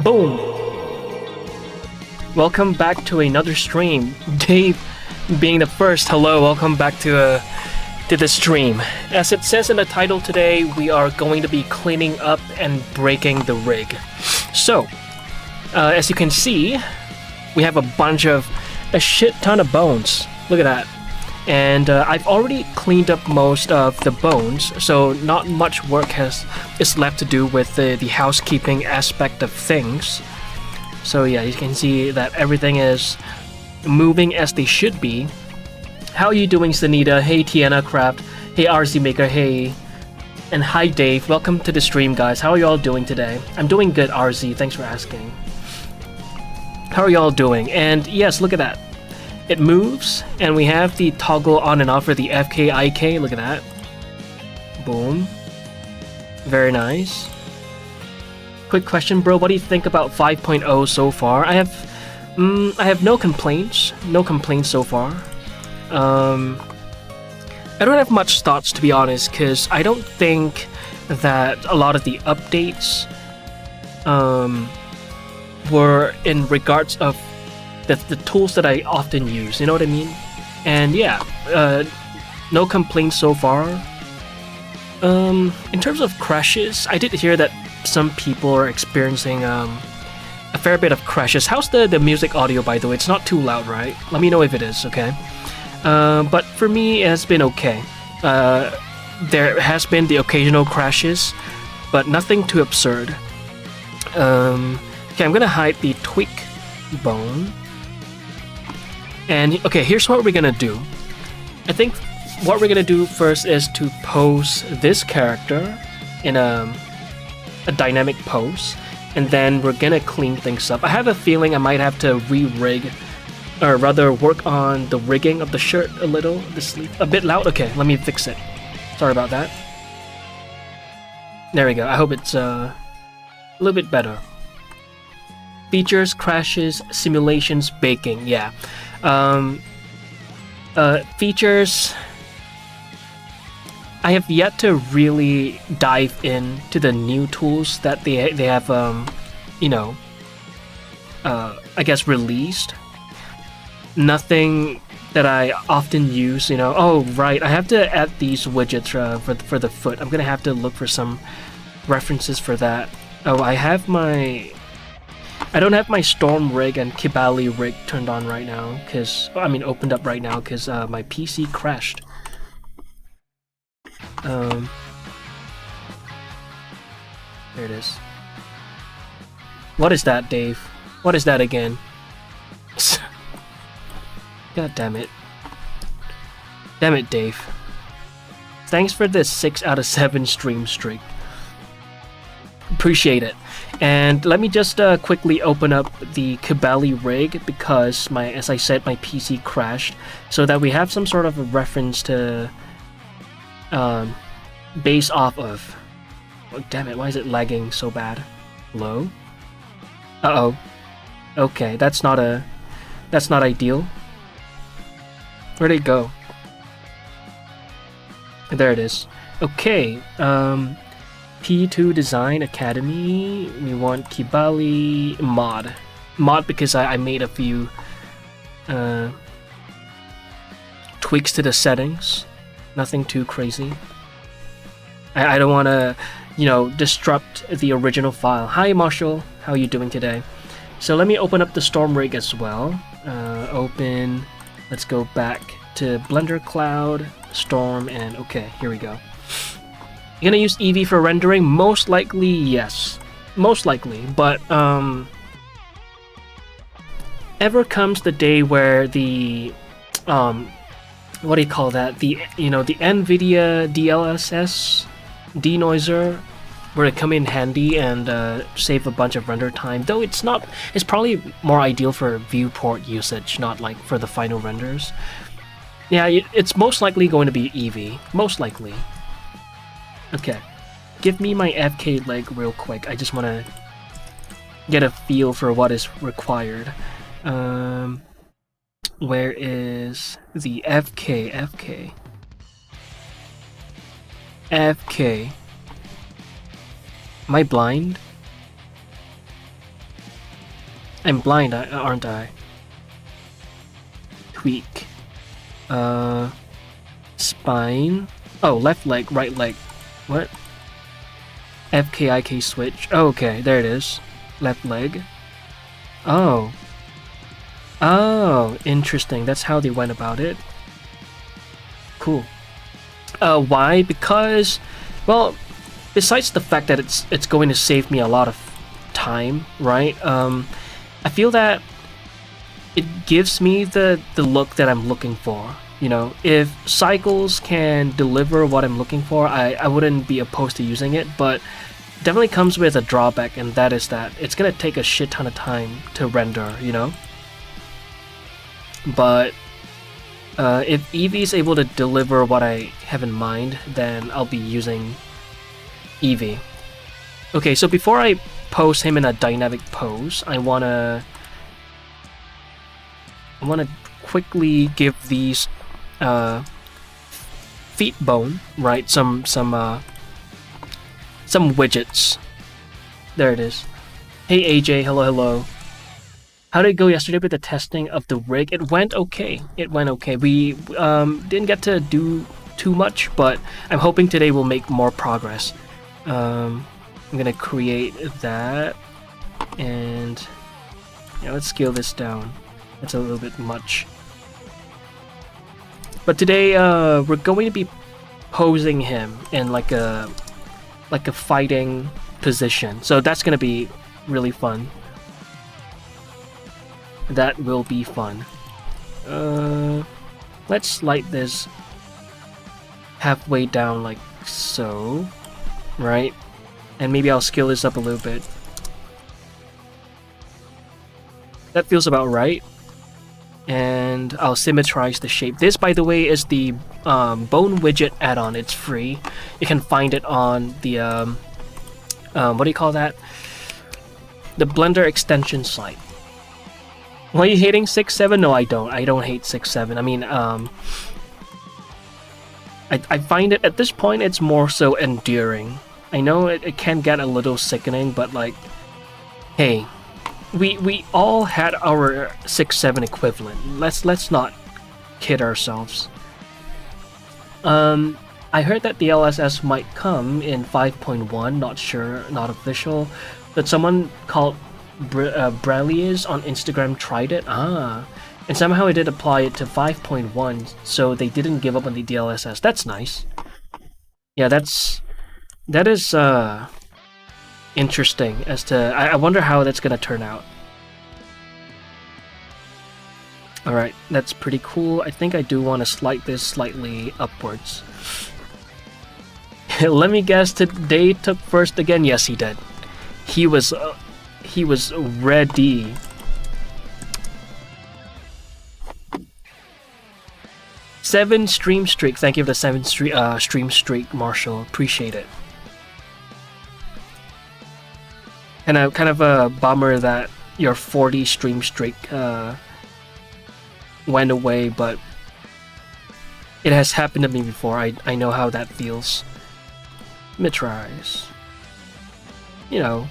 Boom! Welcome back to another stream. Dave being the first, hello, welcome back to the stream. As it says in the title today, we are going to be cleaning up and breaking the rig. So, as you can see, we have a shit ton of bones. Look at that. And I've already cleaned up most of the bones, so not much work is left to do with the housekeeping aspect of things. So yeah, you can see that everything is moving as they should be. How are you doing, Sanita? Hey, Tiana Craft. Hey, RZ Maker. Hey. And hi, Dave. Welcome to the stream, guys. How are you all doing today? I'm doing good, RZ. Thanks for asking. How are you all doing? And yes, look at that. It moves, and we have the toggle on and off for the FK, IK. Look at that. Boom. Very nice. Quick question, bro. What do you think about 5.0 so far? I have no complaints. No complaints so far. I don't have much thoughts, to be honest, because I don't think that a lot of the updates were in regards of the tools that I often use, you know what I mean? And yeah, no complaints so far. In terms of crashes, I did hear that some people are experiencing a fair bit of crashes. How's the music audio, by the way? It's not too loud, right? Let me know if it is, okay? But for me, it has been okay. There has been the occasional crashes, but nothing too absurd. Okay, I'm gonna hide the tweak bone. And okay, here's what we're gonna do. I think what we're gonna do first is to pose this character in a dynamic pose, and then we're gonna clean things up. I have a feeling I might have to re-rig, or rather work on the rigging of the shirt a little, the sleeve. A bit loud? Okay, let me fix it. Sorry about that. There we go. I hope it's a little bit better. Features, crashes, simulations, baking. Yeah. Features, I have yet to really dive into the new tools that they have I guess released. Nothing that I often use, you know. Oh right, I have to add these widgets for the foot. I'm gonna have to look for some references for that. Oh, I don't have my Storm rig and Kibali rig turned on right now, opened up right now, because my PC crashed. There it is. What is that, Dave? What is that again? God damn it. Damn it, Dave. Thanks for the 6 out of 7 stream streak. Appreciate it. And let me just quickly open up the Kibali rig, because as I said, my PC crashed, so that we have some sort of a reference to base off of. Oh, damn it, why is it lagging so bad? Hello? Uh-oh. Okay, that's not ideal. Where'd it go? There it is. Okay, P2 Design Academy, we want Kibali mod because I made a few tweaks to the settings, nothing too crazy. I don't want to, disrupt the original file. Hi Marshall, how are you doing today? So let me open up the Storm rig as well. Let's go back to Blender Cloud, Storm, and okay, here we go. You're gonna use Eevee for rendering? Most likely, yes. Most likely, but ever comes the day where the what do you call that? The NVIDIA DLSS denoiser where it come in handy and save a bunch of render time. Though it's probably more ideal for viewport usage, not like for the final renders. Yeah, it's most likely going to be Eevee. Most likely. Okay, give me my FK leg real quick. I just want to get a feel for what is required. Where is the FK? Am I blind? I'm blind, aren't I? Tweak. Spine. Oh, left leg, right leg. What? FKIK switch. Oh, okay, there it is. Left leg. Oh. Oh, interesting. That's how they went about it. Cool. Why? Because, well, besides the fact that it's going to save me a lot of time, right? I feel that it gives me the look that I'm looking for. You know, if cycles can deliver what I'm looking for, I wouldn't be opposed to using it, but definitely comes with a drawback, and that is that it's gonna take a shit ton of time to render, you know? But if Eevee is able to deliver what I have in mind, then I'll be using Eevee. Okay, so before I pose him in a dynamic pose, I wanna quickly give these feet bone, right? Some widgets. There it is. Hey AJ, hello. How did it go yesterday with the testing of the rig? It went okay. We didn't get to do too much, but I'm hoping today we'll make more progress. I'm gonna create that, and yeah, let's scale this down. That's a little bit much. But today, we're going to be posing him in like a fighting position. So that's gonna be really fun. That will be fun. Let's slide this halfway down like so, right? And maybe I'll scale this up a little bit. That feels about right. And I'll symmetrize the shape. This, by the way, is the Bone Widget add-on. It's free. You can find it on the what do you call that? The Blender extension site. Why are you hating 6.7? No, I don't. I don't hate 6.7. I mean, I find it at this point it's more so endearing. I know it can get a little sickening, but like, hey. We all had our 6.7 equivalent. Let's not kid ourselves. I heard that the LSS might come in 5.1. Not sure, not official. But someone called Bralies on Instagram tried it. And somehow it did apply it to 5.1. So they didn't give up on the DLSS. That's nice. Yeah, that is interesting as to I wonder how that's gonna turn out. Alright, that's pretty cool. I think I do want to slide this slightly upwards. Let me guess, today took first again. Yes, he did. He was ready. Seven stream streak. Thank you for the 7 stream streak, Marshall. Appreciate it. And kind of a bummer that your 40 stream streak went away, but it has happened to me before. I know how that feels. Mitrise. You know,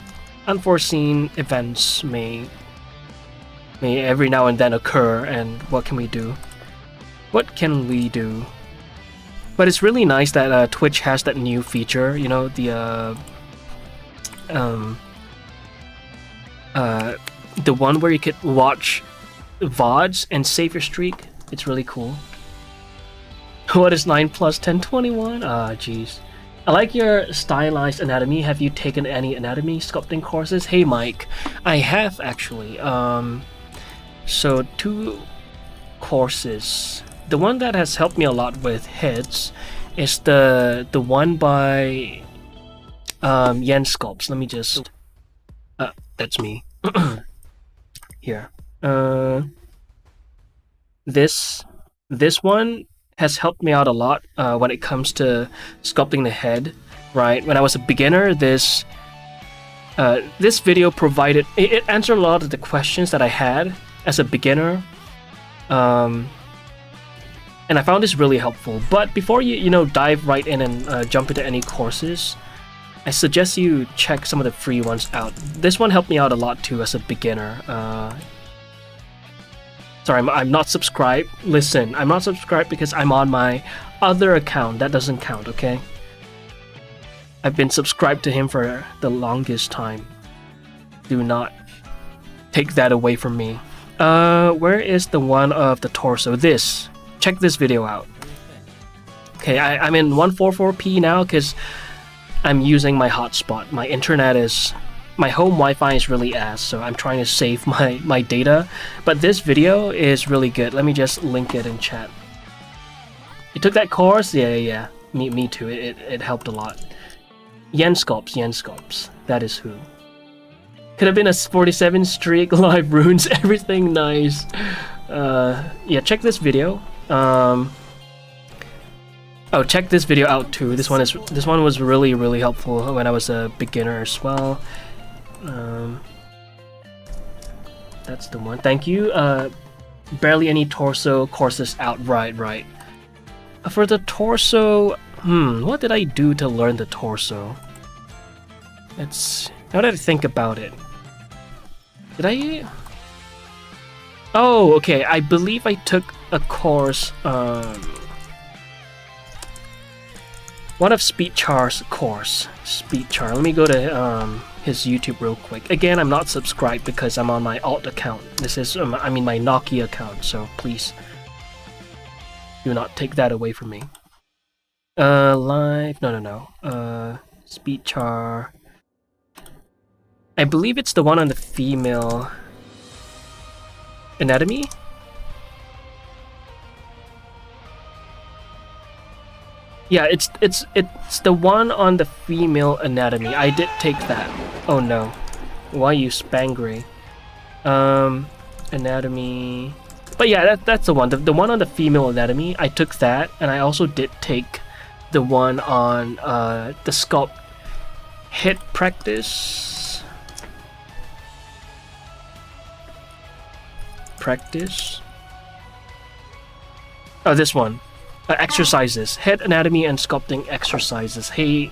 unforeseen events may every now and then occur, and what can we do? What can we do? But it's really nice that Twitch has that new feature, you know, the one where you could watch VODs and save your streak. It's really cool. What is 9 plus 10? 21? Ah, jeez. I like your stylized anatomy. Have you taken any anatomy sculpting courses? Hey, Mike. I have, actually. So, 2 courses. The one that has helped me a lot with heads is the one by Yen Sculpts. Let me just... that's me. Here. This one has helped me out a lot when it comes to sculpting the head, right? When I was a beginner, this video provided... It answered a lot of the questions that I had as a beginner. And I found this really helpful. But before you dive right in and jump into any courses, I suggest you check some of the free ones out. This one helped me out a lot too as a beginner. Sorry, I'm not subscribed. Listen, I'm not subscribed because I'm on my other account. That doesn't count, okay? I've been subscribed to him for the longest time. Do not take that away from me. Where is the one of the torso? This. Check this video out. Okay, I'm in 144p now because I'm using my hotspot. My internet is... My home Wi-Fi is really ass, so I'm trying to save my data. But this video is really good. Let me just link it in chat. You took that course? Yeah. Me too. It helped a lot. Yen Sculpts. That is who. Could have been a 47 streak, live runes, everything nice. Yeah, check this video. Oh, check this video out too. This one was really helpful when I was a beginner as well. That's the one. Thank you. Barely any torso courses out. Right. For the torso, what did I do to learn the torso? Now that I think about it, did I? Oh, okay. I believe I took a course. One of Speedchar's course. Speedchar. Let me go to his YouTube real quick. Again, I'm not subscribed because I'm on my alt account. This is, my Nokia account. So please, do not take that away from me. Live. No. Speedchar. I believe it's the one on the female anatomy. Yeah, it's the one on the female anatomy. I did take that. Oh no, why you Spangray? Anatomy. But yeah, that's the one. The one on the female anatomy. I took that, and I also did take the one on the sculpt hit practice. Oh, this one. Exercises. Head anatomy and sculpting exercises. Hey.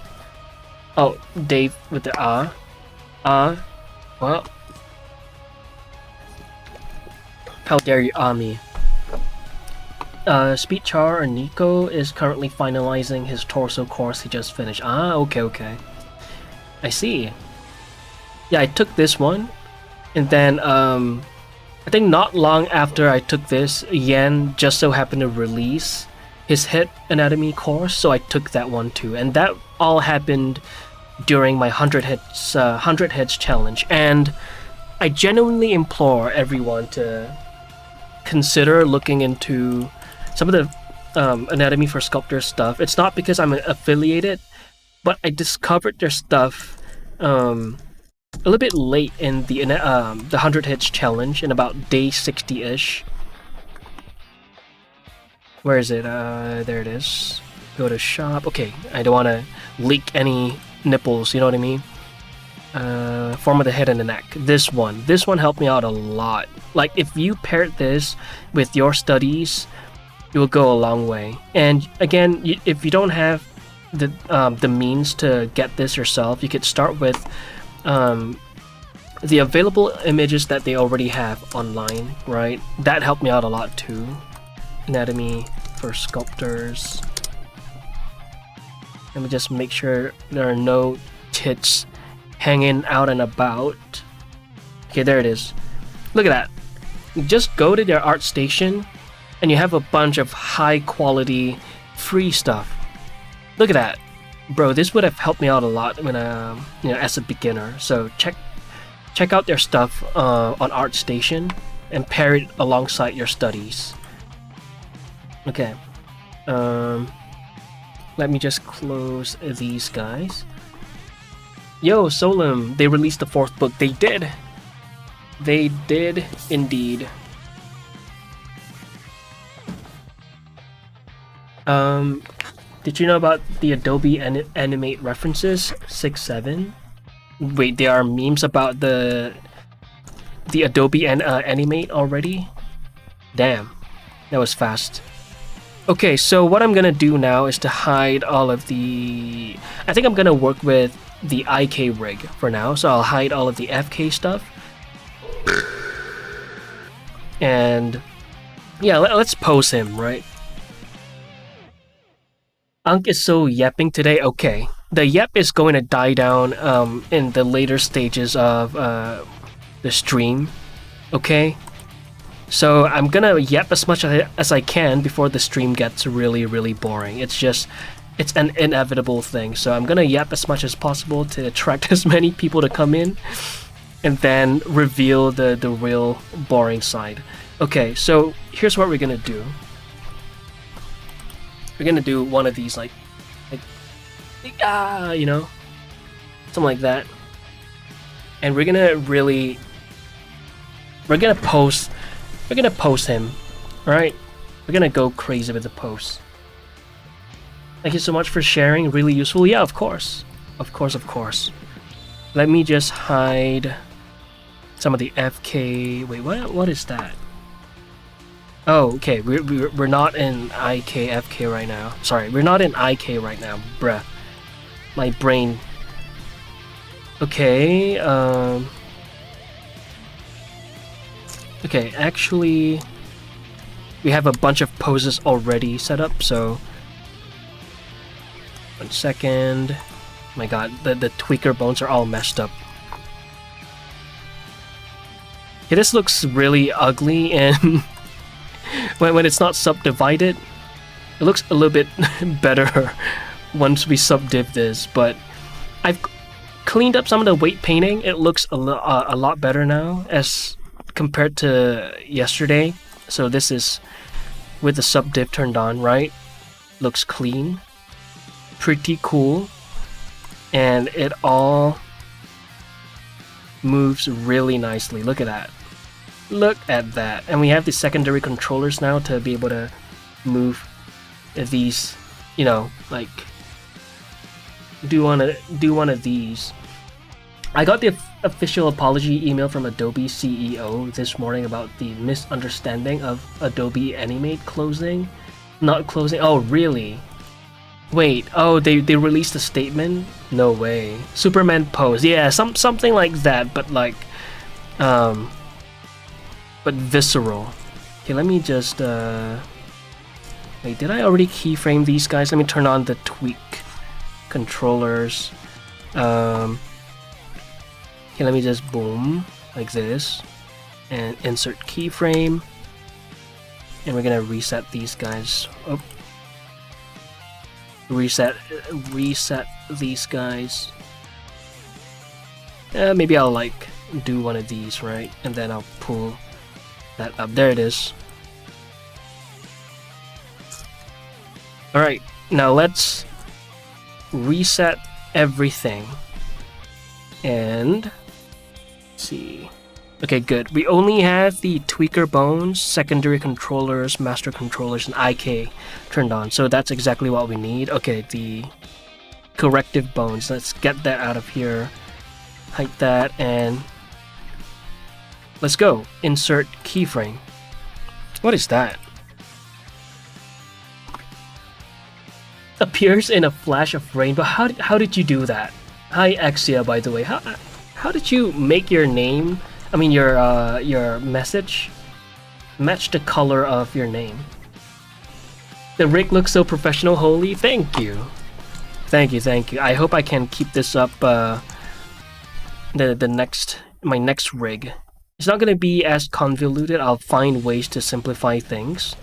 Oh, Dave with the well. How dare you me. Speedchar or Nico is currently finalizing his torso course he just finished. Okay. I see. Yeah, I took this one. And then, I think not long after I took this, Yen just so happened to release his head anatomy course, so I took that one too. And that all happened during my 100 heads challenge. And I genuinely implore everyone to consider looking into some of the anatomy for sculptor stuff. It's not because I'm affiliated, but I discovered their stuff a little bit late in the 100 hits challenge, in about day 60-ish. Where is it? There it is. Go to shop. Okay, I don't want to leak any nipples, you know what I mean? Form of the head and the neck. This one helped me out a lot. Like, if you paired this with your studies, it will go a long way. And again, if you don't have the means to get this yourself, you could start with the available images that they already have online, right? That helped me out a lot too. Anatomy for sculptors. Let me just make sure there are no tits hanging out and about. Okay, there it is. Look at that. You just go to their art station and you have a bunch of high quality free stuff. Look at that. Bro, this would have helped me out a lot when as a beginner. So check out their stuff on ArtStation and pair it alongside your studies. Okay. Let me just close these guys. Yo, Solum, they released the 4th book. They did. They did indeed. Did you know about the Adobe Animate references? 6.7? Wait, there are memes about the Adobe Animate already? Damn, that was fast. Okay, so what I'm gonna do now is to hide all of the... I think I'm gonna work with the IK rig for now. So I'll hide all of the FK stuff. And yeah, let's pose him, right? Unk is so yapping today. Okay, the yap is going to die down in the later stages of the stream. Okay, so I'm gonna yap as much as I can before the stream gets really boring. It's an inevitable thing. So I'm gonna yap as much as possible to attract as many people to come in, and then reveal the real boring side. Okay, so here's what we're gonna do. We're gonna do one of these like you know, something like that, and we're gonna post him, right? We're gonna go crazy with the post. Thank you so much for sharing. Really useful. Yeah, of course. Let me just hide some of the FK. Wait, what is that? Oh, okay. We're not in IK FK right now. Sorry, we're not in IK right now. Bruh, my brain. Okay. Okay. Actually, we have a bunch of poses already set up. So, 1 second. My God, the tweaker bones are all messed up. Okay, this looks really ugly and. When it's not subdivided, it looks a little bit better once we subdiv this, but I've cleaned up some of the weight painting. It looks a lot better now as compared to yesterday. So this is with the subdiv turned on, right? Looks clean, pretty cool, and it all moves really nicely. Look at that. Look at that. And we have the secondary controllers now to be able to move these, you know, like do one of these. I got the official apology email from Adobe CEO this morning about the misunderstanding of Adobe Animate closing. Not closing. Oh, really? Wait, oh, they released a statement? No way. Superman pose. Yeah, something like that, but like but visceral. Okay, let me just wait, did I already keyframe these guys? Let me turn on the tweak controllers. Okay, let me just boom like this and insert keyframe, and we're gonna reset these guys. Oh, reset these guys. Maybe I'll like do one of these, right? And then I'll pull that up. There it is. Alright, now let's reset everything. And let's see. Okay, good. We only have the tweaker bones, secondary controllers, master controllers, and IK turned on. So that's exactly what we need. Okay, the corrective bones. Let's get that out of here. Hide that and let's go. Insert keyframe. What is that? Appears in a flash of rainbow. How did you do that? Hi Exia, by the way. How did you make your name? I mean your message match the color of your name. The rig looks so professional. Holy, thank you. Thank you. I hope I can keep this up. My next rig. It's not gonna be as convoluted. I'll find ways to simplify things.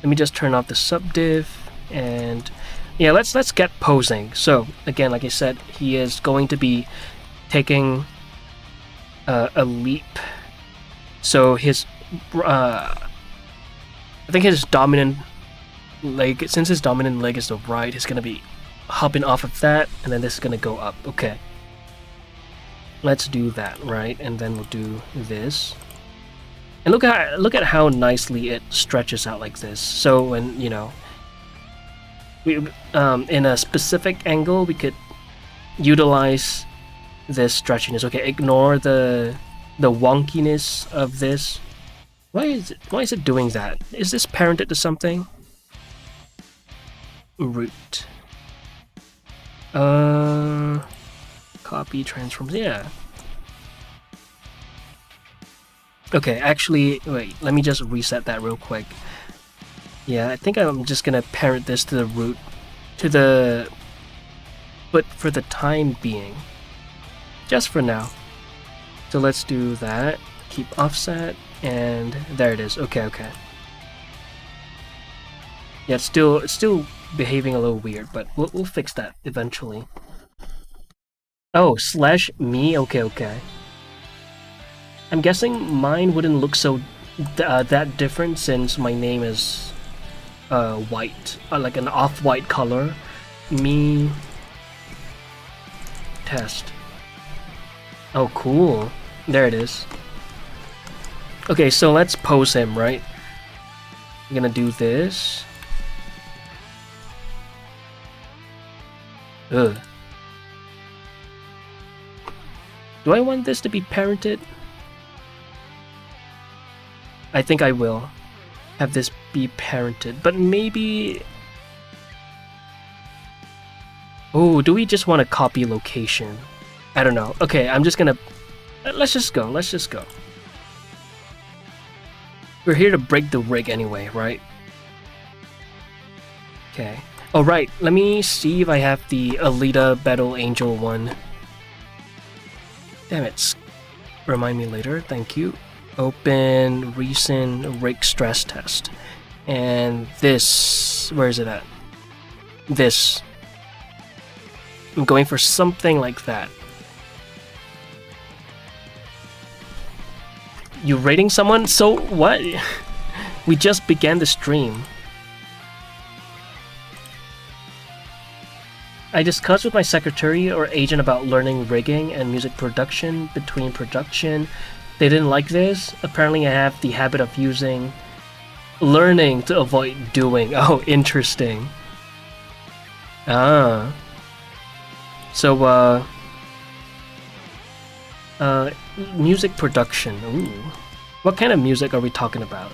Let me just turn off the subdiv and yeah, let's get posing. So again, like I said, he is going to be taking a leap. So his I think his dominant leg, since his dominant leg is the right, he's gonna be hopping off of that, and then this is gonna go up. Okay. Let's do that, right? And then we'll do this. And look at how nicely it stretches out like this. So when, you know, we in a specific angle we could utilize this stretchiness. Okay, ignore the wonkiness of this. Why is it doing that? Is this parented to something? Root. Copy transforms. Yeah. Okay, actually, wait. Let me just reset that real quick. Yeah, I think I'm just gonna parent this to the root, but for the time being, just for now. So let's do that. Keep offset, and there it is. Okay, okay. Yeah, it's still behaving a little weird, but we'll fix that eventually. Oh, slash me. Okay, okay. I'm guessing mine wouldn't look so that different since my name is white, like an off-white color. Me test. Oh, cool. There it is. Okay, so let's pose him, right? I'm gonna do this. Ugh. Do I want this to be parented? I think I will have this be parented, but maybe... Oh, do we just want to copy location? I don't know. Okay, I'm just gonna... Let's just go, let's just go. We're here to break the rig anyway, right? Okay. Oh, right, let me see if I have the Alita Battle Angel one. Damn it. Remind me later, thank you. Open recent rig stress test. And this... Where is it at? This. I'm going for something like that. You rating someone? So what? We just began the stream. I discussed with my secretary or agent about learning rigging and music production between production. They didn't like this. Apparently I have the habit of using learning to avoid doing. Oh, interesting. Ah. So, music production. Ooh. What kind of music are we talking about?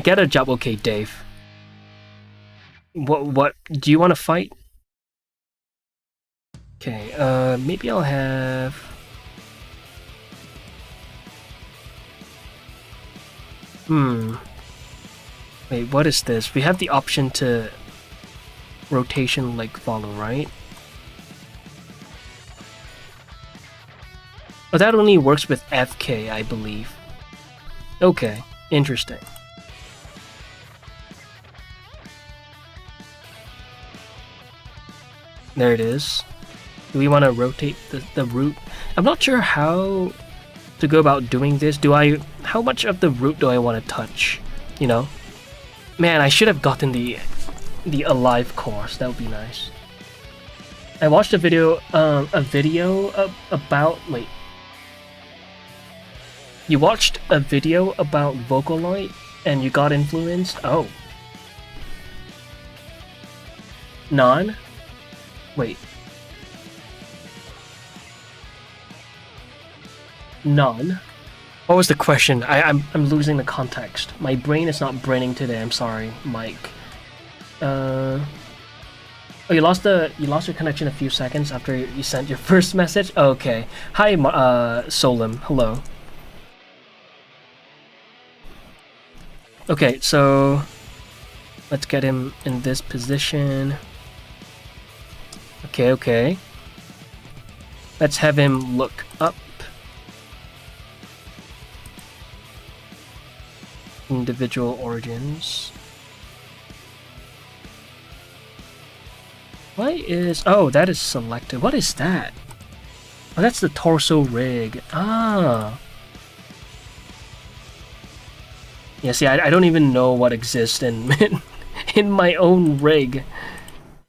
Get a job, okay, Dave. What? Do you want to fight? Okay, maybe I'll have... Wait, what is this? We have the option to rotation like follow, right? Oh, that only works with FK, I believe. Okay, interesting. There it is. Do we want to rotate the root? I'm not sure how to go about doing this. How much of the root do I want to touch? You know? Man, I should have gotten the alive course. That would be nice. I watched a video about... Wait. You watched a video about Vocaloid and you got influenced? Oh. Non? Wait. None. What was the question? I'm losing the context. My brain is not braining today. I'm sorry, Mike. Oh, you lost your connection a few seconds after you sent your first message. Oh, okay. Hi, Solim. Hello. Okay, so let's get him in this position. Okay, okay. Let's have him look up. Individual origins. Why is... Oh, that is selected. What is that? Oh, that's the torso rig. Ah. Yeah, see, I don't even know what exists in in my own rig.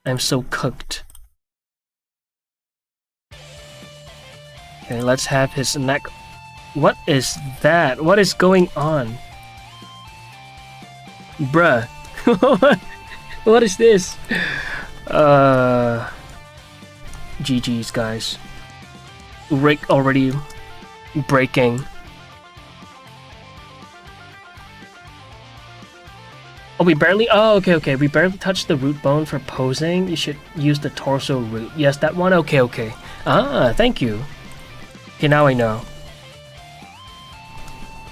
I'm so cooked. Okay, let's have his neck. What is that? What is going on? Bruh. What is this? GG's, guys. Rig already breaking. Oh, we barely. Oh, okay, okay. We barely touched the root bone for posing. You should use the torso root. Yes, that one. Okay, okay. Ah, thank you. Okay, now I know.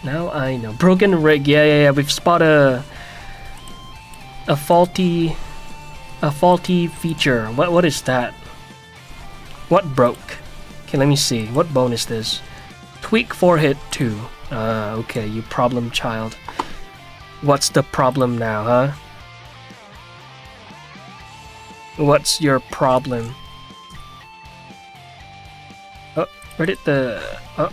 Now I know. Broken rig. Yeah, yeah, yeah. We've spotted a faulty feature. What is that? What broke? Okay, let me see. What bone is this? Tweak forehead 2. Okay, you problem child. What's the problem now, huh? What's your problem? Oh, where did the... Oh,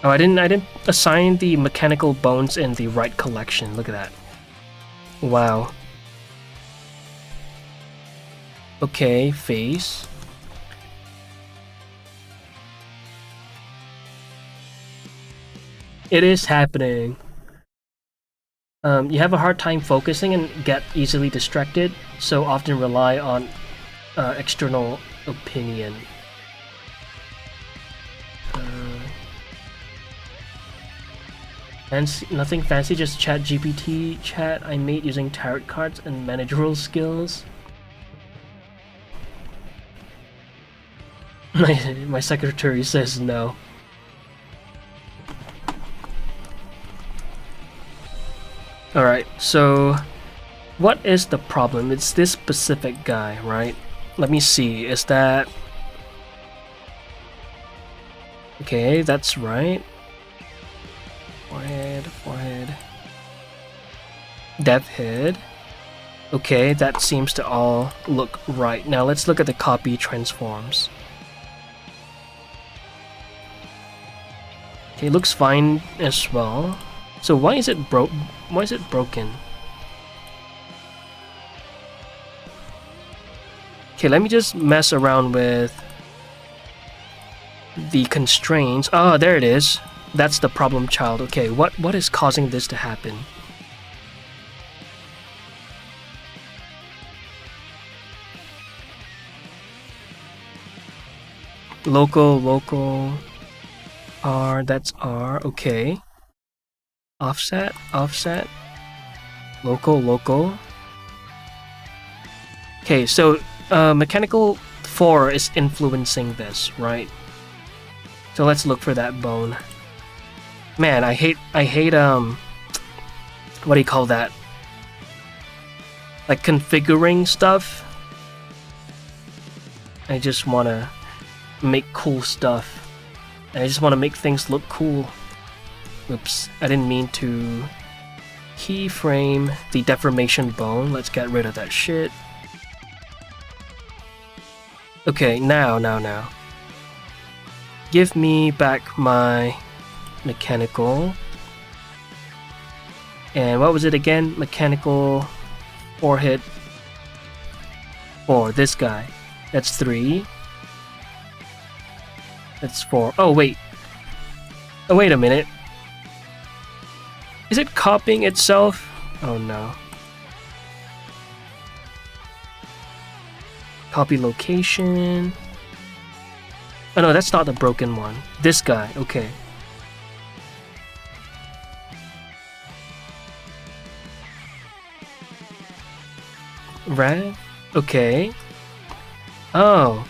I didn't assign the mechanical bones in the right collection. Look at that. Wow. Okay, face. It is happening. You have a hard time focusing and get easily distracted, so often rely on external opinion. Nothing fancy, just chat GPT chat I made using tarot cards and managerial skills. My secretary says no. Alright, so what is the problem? It's this specific guy, right? Let me see, is that... Okay, that's right. Forehead. Death head. Okay, that seems to all look right. Now let's look at the copy transforms. Okay, looks fine as well. So why is it broken? Okay, let me just mess around with the constraints. Oh, there it is. That's the problem child. Okay, what is causing this to happen? Local, R, that's R, okay. Offset, local. Okay, so mechanical 4 is influencing this, right? So let's look for that bone. Man, I hate what do you call that? Like configuring stuff. I just wanna make cool stuff. I just wanna make things look cool. Oops, I didn't mean to keyframe the deformation bone. Let's get rid of that shit. Okay, now. Give me back my mechanical. And what was it again? Mechanical forehead 4. This guy. That's 3. That's 4. Oh, wait. Oh, wait a minute. Is it copying itself? Oh no. Copy location. Oh no, that's not the broken one. This guy, okay. Right? Okay. Oh.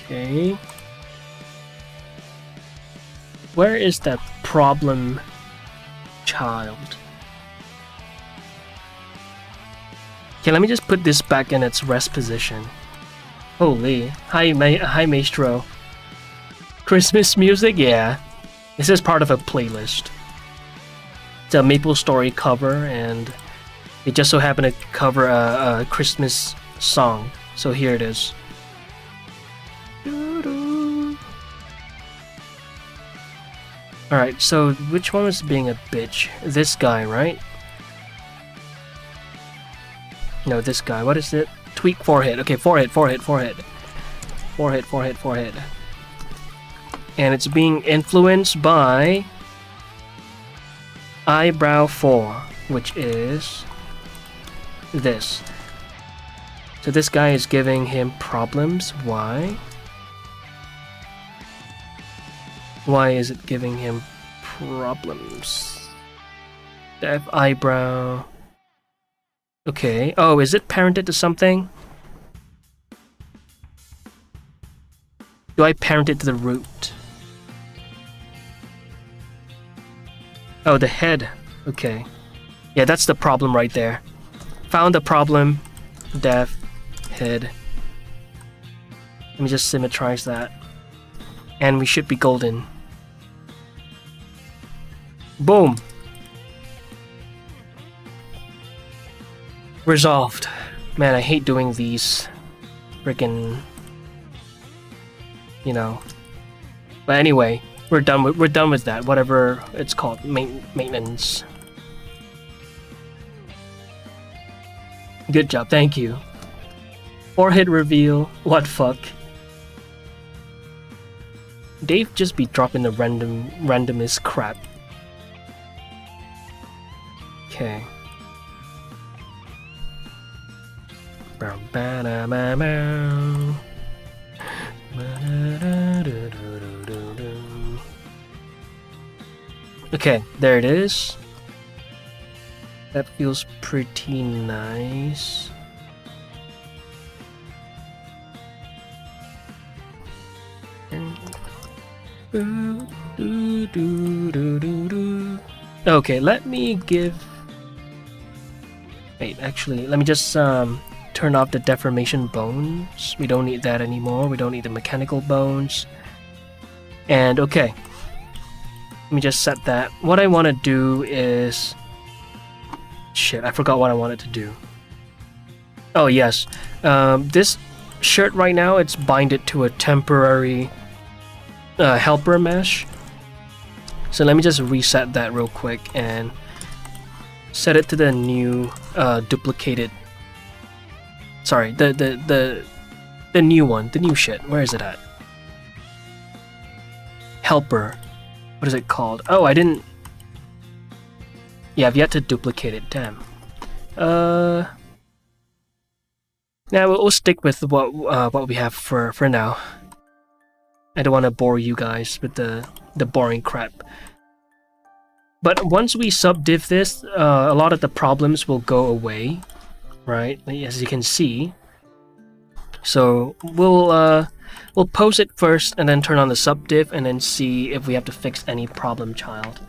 Okay. Where is that problem child? Okay, let me just put this back in its rest position. Holy. Hi, Maestro. Christmas music? Yeah. This is part of a playlist. It's a Maple Story cover, and it just so happened to cover a Christmas song. So here it is. Alright, so which one was being a bitch? This guy, right? No, this guy. What is it? Tweak forehead. Okay, forehead. And it's being influenced by eyebrow 4, which is this. So this guy is giving him problems. Why? Why is it giving him problems? Deaf eyebrow. Okay. Oh, is it parented to something? Do I parent it to the root? Oh, the head. Okay. Yeah, that's the problem right there. Found the problem. Deaf. Head. Let me just symmetrize that. And we should be golden. Boom! Resolved. Man, I hate doing these freaking, you know. But anyway, we're done with that. Whatever it's called, maintenance. Good job, thank you. Forehead reveal. What fuck? Dave just be dropping the randomest crap. Okay. Okay, there it is. That feels pretty nice. Okay, let me give... Wait, actually, let me just turn off the deformation bones. We don't need that anymore. We don't need the mechanical bones. And okay, let me just set that. What I want to do is... Shit, I forgot what I wanted to do. Oh yes, this shirt right now, it's binded to a temporary helper mesh. So let me just reset that real quick and set it to the new duplicated. Sorry, the new one, the new shit. Where is it at? Helper. What is it called? Oh, I didn't. Yeah, I've yet to duplicate it. Damn. Now we'll stick with what we have for now. I don't want to bore you guys with the boring crap. But once we subdiv this, a lot of the problems will go away, right? As you can see. So we'll pose it first, and then turn on the subdiv, and then see if we have to fix any problem child.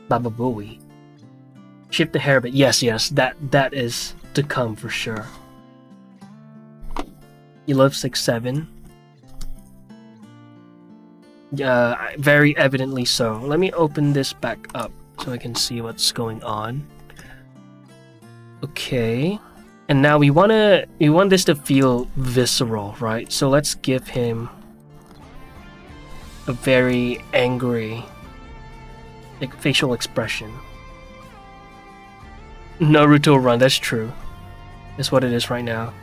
Baba Booey. Shift the hair a bit. Yes, that is to come for sure. You love 6'7". Very evidently so. Let me open this back up so I can see what's going on. Okay. And now we want this to feel visceral, right? So let's give him a very angry facial expression. Naruto run, that's true. That's what it is right now.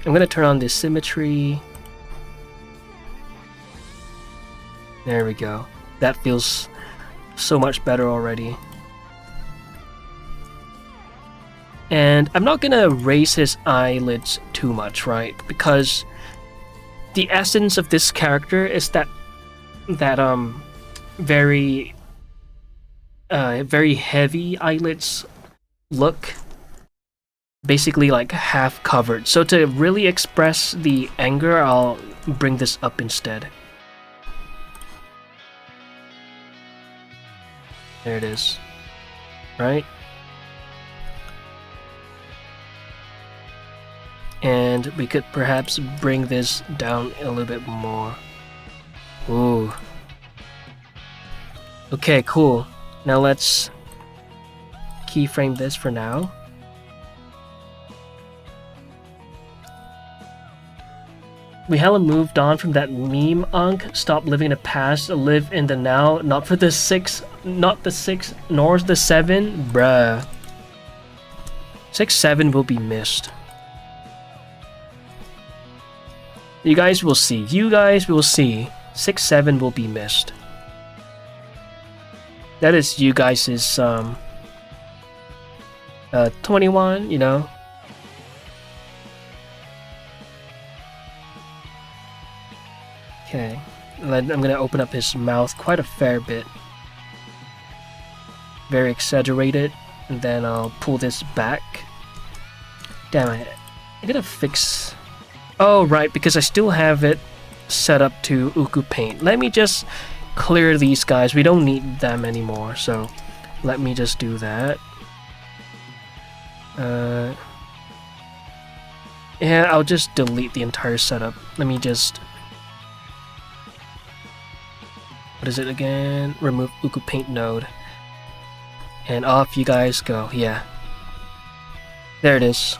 I'm gonna turn on the symmetry. There we go. That feels so much better already. And I'm not gonna raise his eyelids too much, right? Because the essence of this character is that very heavy eyelids look, basically like half covered. So to really express the anger, I'll bring this up instead. There it is. Right? And we could perhaps bring this down a little bit more. Ooh. Okay, cool. Now let's keyframe this for now. We hella moved on from that meme, Unk. Stop living in the past, live in the now. Not for the 6, not the 6, nor the 7. Bruh. 6-7 will be missed. You guys will see. You guys will see. 6-7 will be missed. That is you guys' 21, you know. Okay, I'm gonna open up his mouth quite a fair bit. Very exaggerated, and then I'll pull this back. Damn it, I gotta fix... Oh, right, because I still have it set up to Uku Paint. Let me just clear these guys. We don't need them anymore, so let me just do that. Yeah, I'll just delete the entire setup. Let me just... What is it again? Remove Uku Paint node. And off you guys go. Yeah. There it is.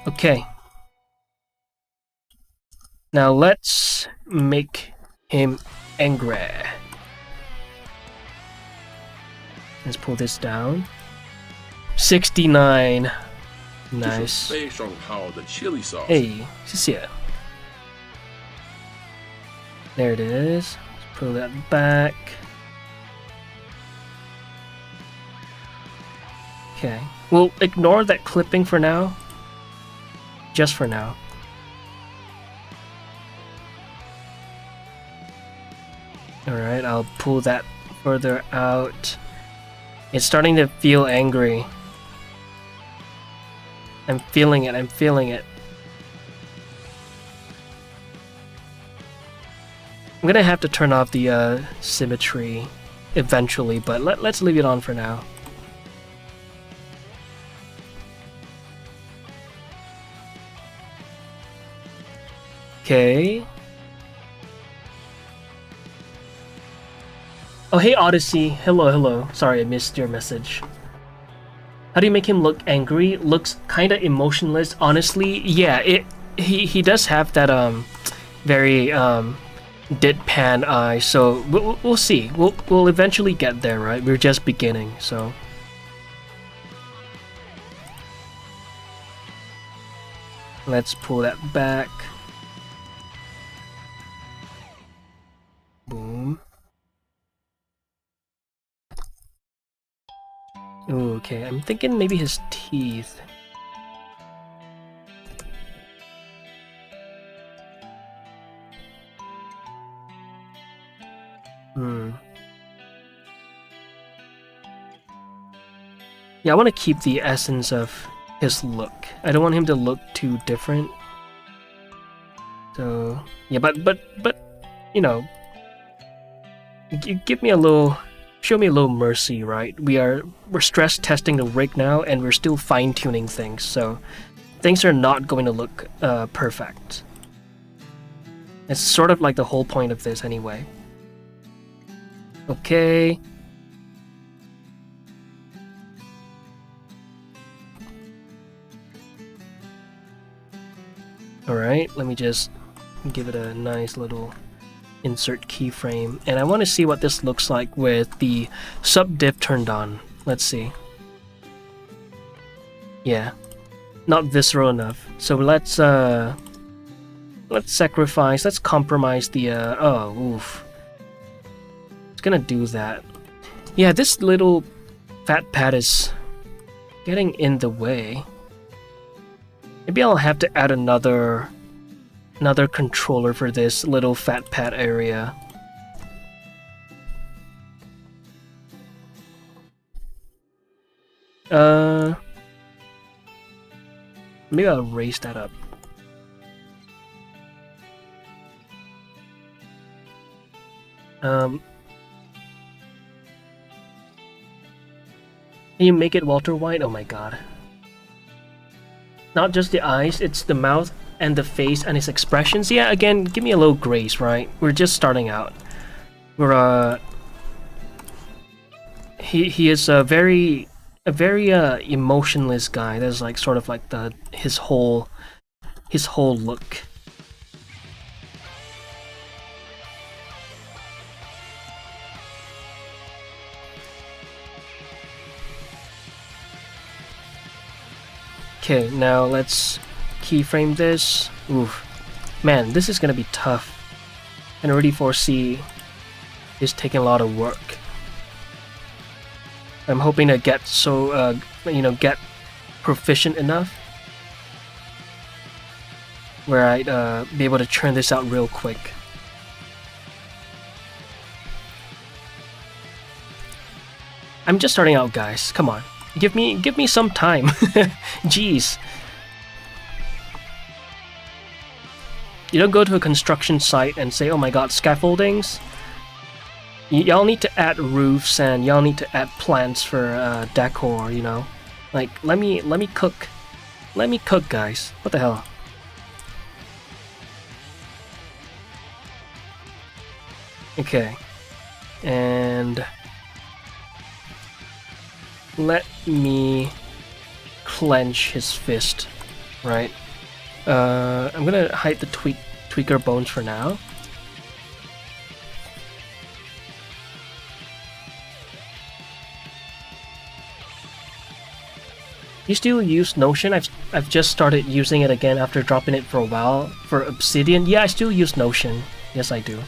Okay. Now let's make him angry. Let's pull this down. 69. Nice. 非常好的 chili sauce. Hey, 谢谢. There it is. Let's pull that back. Okay. We'll ignore that clipping for now. Just for now. Alright, I'll pull that further out. It's starting to feel angry. I'm feeling it, I'm feeling it. I'm gonna have to turn off the symmetry eventually, but let's leave it on for now. Okay. Oh, hey Odyssey. Hello, hello. Sorry, I missed your message. How do you make him look angry? Looks kinda emotionless. Honestly, yeah, he does have that very deadpan eye. So we'll see. We'll eventually get there, right? We're just beginning, so. Let's pull that back. Boom. Ooh, okay, I'm thinking maybe his teeth. Yeah, I want to keep the essence of his look. I don't want him to look too different. So, yeah, but you know, give me a little... Show me a little mercy, right? We're stress testing the rig now, and we're still fine-tuning things, so things are not going to look perfect. It's sort of like the whole point of this anyway. Okay. Alright, let me just give it a nice little insert keyframe, and I want to see what this looks like with the subdiv turned on. Let's see. Yeah, not visceral enough. So let's sacrifice. Let's compromise the. Oh, oof. It's gonna do that. Yeah, this little fat pad is getting in the way. Maybe I'll have to add another controller for this little fat pad area. Maybe I'll raise that up. Can you make it Walter White? Oh my god. Not just the eyes, it's the mouth and the face and his expressions. Yeah, again, give me a little grace, right? We're just starting out. We're he is a very emotionless guy. That's like sort of like his whole look. Okay, now let's keyframe this. Oof. Man, this is gonna be tough. I can already foresee it's taking a lot of work. I'm hoping to get get proficient enough where I'd be able to churn this out real quick. I'm just starting out, guys. Come on. Give me some time. Jeez. You don't go to a construction site and say, oh my god, scaffoldings. Y'all need to add roofs and y'all need to add plants for decor, you know? Like, let me cook. Let me cook, guys. What the hell? Okay. And let me clench his fist, right? I'm gonna hide the tweaker bones for now. You still use Notion? I've just started using it again after dropping it for a while. For Obsidian, yeah, I still use Notion. Yes, I do.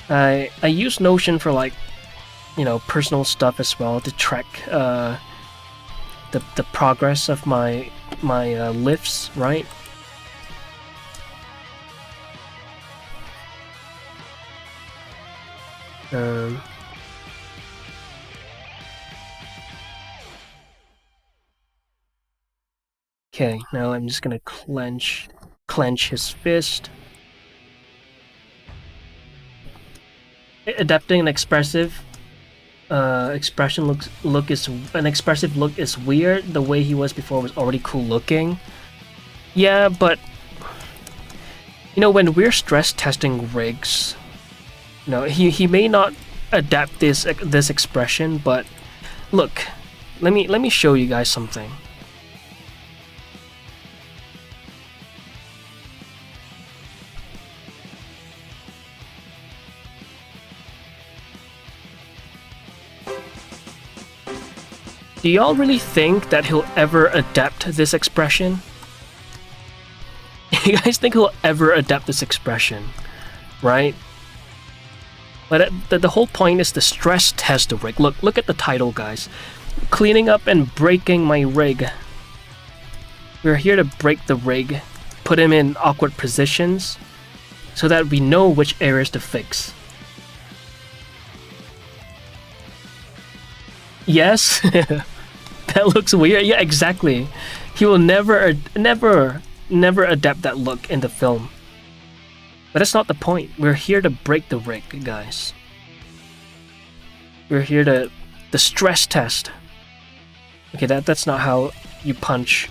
I use Notion for, like, you know, personal stuff as well, to track the progress of my lifts, right? Okay, now I'm just gonna clench his fist. Adapting an expressive expression look is weird. The way he was before was already cool looking. Yeah, but you know, when we're stress testing rigs, you know, he may not adapt this expression, but look, let me show you guys something. Do y'all really think that he'll ever adapt this expression? You guys think he'll ever adapt this expression, right? But the whole point is to stress test the rig. Look at the title, guys. Cleaning up and breaking my rig. We're here to break the rig, put him in awkward positions, so that we know which areas to fix. Yes? That looks weird. Yeah, exactly. He will never adapt that look in the film. But that's not the point. We're here to break the rig, guys. We're here to the stress test. Okay, that's not how you punch.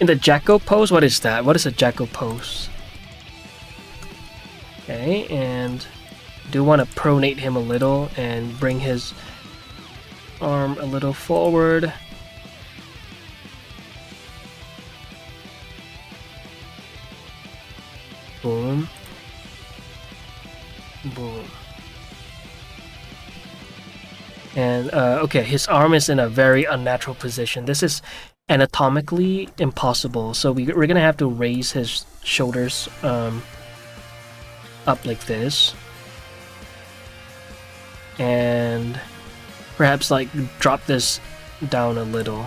In the Jacko pose? What is that? What is a Jacko pose? Okay, and do want to pronate him a little and bring his arm a little forward. Boom. Boom. And okay, his arm is in a very unnatural position. This is anatomically impossible, so we're gonna have to raise his shoulders up like this, and perhaps like drop this down a little,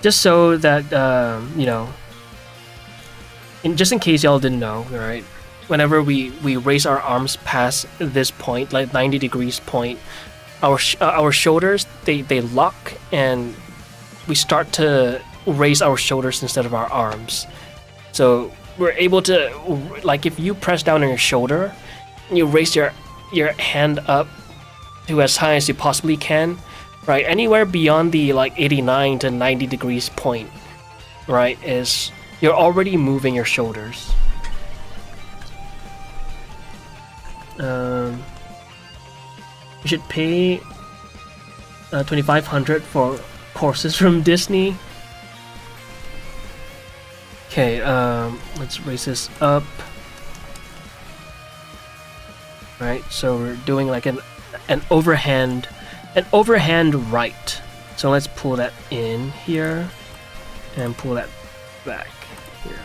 just so that you know, just in case y'all didn't know, right? Whenever we raise our arms past this point, like 90 degrees point, our shoulders they lock, and we start to raise our shoulders instead of our arms. So we're able to, like, if you press down on your shoulder, you raise your hand up to as high as you possibly can, right? Anywhere beyond the like 89 to 90 degrees point, right, is you're already moving your shoulders. You should pay 2,500 for courses from Disney. Okay, let's raise this up. Right, so we're doing like an overhand right. So let's pull that in here and pull that back here.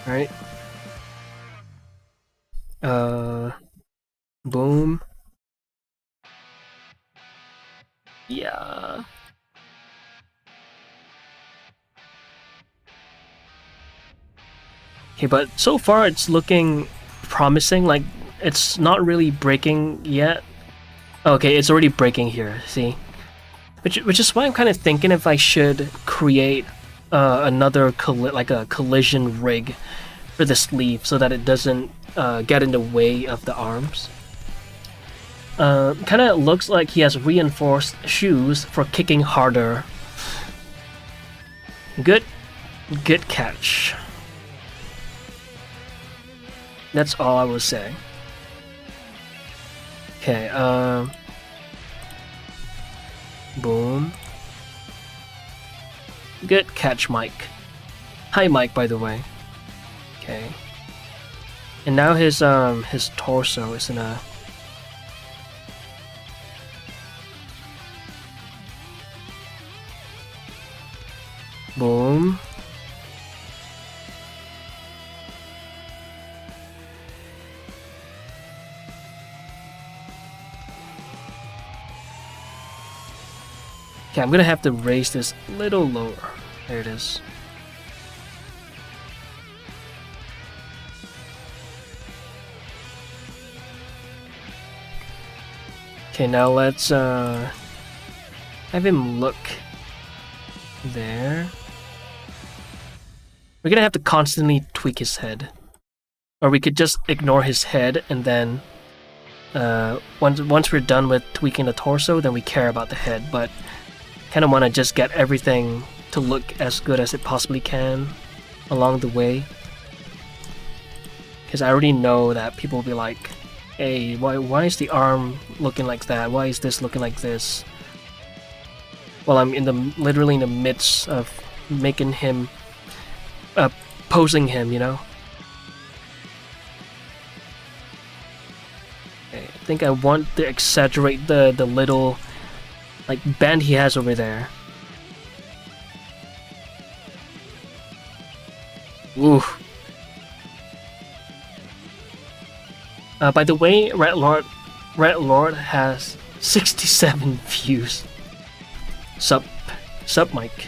Right. Boom. Okay, but so far it's looking promising. Like, it's not really breaking yet. Okay, it's already breaking here, see? Which is why I'm kind of thinking if I should create another like a collision rig for the sleeve so that it doesn't get in the way of the arms. Kind of looks like he has reinforced shoes for kicking harder. Good catch. That's all I will say. Okay, boom. Good catch, Mike. Hi, Mike, by the way. Okay. And now his torso is in a... Boom. Okay, I'm gonna have to raise this a little lower. There it is. Okay, now let's have him look there. We're gonna have to constantly tweak his head. Or we could just ignore his head and then once we're done with tweaking the torso, then we care about the head, but kind of want to just get everything to look as good as it possibly can along the way. Because I already know that people will be like, hey, why is the arm looking like that? Why is this looking like this? Well, I'm literally in the midst of making him, posing him, you know? Okay, I think I want to exaggerate the little like band he has over there. Ooh. By the way, Red Lord has 67 views. Sup, Mike.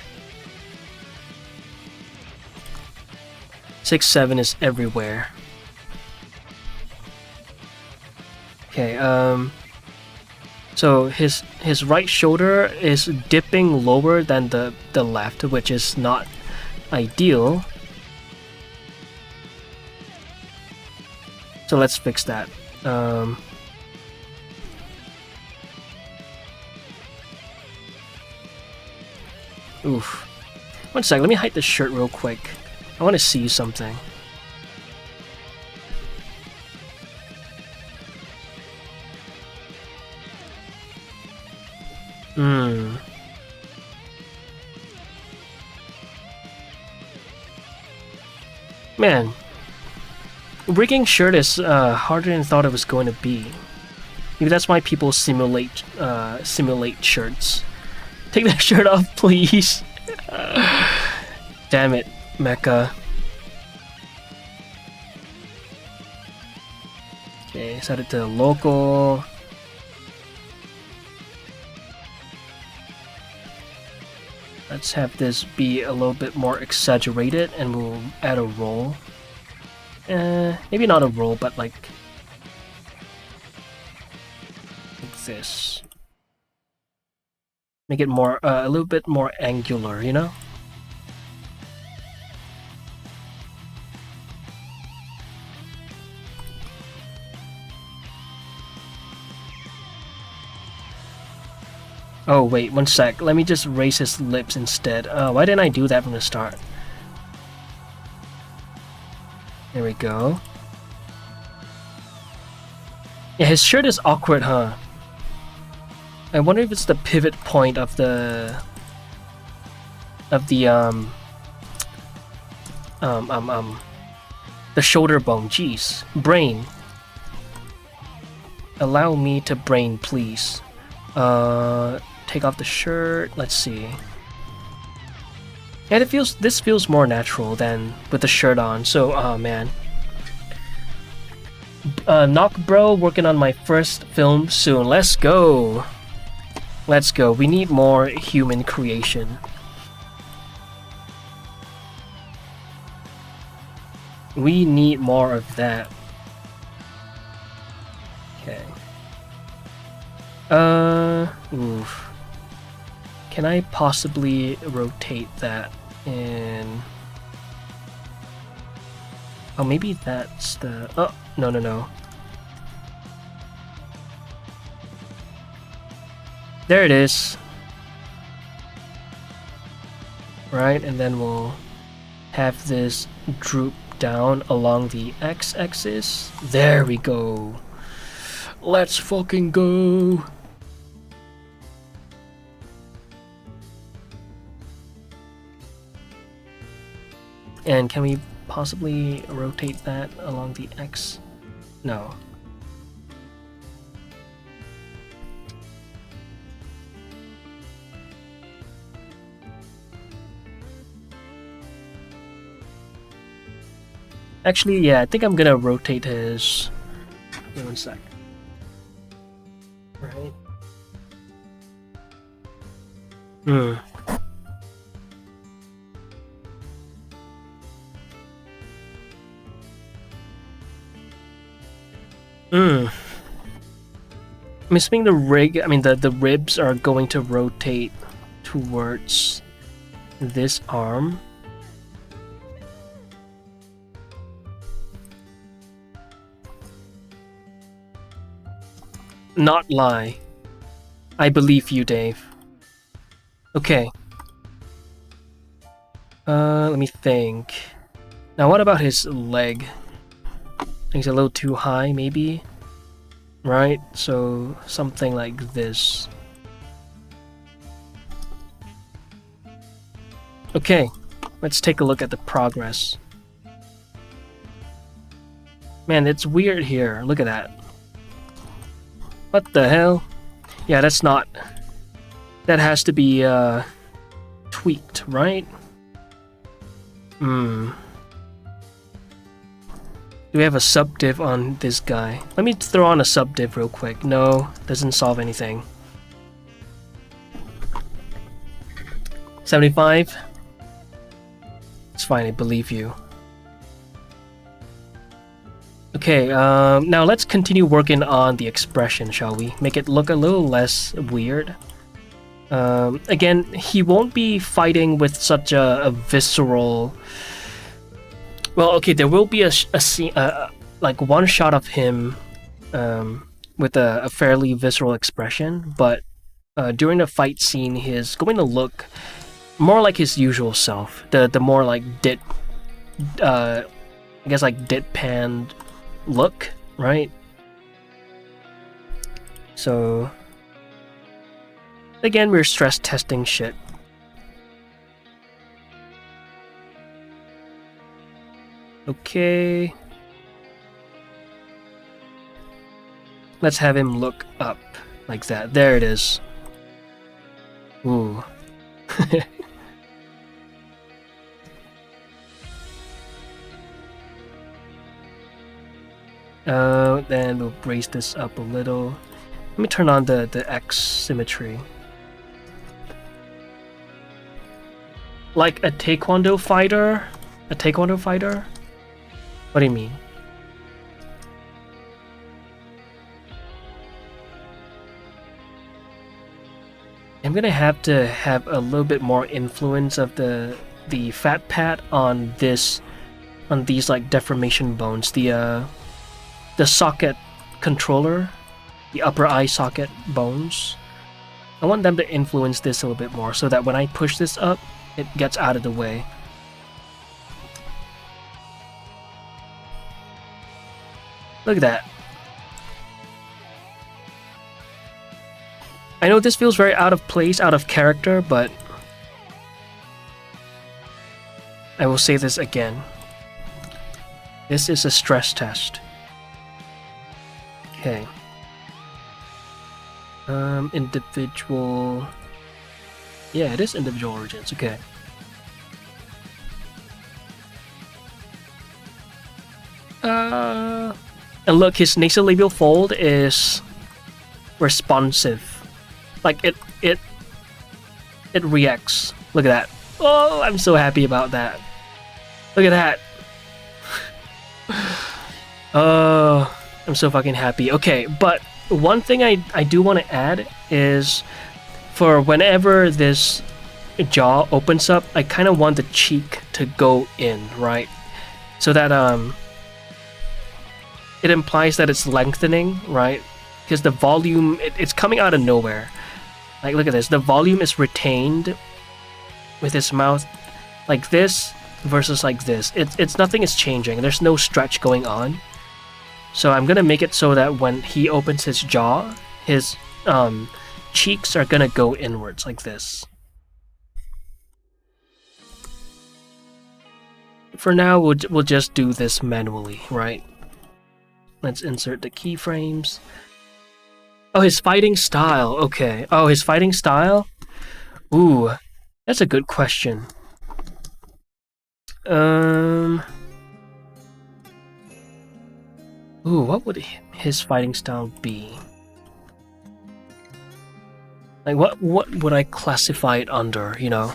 6-7 is everywhere. Okay, so his right shoulder is dipping lower than the left, which is not ideal. So let's fix that. Oof. One sec, let me hide the shirt real quick. I want to see something. Man, rigging shirt is harder than I thought it was going to be. Maybe that's why people simulate shirts. Take that shirt off, please. Damn it, Mecha. Okay, set it to local. Let's have this be a little bit more exaggerated, and we'll add a roll. Maybe not a roll, but like this. Make it more, a little bit more angular, you know? Oh wait, one sec. Let me just raise his lips instead. Why didn't I do that from the start? There we go. Yeah, his shirt is awkward, huh? I wonder if it's the pivot point of the shoulder bone. Jeez, brain. Allow me to brain, please. Take off the shirt. Let's see. Yeah, this feels more natural than with the shirt on. So, oh man. Knock Bro working on my first film soon. Let's go. Let's go. We need more human creation. We need more of that. Okay. Oof. Can I possibly rotate that in... Oh, maybe that's the... Oh, no. There it is. Right, and then we'll have this droop down along the x-axis. There we go. Let's fucking go. And can we possibly rotate that along the x? No. Actually, yeah, I think I'm gonna rotate his... Wait 1 sec. Right. I'm assuming the ribs are going to rotate towards this arm. Not lie. I believe you, Dave. Okay. Let me think. Now what about his leg? He's a little too high, maybe? Right? So, something like this. Okay, let's take a look at the progress. Man, it's weird here. Look at that. What the hell? Yeah, that's not... That has to be, tweaked, right? Do we have a subdiv on this guy? Let me throw on a subdiv real quick. No, doesn't solve anything. 75? It's fine, I believe you. Okay, now let's continue working on the expression, shall we? Make it look a little less weird. Again, he won't be fighting with such a visceral... Well, okay, there will be a scene, like one shot of him with a fairly visceral expression, but during the fight scene, he's going to look more like his usual self. The more like I guess like deadpan look, right? So again, we're stress testing shit. Okay. Let's have him look up like that. There it is. Ooh. Then we'll raise this up a little. Let me turn on the X symmetry. Like a taekwondo fighter? A taekwondo fighter? What do you mean? I'm gonna have to have a little bit more influence of the fat pad on these like deformation bones. The socket controller, the upper eye socket bones. I want them to influence this a little bit more so that when I push this up, it gets out of the way. Look at that. I know this feels very out of place, out of character, but I will say this again. This is a stress test. Okay. Individual... Yeah, it is individual origins, okay. And look, his nasolabial fold is responsive. Like it reacts. Look at that. Oh, I'm so happy about that. Look at that. I'm so fucking happy. Okay, but one thing I do want to add is for whenever this jaw opens up, I kind of want the cheek to go in, right? So that it implies that it's lengthening, right? Because the volume, it's coming out of nowhere. Like, look at this. The volume is retained with his mouth like this versus like this. It's nothing is changing. There's no stretch going on. So I'm gonna make it so that when he opens his jaw, his cheeks are gonna go inwards like this. For now, we'll just do this manually, right? Let's insert the keyframes. Oh, his fighting style. Okay. Oh, his fighting style? Ooh, that's a good question. Ooh, what would his fighting style be? Like, what would I classify it under, you know?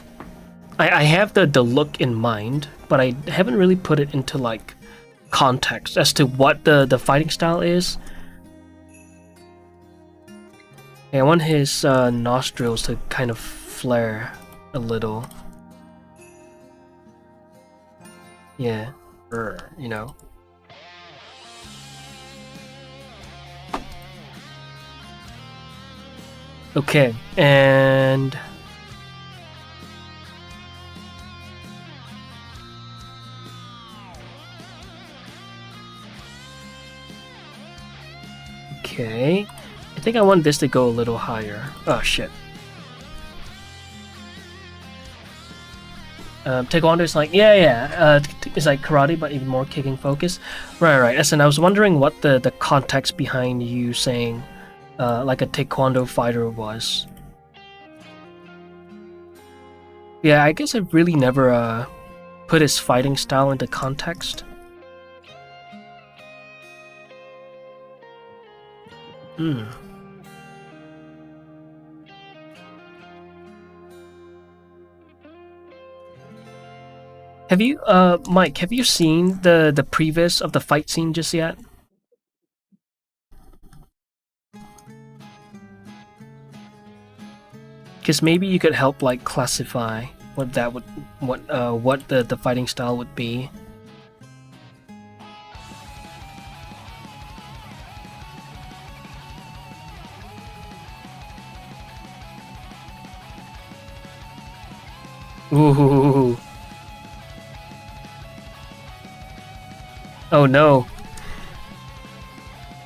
I have the look in mind, but I haven't really put it into, like, context as to what the fighting style is. Okay, I want his nostrils to kind of flare a little. Yeah, you know. Okay, and okay, I think I want this to go a little higher. Oh shit. Taekwondo is like, it's like karate, but even more kicking focus. Right. And I was wondering what the context behind you saying, like a Taekwondo fighter was. Yeah, I guess I really never put his fighting style into context. Have you, Mike, have you seen the previs of the fight scene just yet? Because maybe you could help, like, classify what that would, what the fighting style would be. Ooh. Oh no.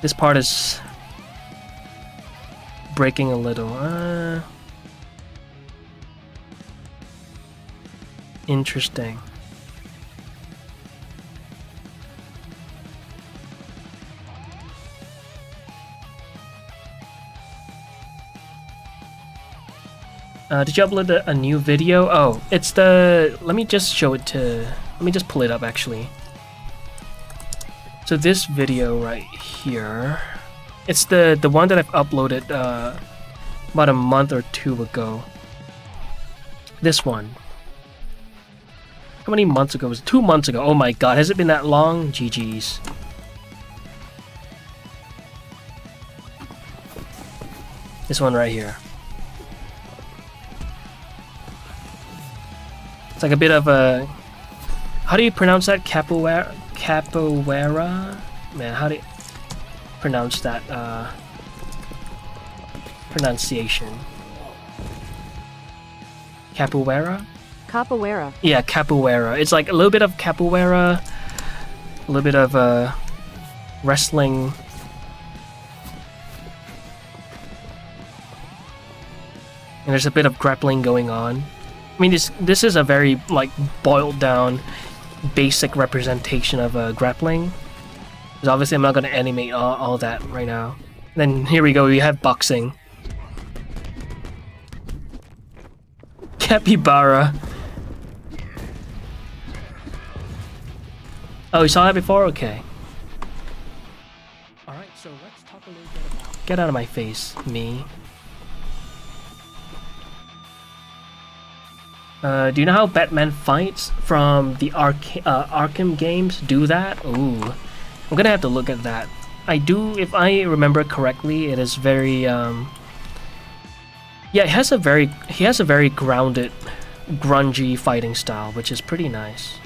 This part is breaking a little. Interesting. Did you upload a new video? Oh, it's the... Let me just show it to... Let me just pull it up, actually. So this video right here... It's the one that I've uploaded about a month or two ago. This one. How many months ago? It was 2 months ago. Oh my god, has it been that long? GG's. This one right here. It's like a bit of a... How do you pronounce that? Capoeira? Capoeira? Man, how do you pronounce that pronunciation? Capoeira? Capoeira. Yeah, capoeira. It's like a little bit of capoeira, a little bit of wrestling. And there's a bit of grappling going on. I mean, this is a very, like, boiled down, basic representation of grappling. Because obviously I'm not going to animate all that right now. Then here we go, we have boxing. Capybara. Oh, you saw that before? Okay. Alright, so let's talk a little bit about... Get out of my face, me. Do you know how Batman fights from the Arkham games do that? Ooh, I'm gonna have to look at that. I do, if I remember correctly, it is very yeah, he has a very grounded, grungy fighting style, which is pretty nice.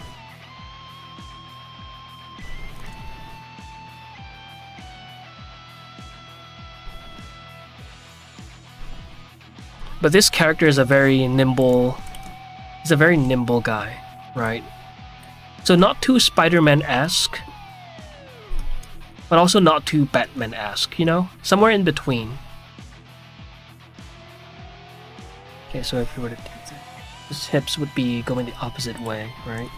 But this character is a very nimble. He's a very nimble guy, right? So not too Spider-Man-esque, but also not too Batman-esque, you know? Somewhere in between. Okay, so if you were to do that, his hips would be going the opposite way, right?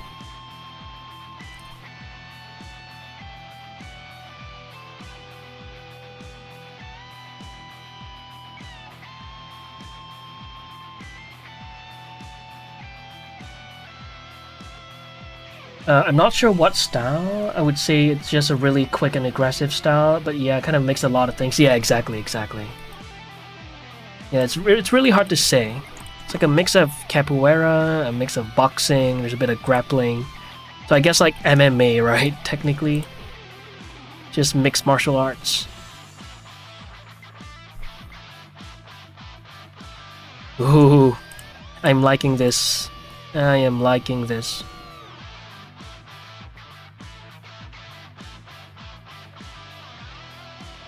I'm not sure what style. I would say it's just a really quick and aggressive style, but yeah, it kind of makes a lot of things. Yeah, exactly. Yeah, it's really hard to say. It's like a mix of capoeira, a mix of boxing, there's a bit of grappling. So I guess like MMA, right? Technically. Just mixed martial arts. Ooh, I'm liking this. I am liking this.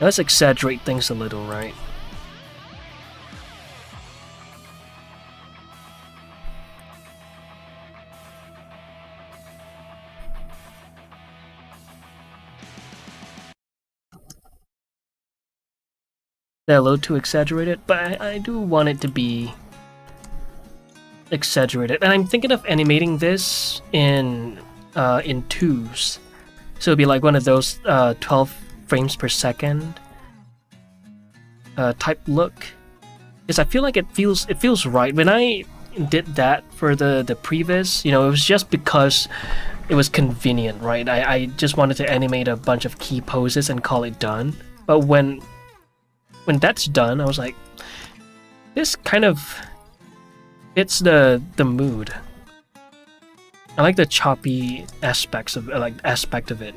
Let's exaggerate things a little, right? They're a little too exaggerated, but I do want it to be exaggerated. And I'm thinking of animating this in twos. So it'd be like one of those 12 frames per second type look. Because I feel like it feels right. When I did that for the previous, you know, it was just because it was convenient, right? I just wanted to animate a bunch of key poses and call it done. But when that's done, I was like, this kind of fits the mood. I like the choppy aspect of it.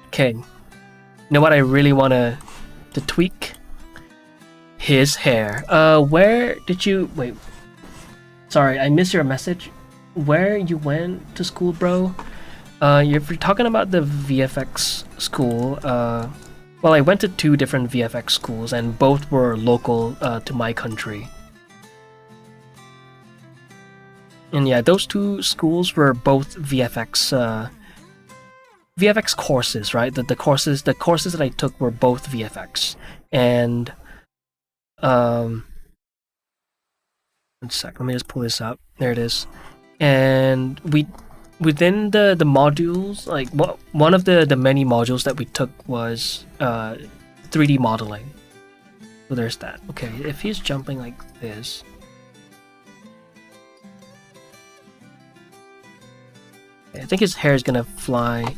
Okay, you know what I really want to tweak? His hair. Where did you... Wait. Sorry, I missed your message. Where you went to school, bro? If you're talking about the VFX school, well, I went to 2 different VFX schools, and both were local to my country. And yeah, those 2 schools were both VFX VFX courses, right? The courses that I took were both VFX. And one sec, let me just pull this up. There it is. And within the modules, like one of the many modules that we took was 3D modeling. So there's that. Okay, if he's jumping like this, I think his hair is gonna fly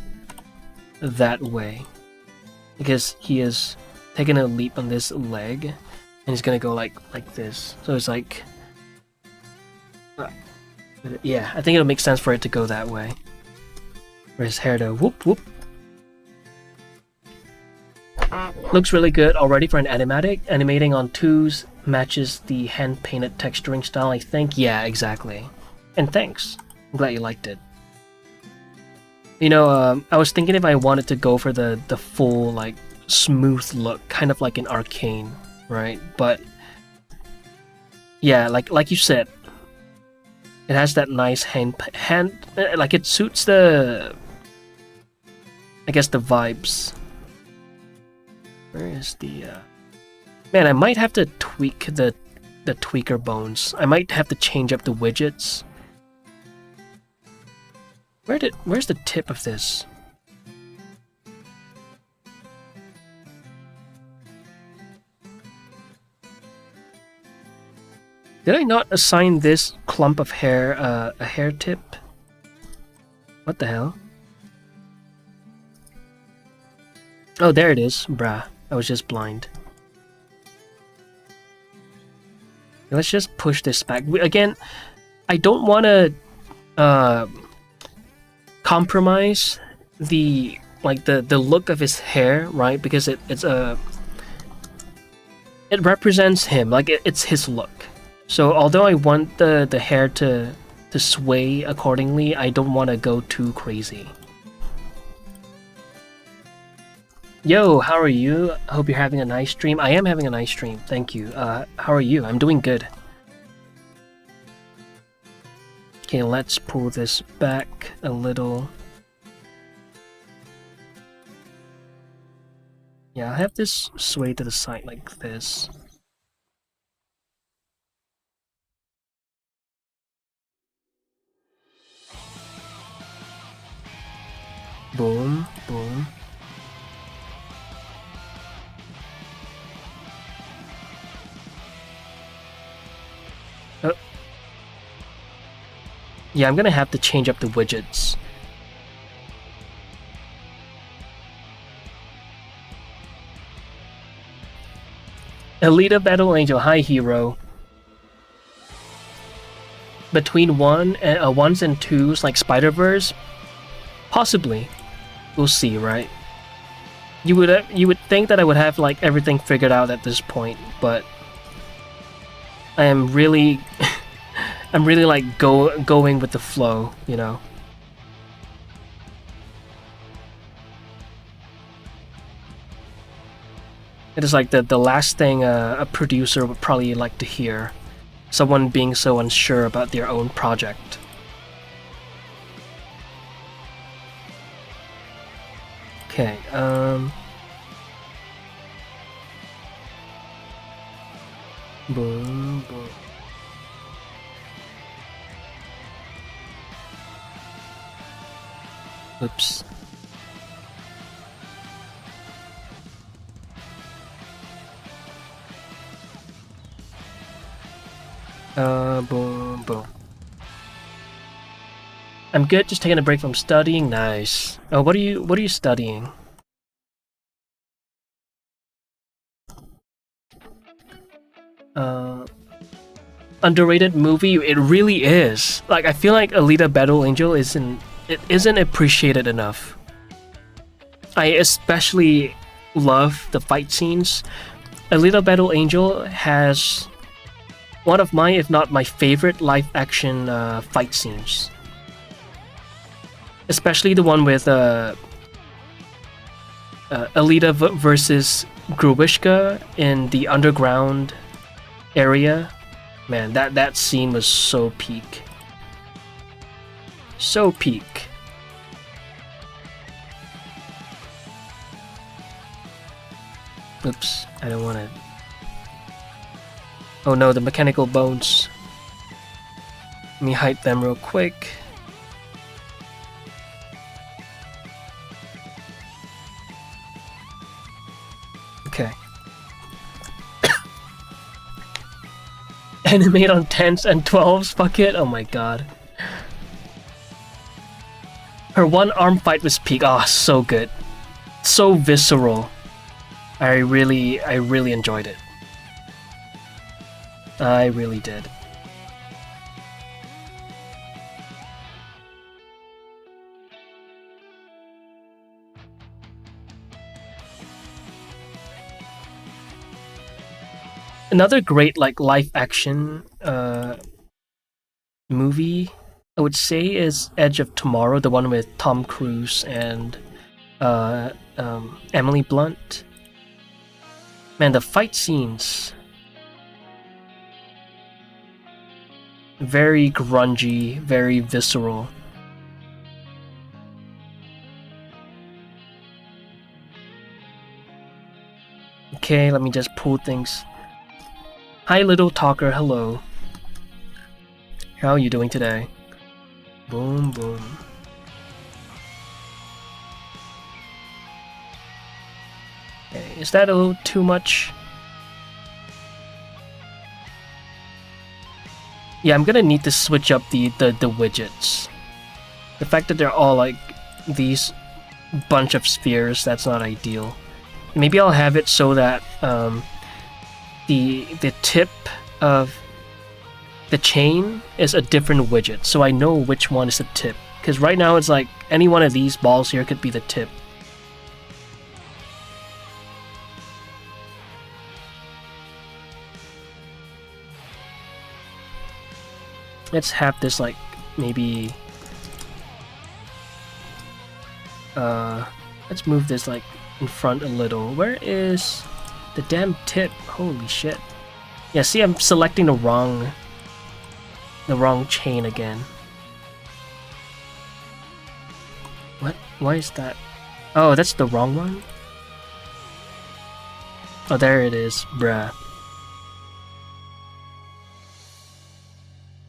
that way because he is taking a leap on this leg, and he's gonna go like this. So it's like, yeah, I think it'll make sense for it to go that way. For his hair to whoop whoop. Looks really good already for an animatic. Animating on 2s matches the hand-painted texturing style, I think. Yeah, exactly. And thanks. I'm glad you liked it. You know, I was thinking if I wanted to go for the full, like, smooth look, kind of like an Arcane, right? But yeah, like you said, it has that nice hand, like it suits the, I guess, the vibes. Where is the man? I might have to tweak the tweaker bones. I might have to change up the widgets. Where's the tip of this? Did I not assign this clump of hair a hair tip? What the hell? Oh, there it is. Bruh. I was just blind. Let's just push this back. Again, I don't want to compromise the look of his hair, right? Because it represents him. Like it's his look. So although I want the hair to sway accordingly, I don't want to go too crazy. Yo, how are you? I hope you're having a nice stream. I am having a nice stream, thank you. How are you? I'm doing good. Okay, let's pull this back a little. Yeah, I'll have this sway to the side like this. Boom, boom. Yeah, I'm gonna have to change up the widgets. Alita Battle Angel, hi hero. Between ones and twos, like Spider-Verse, possibly. We'll see, right? You would think that I would have like everything figured out at this point, but I am really I'm really like going with the flow, you know. It is like the last thing a producer would probably like to hear. Someone being so unsure about their own project. Okay, boom, boom. Oops. Boom, boom. I'm good, just taking a break from studying. Nice. Oh, what are you studying? Underrated movie? It really is. Like, I feel like Alita Battle Angel isn't appreciated enough. I especially love the fight scenes. Alita Battle Angel has one of my, if not my favorite live-action fight scenes. Especially the one with Alita versus Gruishka in the underground area. Man, that scene was so peak. So peak. Oops, I don't want to... Oh no, the mechanical bones. Let me hide them real quick. Okay. Animate on 10s and 12s, fuck it, oh my god. Her one arm fight was peak, oh, so good. So visceral. I really enjoyed it. I really did. Another great like live action movie I would say is Edge of Tomorrow, the one with Tom Cruise and Emily Blunt. Man, the fight scenes, very grungy, very visceral. Okay, let me just pull things. Hi, little talker, hello. How are you doing today? Boom, boom. Okay, is that a little too much? Yeah, I'm gonna need to switch up the widgets. The fact that they're all like these bunch of spheres, that's not ideal. Maybe I'll have it so that the tip of the chain is a different widget, so I know which one is the tip. Because right now it's like any one of these balls here could be the tip. Let's have this like maybe let's move this like in front a little. Where is the damn tip? Holy shit. Yeah, see, I'm selecting the wrong chain again. What? Why is that? Oh, that's the wrong one? Oh, there it is, bruh.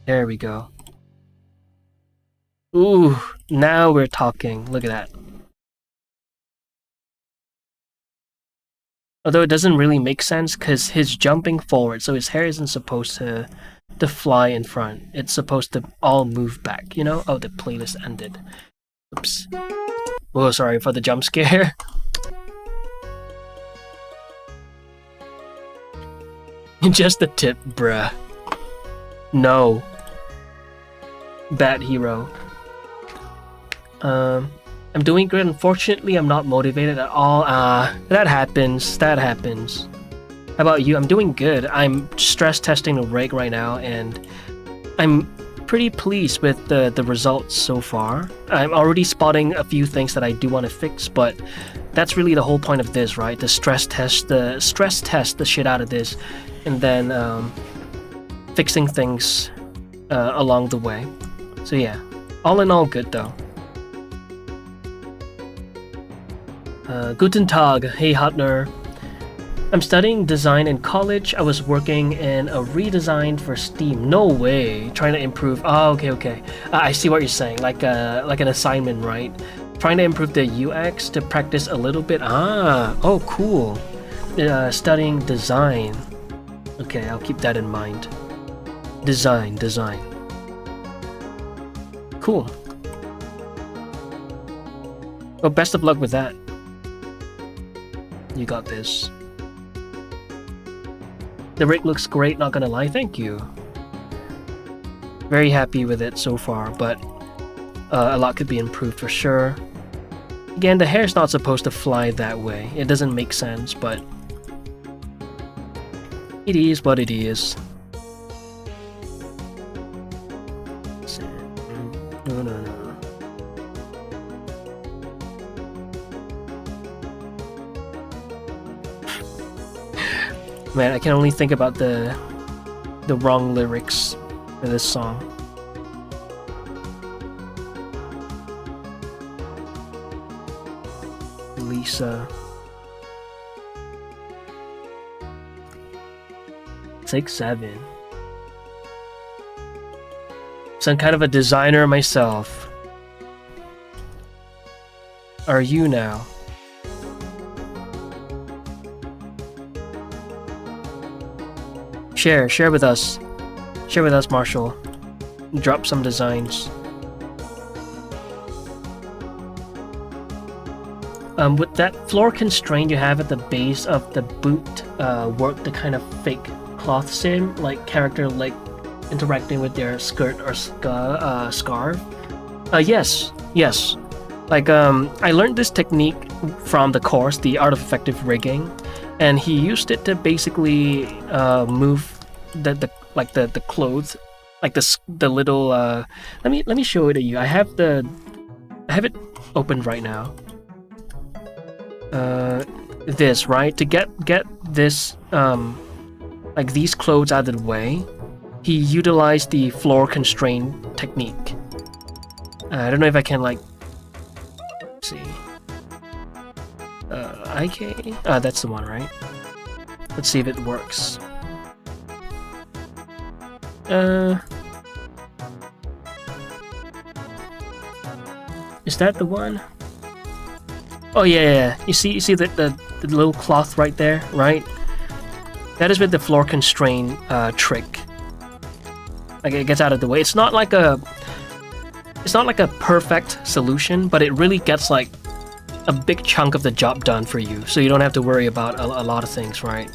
There we go. Ooh, now we're talking. Look at that. Although it doesn't really make sense because he's jumping forward, so his hair isn't supposed to fly in front. It's supposed to all move back, you know? Oh, the playlist ended. Oops. Oh, sorry for the jump scare. Just the tip, bruh. No. Bad hero. I'm doing good. Unfortunately, I'm not motivated at all. That happens. That happens. How about you? I'm doing good. I'm stress testing the rig right now, and I'm pretty pleased with the results so far. I'm already spotting a few things that I do want to fix, but that's really the whole point of this, right? The stress test the shit out of this, and then fixing things along the way. So yeah, all in all good though. Guten Tag, hey Hotner. I'm studying design in college. I was working in a redesign for Steam. No way. Trying to improve. Oh, okay. I see what you're saying. Like an assignment, right? Trying to improve the UX to practice a little bit. Oh, cool. Studying design. Okay, I'll keep that in mind. Design. Cool. Well, best of luck with that. You got this. The rig looks great, not gonna lie, thank you. Very happy with it so far, but a lot could be improved for sure. Again, the hair's not supposed to fly that way. It doesn't make sense, but it is what it is. No. Man, I can only think about the wrong lyrics for this song. Lisa. 6'7". Some kind of a designer myself. Are you now? Share with us. Share with us, Marshall. Drop some designs. With that floor constraint you have at the base of the boot, work the kind of fake cloth sim, like character leg interacting with their skirt or scarf. Yes. Like I learned this technique from the course, the Art of Effective Rigging, and he used it to basically move the clothes, like the little let me show it to you. I have it opened right now. This, right, to get this like these clothes out of the way, he utilized the floor constraint technique. I don't know if I can like see. IK? That's the one, right? Let's see if it works. Is that the one? Oh yeah. You see the little cloth right there, right? That is with the floor constraint trick. Like it gets out of the way. It's not like a it's not like a perfect solution, but it really gets like a big chunk of the job done for you, so you don't have to worry about a lot of things, right?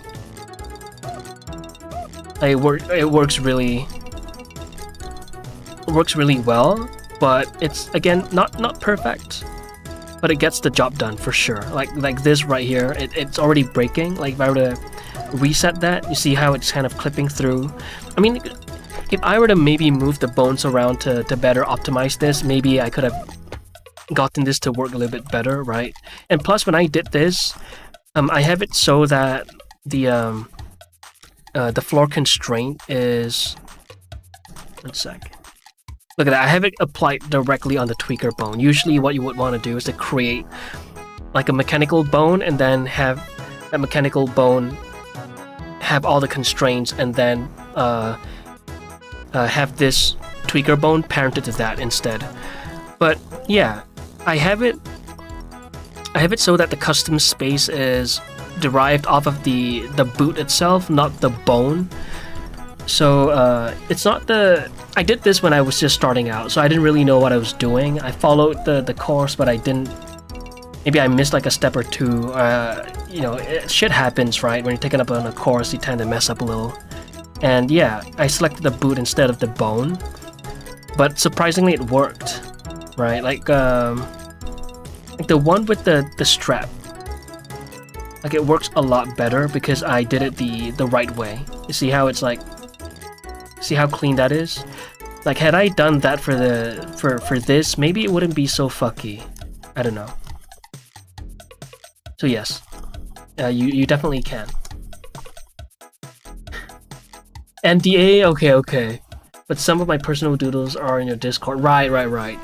It works really well, but it's again not perfect, but it gets the job done for sure. Like this right here, it's already breaking. Like if I were to reset that, you see how it's kind of clipping through. I mean, if I were to maybe move the bones around to better optimize this, maybe I could have gotten this to work a little bit better, right? And plus, when I did this, I have it so that the floor constraint is... One sec. Look at that, I have it applied directly on the tweaker bone. Usually what you would want to do is to create like a mechanical bone and then have that mechanical bone have all the constraints and then have this tweaker bone parented to that instead. But yeah, I have it so that the custom space is derived off of the boot itself, not the bone. So it's not the... I did this when I was just starting out, so I didn't really know what I was doing. I followed the course, but I didn't... Maybe I missed like a step or two. You know, shit happens, right? When you're taking up on a course, you tend to mess up a little. And yeah, I selected the boot instead of the bone. But surprisingly, it worked, right? Like the one with the strap. Like it works a lot better because I did it the right way. You see how it's like... See how clean that is? Like, had I done that for this, maybe it wouldn't be so fucky. I don't know. So yes, you definitely can. NDA? Okay. But some of my personal doodles are in your Discord. Right.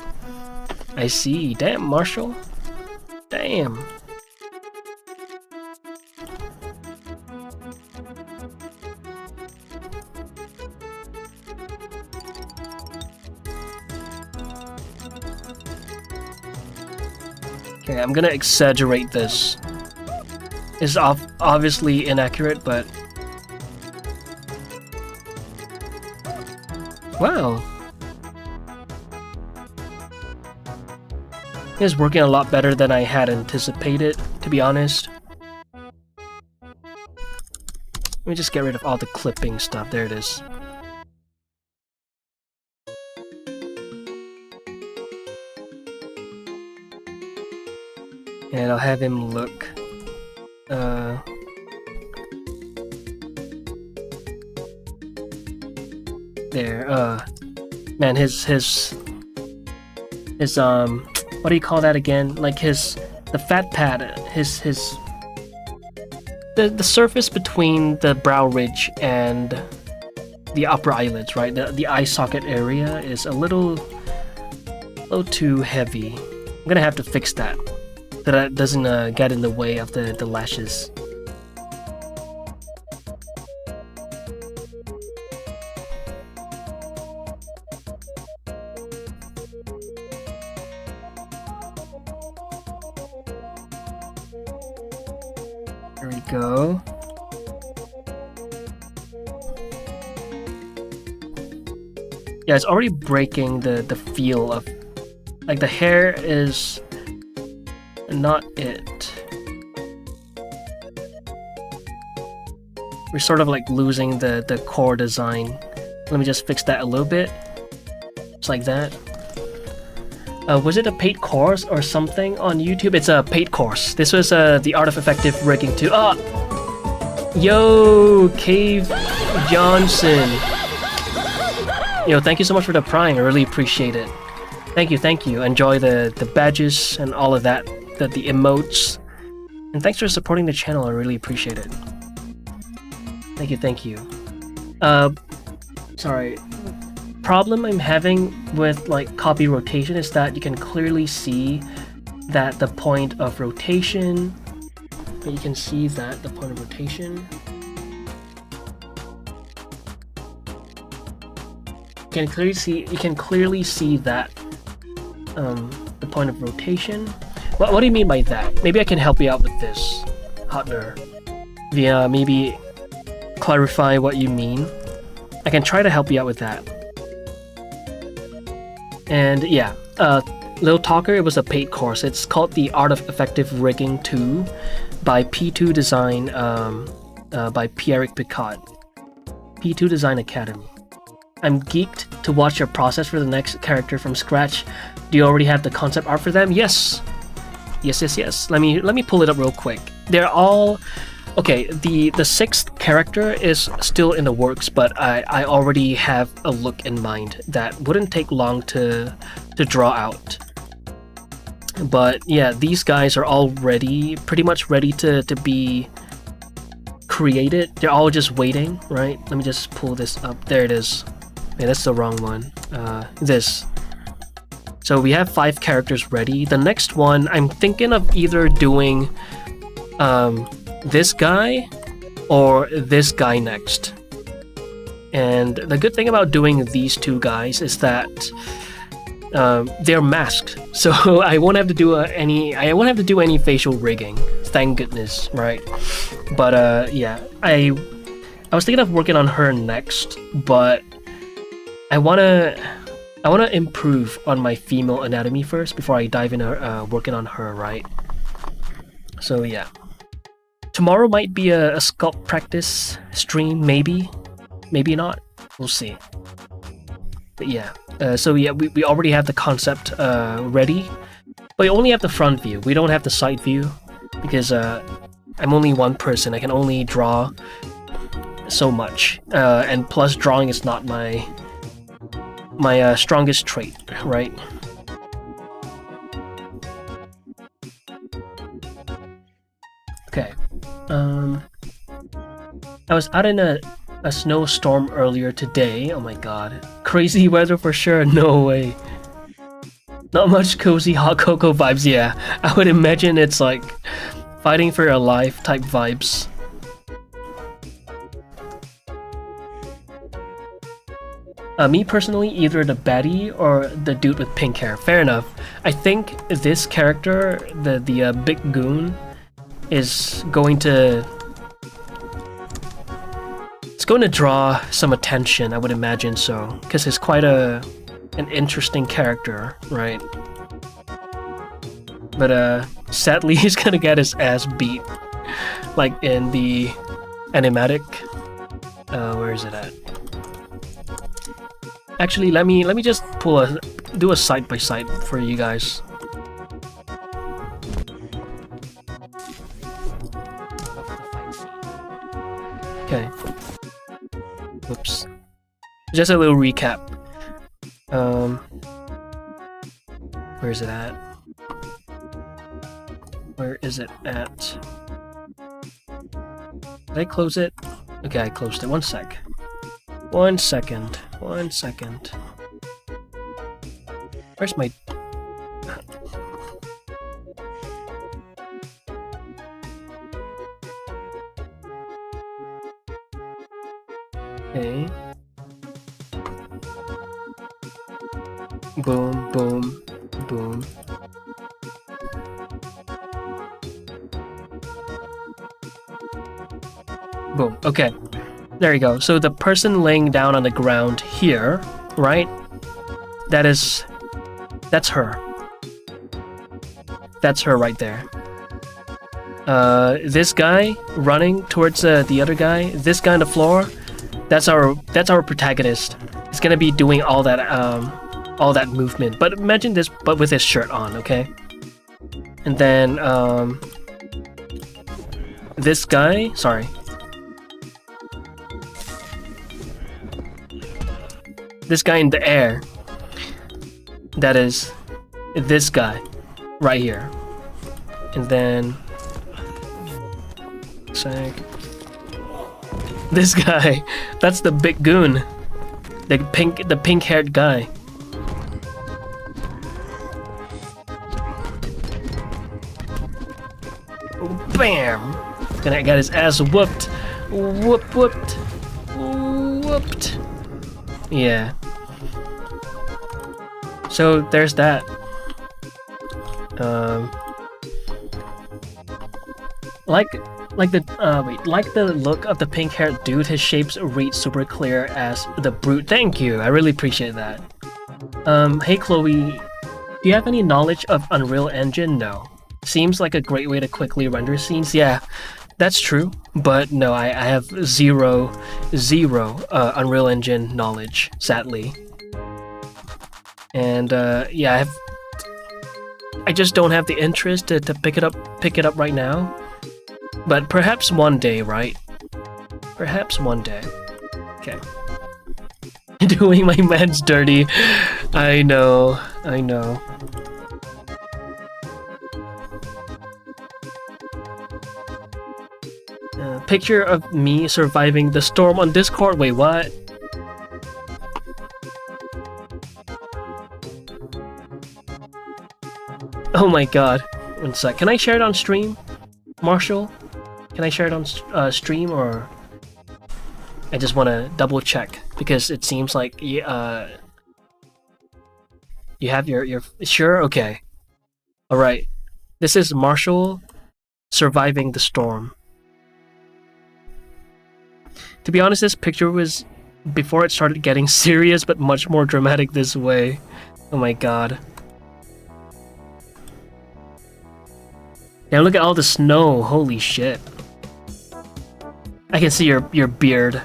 I see. Damn, Marshall. Damn. Okay, I'm gonna exaggerate this. It's obviously inaccurate, but... Wow. It's working a lot better than I had anticipated, to be honest. Let me just get rid of all the clipping stuff. There it is. And I'll have him look. There. Man, his what do you call that again? Like the fat pad. The surface between the brow ridge and the upper eyelids, right? The eye socket area is a little too heavy. I'm gonna have to fix that. So that doesn't get in the way of the lashes. There we go. Yeah, it's already breaking the feel of... Like, the hair is... not it. We're sort of like losing the core design. Let me just fix that a little bit. Just like that. Was it a paid course or something on YouTube? It's a paid course. This was the Art of Effective Rigging 2. Yo, Cave Johnson. Yo, thank you so much for the Prime. I really appreciate it. Thank you. Enjoy the badges and all of that. The emotes. And thanks for supporting the channel. I really appreciate it. Thank you. Sorry. Problem I'm having with like copy rotation is that you can clearly see that the point of rotation. You can see that the point of rotation. You can clearly see that the point of rotation. What do you mean by that? Maybe I can help you out with this, Hotner. Via maybe clarify what you mean. I can try to help you out with that. And yeah, Little Talker, it was a paid course. It's called The Art of Effective Rigging 2 by P2 Design, by Pierrick Picard. P2 Design Academy. I'm geeked to watch your process for the next character from scratch. Do you already have the concept art for them? Yes. Yes. Let me pull it up real quick. They're all okay. The sixth character is still in the works, but I already have a look in mind that wouldn't take long to draw out. But yeah, these guys are all ready, pretty much ready to be created. They're all just waiting, right? Let me just pull this up. There it is. Yeah, that's the wrong one. This. So we have 5 characters ready. The next one, I'm thinking of either doing this guy or this guy next. And the good thing about doing these 2 guys is that they're masked, so I won't have to do any facial rigging. Thank goodness, right? But yeah, I was thinking of working on her next, but I wanna improve on my female anatomy first before I dive into working on her, right? So yeah, tomorrow might be a sculpt practice stream, maybe not. We'll see. But yeah, so yeah, we already have the concept ready, but we only have the front view. We don't have the side view because I'm only one person. I can only draw so much, and plus drawing is not my strongest trait, right? Okay. I was out in a snowstorm earlier today. Oh my god. Crazy weather for sure. No way. Not much cozy hot cocoa vibes. Yeah, I would imagine it's like fighting for your life type vibes. Me personally, either the baddie or the dude with pink hair. Fair enough. I think this character, the big goon, is going to draw some attention. I would imagine so, because he's quite an interesting character, right? But sadly, he's gonna get his ass beat, like in the animatic. Where is it at? Actually, let me just do a side by side for you guys. Okay. Whoops. Just a little recap. Where is it at? Where is it at? Did I close it? Okay, I closed it. One second. Where's my... Okay. Boom, boom, boom. Boom. Okay. There you go. So the person laying down on the ground here, right? That's her. That's her right there. This guy running towards the other guy, this guy on the floor, that's our protagonist. He's gonna be doing all that movement. But imagine this, but with his shirt on, okay? And then this guy, sorry. This guy in the air, that is this guy right here. And then this guy, that's the big goon, the pink-haired guy. Bam! Gonna get his ass whooped. Whooped. Yeah. So there's that. Like the look of the pink-haired dude, his shapes read super clear as the brute. Thank you, I really appreciate that. Hey Chloe, do you have any knowledge of Unreal Engine? No. Seems like a great way to quickly render scenes. Yeah, that's true. But no, I have zero Unreal Engine knowledge, sadly. And yeah, I just don't have the interest to pick it up right now. But perhaps one day, right? Perhaps one day. Okay. Doing my man's dirty. I know. Picture of me surviving the storm on Discord. Wait, what? Oh my god. One sec. Can I share it on stream? Marshall? Can I share it on stream, or... I just want to double check, because it seems like you have your... Sure? Okay. Alright. This is Marshall surviving the storm. To be honest, this picture was before it started getting serious, but much more dramatic this way. Oh my god. Yeah, look at all the snow. Holy shit. I can see your beard.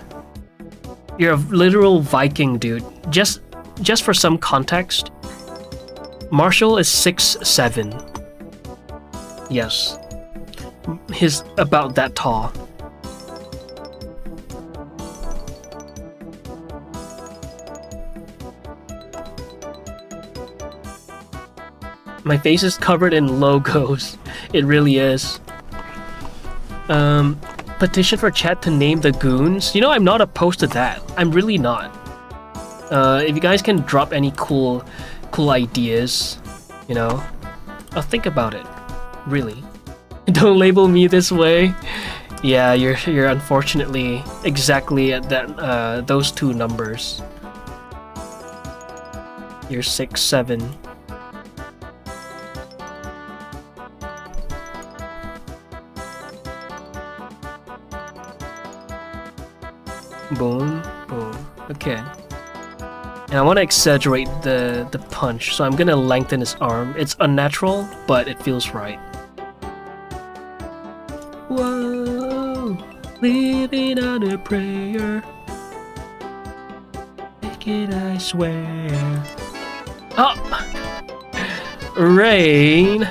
You're a literal Viking, dude. Just for some context, Marshall is 6'7". Yes. He's about that tall. My face is covered in logos. It really is. Petition for chat to name the goons. You know, I'm not opposed to that. I'm really not. If you guys can drop any cool ideas, you know, I'll think about it. Really. Don't label me this way. Yeah, you're unfortunately exactly at that those two numbers. You're 6'7". Boom, boom. Okay. And I want to exaggerate the punch, so I'm gonna lengthen his arm. It's unnatural, but it feels right. Whoa, living on a prayer. Make it, I swear. Oh! Rain!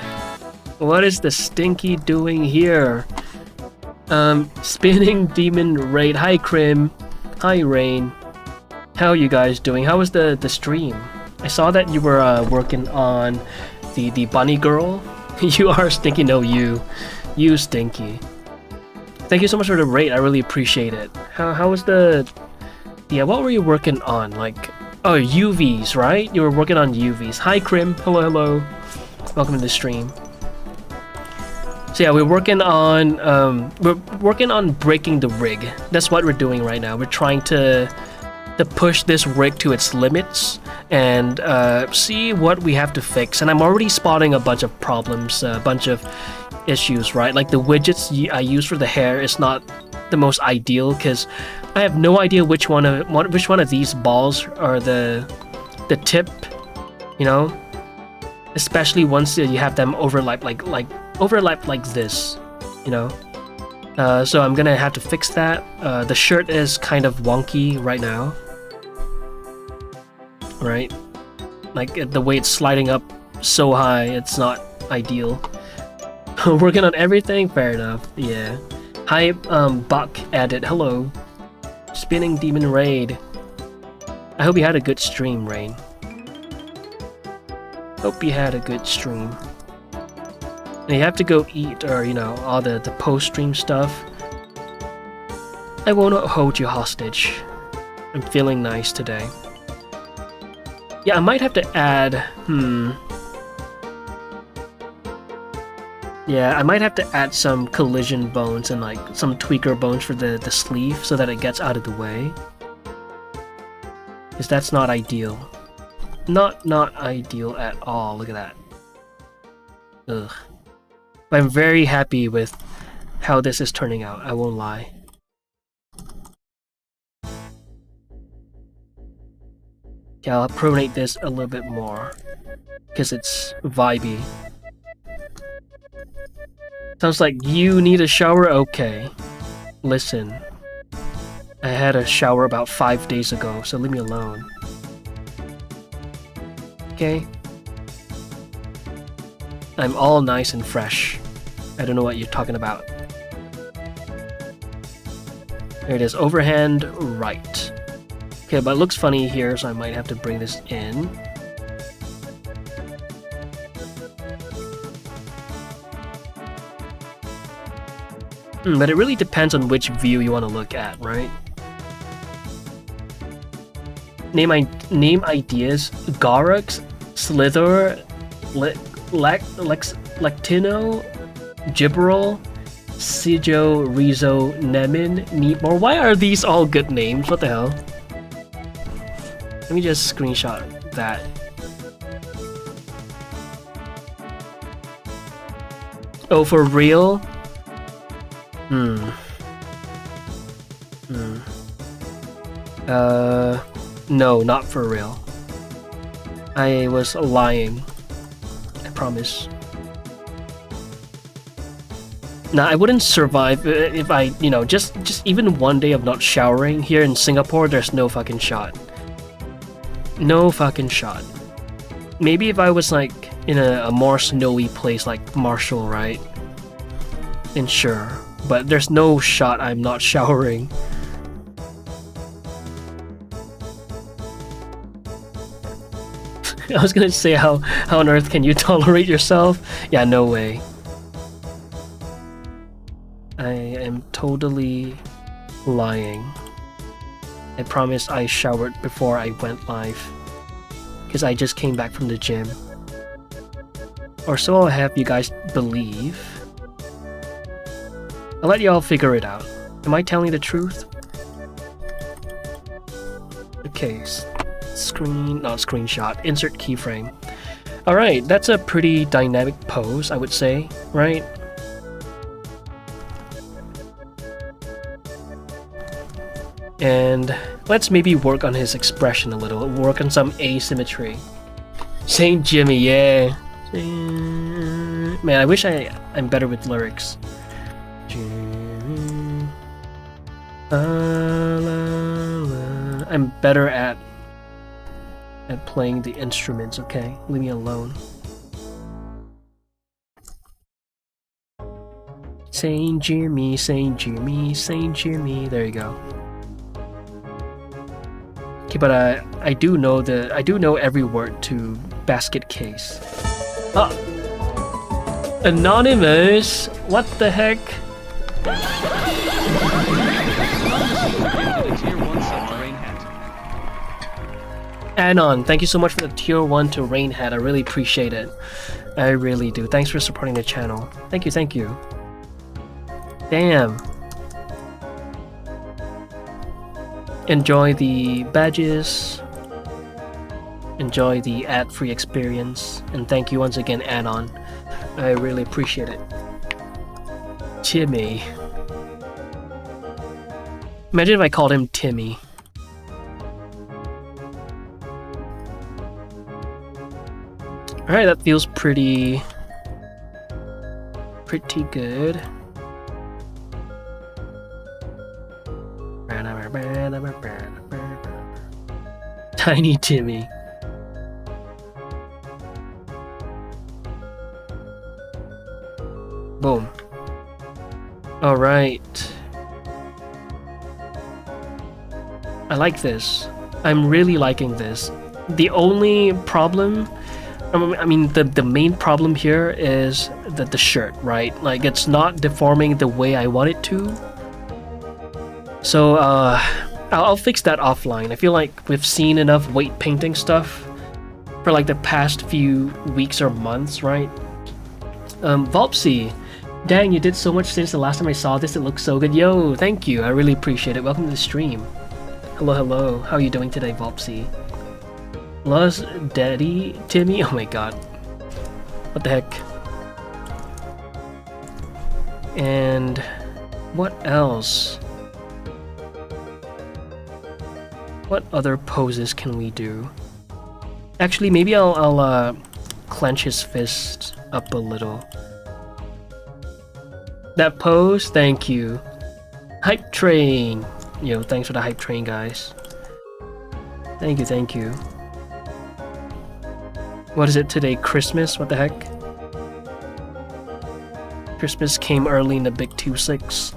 What is the stinky doing here? Spinning Demon Raid. Hi, Krim. Hi, Rain. How are you guys doing? How was the stream? I saw that you were working on the bunny girl. You are stinky. No, you stinky. Thank you so much for the raid. I really appreciate it. How was the... Yeah, what were you working on? Like... Oh, UVs, right? You were working on UVs. Hi, Krim. Hello. Welcome to the stream. So yeah, we're working on breaking the rig. That's what we're doing right now. We're trying to push this rig to its limits and see what we have to fix. And I'm already spotting a bunch of problems, a bunch of issues, right? Like the widgets I use for the hair is not the most ideal because I have no idea which one of these balls are the tip, you know? Especially once you have them overlap like this, you know. So I'm gonna have to fix that. The shirt is kind of wonky right now, right? Like the way it's sliding up so high, it's not ideal. Working on everything, fair enough. Yeah. Hi, Buck added. Hello. Spinning Demon Raid. I hope you had a good stream, Rain. Hope you had a good stream. And you have to go eat, or you know, all the post-stream stuff. I will not hold you hostage. I'm feeling nice today. Yeah, I might have to add... Yeah, I might have to add some collision bones and like some tweaker bones for the sleeve so that it gets out of the way. Because that's not ideal. Not ideal at all. Look at that. Ugh. But I'm very happy with how this is turning out, I won't lie. Yeah, I'll pronate this a little bit more because it's vibey. Sounds like you need a shower. Okay, listen, I had a shower about 5 days ago, so leave me alone. Okay, I'm all nice and fresh. I don't know what you're talking about. There it is, overhand right. Okay, but it looks funny here, so I might have to bring this in. But it really depends on which view you want to look at, right? Name ideas: Garrux, Slither, Lectino, Gibberel, Sijo, Rizo, Nemin, Neatmore. Why are these all good names? What the hell? Let me just screenshot that. Oh, for real? No, not for real. I was lying. I promise. Nah, I wouldn't survive if I, just even one day of not showering here in Singapore. There's no fucking shot. No fucking shot. Maybe if I was like in a more snowy place like Marshall, right? Then sure. But there's no shot I'm not showering. I was gonna say how on earth can you tolerate yourself? Yeah, no way. I am totally lying. I promise I showered before I went live. Because I just came back from the gym. Or so I'll have you guys believe. I'll let y'all figure it out. Am I telling the truth? Okay, screenshot, insert keyframe. Alright, that's a pretty dynamic pose, I would say, right? And let's maybe work on his expression a little, work on some asymmetry. Saint Jimmy, yeah. Man, I wish I'm better with lyrics. I'm better at playing the instruments, okay? Leave me alone. Saint Jimmy, Saint Jimmy, Saint Jimmy. There you go. Okay, but I do know every word to Basket Case. Anonymous. What the heck? Anon, thank you so much for the tier 1 to Rain Hat. I really appreciate it. I really do. Thanks for supporting the channel. Thank you, thank you. Damn. Enjoy the badges. Enjoy the ad-free experience. And thank you once again, Anon. I really appreciate it. Timmy. Imagine if I called him Timmy. Alright, that feels pretty good. Tiny Timmy. Boom. Alright. I like this. I'm really liking this. The only problem, I mean, the main problem here is that the shirt, right? Like, it's not deforming the way I want it to. So, I'll fix that offline. I feel like we've seen enough weight painting stuff for like the past few weeks or months, right? Volpsy, dang, you did so much since the last time I saw this. It looks so good. Yo, thank you. I really appreciate it. Welcome to the stream. Hello, hello. How are you doing today, Volpsy? Loves Daddy Timmy? Oh my god. What the heck? And what else? What other poses can we do? Actually, maybe I'll clench his fist up a little. That pose, thank you. Hype train. Yo, thanks for the hype train, guys. Thank you, thank you. What is it today? Christmas? What the heck? Christmas came early in the big 2-6.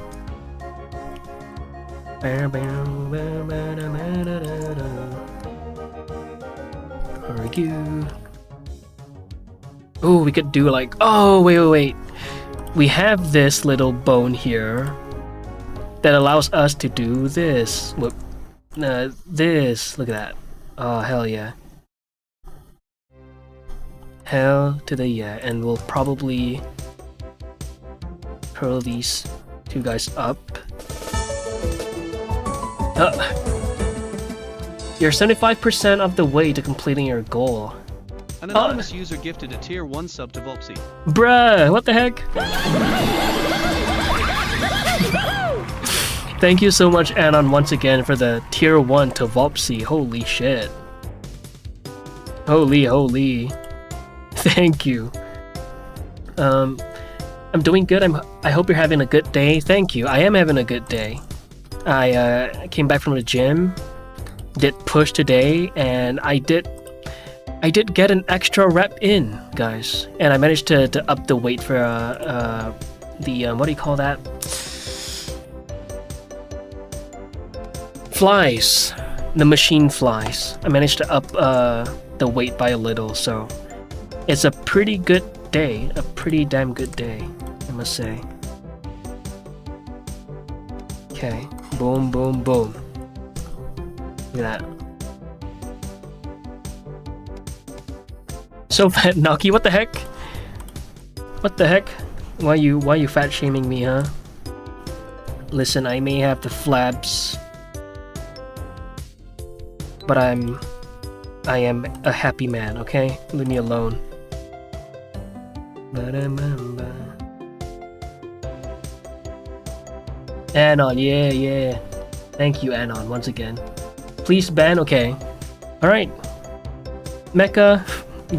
Argue. Oh, we could do like... Oh, wait. We have this little bone here that allows us to do this. Look, this. Look at that. Oh, hell yeah. Hell to the yeah. And we'll probably curl these two guys up. You're 75% of the way to completing your goal. An anonymous user gifted a tier 1 sub to Volpsy. Bruh, what the heck? Thank you so much, Anon, once again for the tier 1 to Volpsy. Holy shit. Holy. Thank you. I'm doing good. I hope you're having a good day. Thank you. I am having a good day. I came back from the gym, did push today, and I did get an extra rep in, guys, and I managed to up the weight for the what do you call that? Flies, the machine flies. I managed to up the weight by a little, so it's a pretty good day, a pretty damn good day, I must say. Okay, boom. Look at that. So fat, Naki, what the heck? What the heck? Why you fat shaming me, huh? Listen, I may have the flabs, but I am a happy man, okay? Leave me alone. Anon, yeah. Thank you, Anon, once again. Please ban, okay. Alright. Mecha,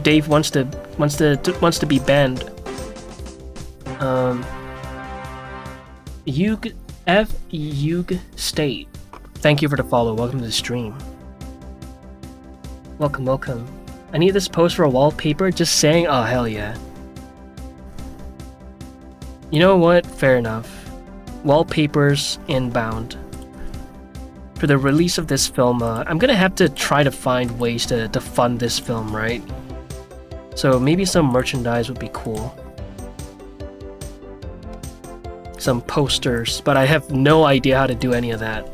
Dave wants to be banned. Yug State. Thank you for the follow. Welcome to the stream. Welcome. I need this post for a wallpaper. Just saying. Oh hell yeah. You know what? Fair enough. Wallpapers inbound. For the release of this film, I'm gonna have to try to find ways to fund this film, right? So maybe some merchandise would be cool. Some posters, but I have no idea how to do any of that.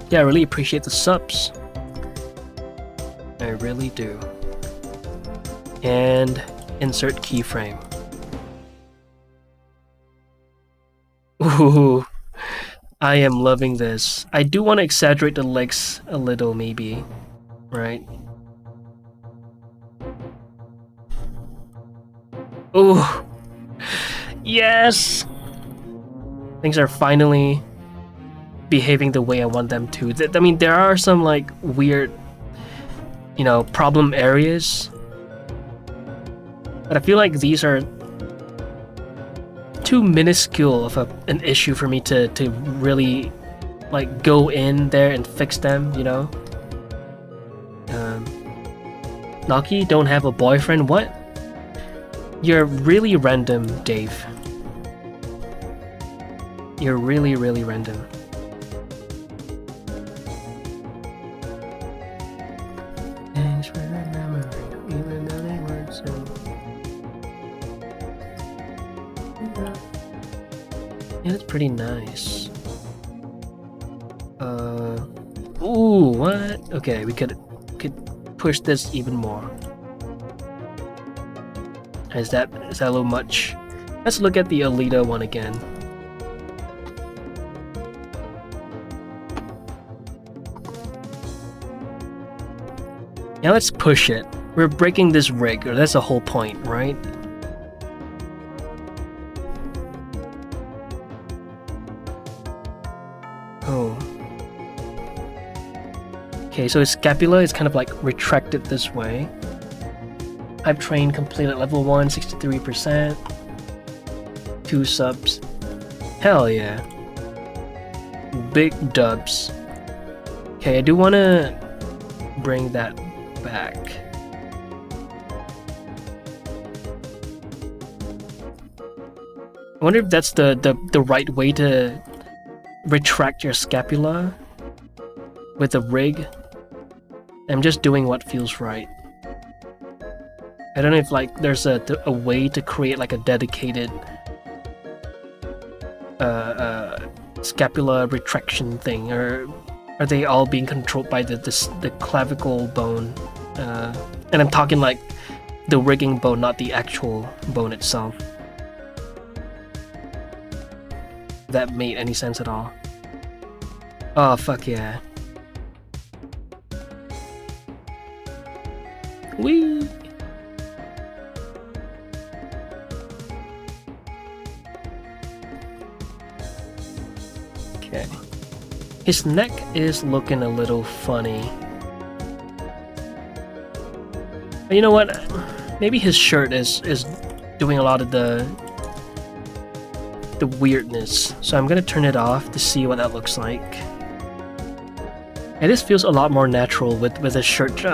Yeah, I really appreciate the subs. I really do. And insert keyframe. Ooh, I am loving this. I do want to exaggerate the legs a little, maybe, right? Ooh, yes! Things are finally behaving the way I want them to. I mean, there are some like weird, problem areas, but I feel like these are too minuscule of an issue for me to really like go in there and fix them, Naki don't have a boyfriend? What? You're really random, Dave. You're really random. Thanks for remembering, even though they weren't so. Yeah, that's pretty nice. Ooh, what? Okay, we could push this even more. Is that a little much? Let's look at the Alita one again. Now let's push it. We're breaking this rig, or that's the whole point, right? Okay, so his scapula is kind of like retracted this way. I've trained completed level 1, 63%. 2 subs. Hell yeah. Big dubs. Okay, I do want to bring that back. I wonder if that's the right way to retract your scapula with a rig. I'm just doing what feels right. I don't know if like there's a way to create like a dedicated scapula retraction thing, or are they all being controlled by the clavicle bone? And I'm talking like the rigging bone, not the actual bone itself. If that made any sense at all? Oh fuck yeah! Whee! Okay. His neck is looking a little funny. But you know what? Maybe his shirt is doing a lot of the weirdness. So I'm gonna turn it off to see what that looks like. And this feels a lot more natural with his shirt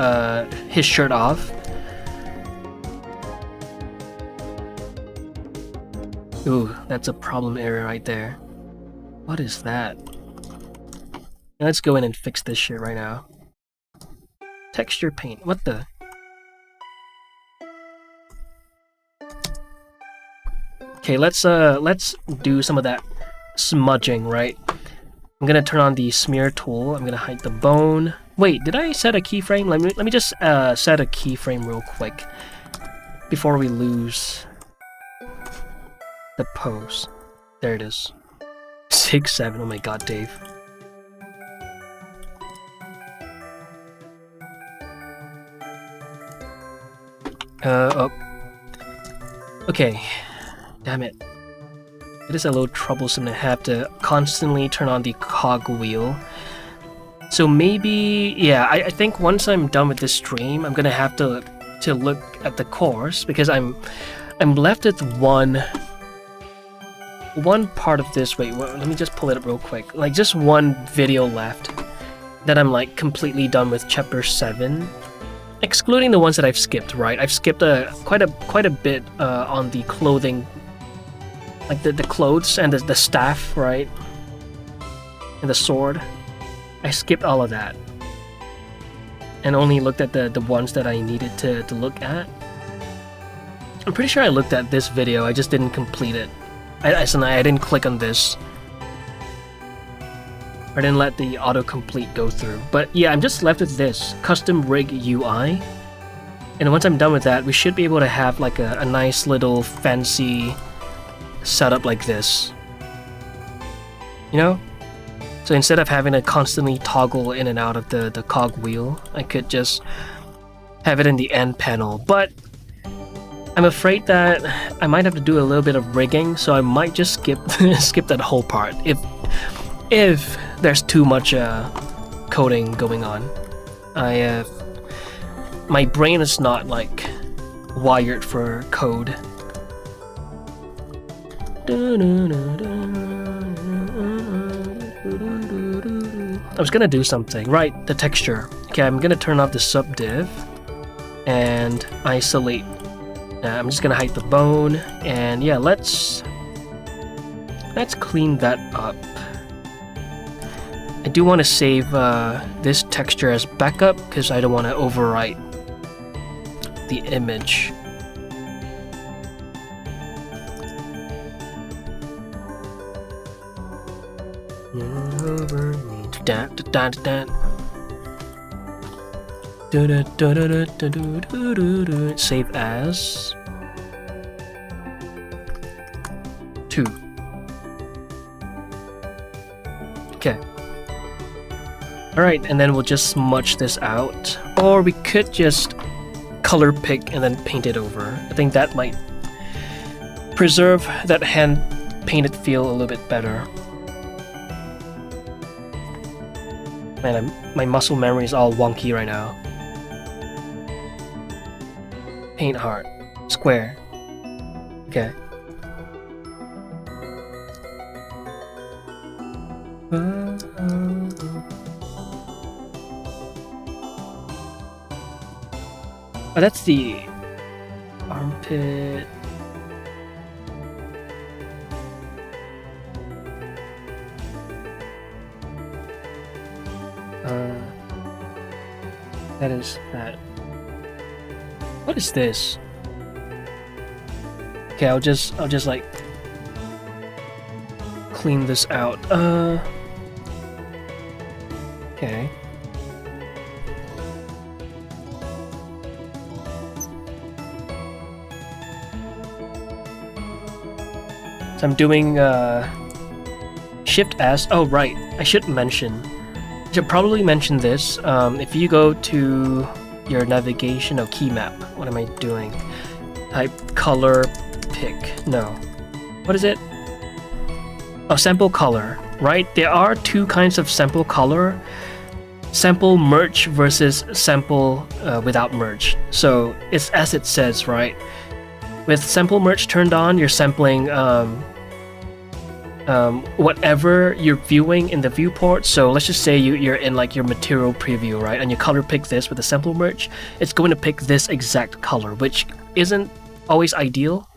off. Ooh, that's a problem area right there. What is that? Let's go in and fix this shit right now. Texture paint. What the? Okay, let's do some of that smudging, right? I'm gonna turn on the smear tool. I'm gonna hide the bone. Wait, did I set a keyframe? Let me just set a keyframe real quick before we lose the pose. There it is. 6-7. Oh my god, Dave. Oh. Okay. Damn it. It is a little troublesome to have to constantly turn on the cog wheel. So maybe, yeah, I think once I'm done with this stream, I'm gonna have to look at the course, because I'm left with one part of this. Wait, let me just pull it up real quick. Like just one video left that I'm like completely done with chapter 7. Excluding the ones that I've skipped, right? I've skipped quite a bit on the clothing, like the clothes and the staff, right? And the sword. I skipped all of that and only looked at the ones that I needed to look at. I'm pretty sure I looked at this video, I just didn't complete it. I didn't click on this. I didn't let the autocomplete go through. But yeah, I'm just left with this custom rig UI. And once I'm done with that, we should be able to have like a nice little fancy setup like this. You know? So instead of having to constantly toggle in and out of the cog wheel, I could just have it in the end panel. But I'm afraid that I might have to do a little bit of rigging, so I might just skip skip that whole part if there's too much coding going on. My brain is not like wired for code. I was gonna do something. Right, the texture. Okay, I'm gonna turn off the subdiv and isolate. I'm just gonna hide the bone, and yeah, let's clean that up. I do want to save this texture as backup because I don't want to overwrite the image. Save as 2. Okay. Alright, and then we'll just smudge this out. Or we could just color pick and then paint it over. I think that might preserve that hand painted feel a little bit better. Man, my muscle memory is all wonky right now. Paint heart. Square. Okay. Oh, that's the armpit. That is that. What is this? Okay, I'll just like clean this out. Okay. So I'm doing Shift S. Oh right, I should probably mention this. If you go to your navigation, key map. What am I doing? Type color pick. No. What is it? Oh, sample color. Right? There are two kinds of sample color. Sample merge versus sample without merge. So it's as it says, right? With sample merge turned on, you're sampling whatever you're viewing in the viewport. So let's just say you're in like your material preview, right? And you color pick this with the sample merge. It's going to pick this exact color, which isn't always ideal,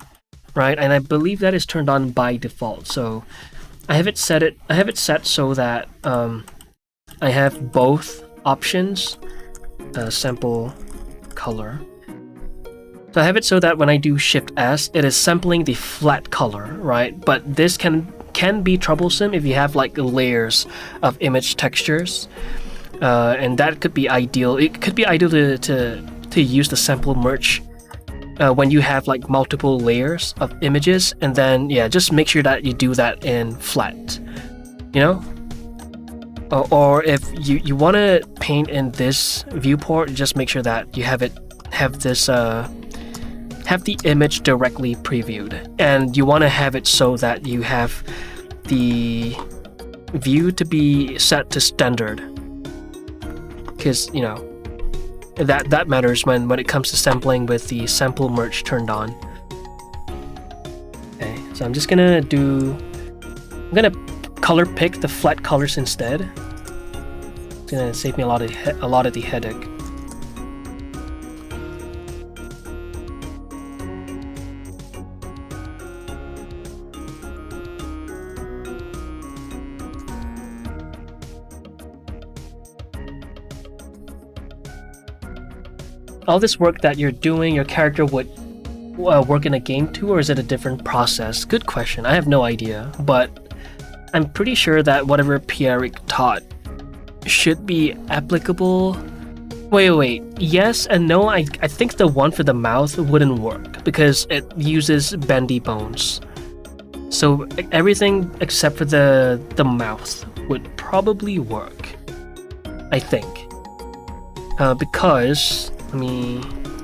right? And I believe that is turned on by default. So I have it set so that I have both options, sample color. So I have it so that when I do Shift S, it is sampling the flat color, right? But this can be troublesome if you have like layers of image textures, and that could be ideal. It could be ideal to use the sample merge when you have like multiple layers of images, and then yeah, just make sure that you do that in flat, you know. Or if you want to paint in this viewport, just make sure that you have the image directly previewed, and you want to have it so that you have the view to be set to standard, because you know that matters when it comes to sampling with the sample merge turned on. Okay, so I'm gonna color pick the flat colors instead. It's gonna save me a lot of the headache. All this work that you're doing, your character would work in a game too, or is it a different process? Good question. I have no idea, but I'm pretty sure that whatever Pierrick taught should be applicable. Wait. Yes and no. I think the one for the mouth wouldn't work because it uses bendy bones. So everything except for the mouth would probably work, I think. Because let me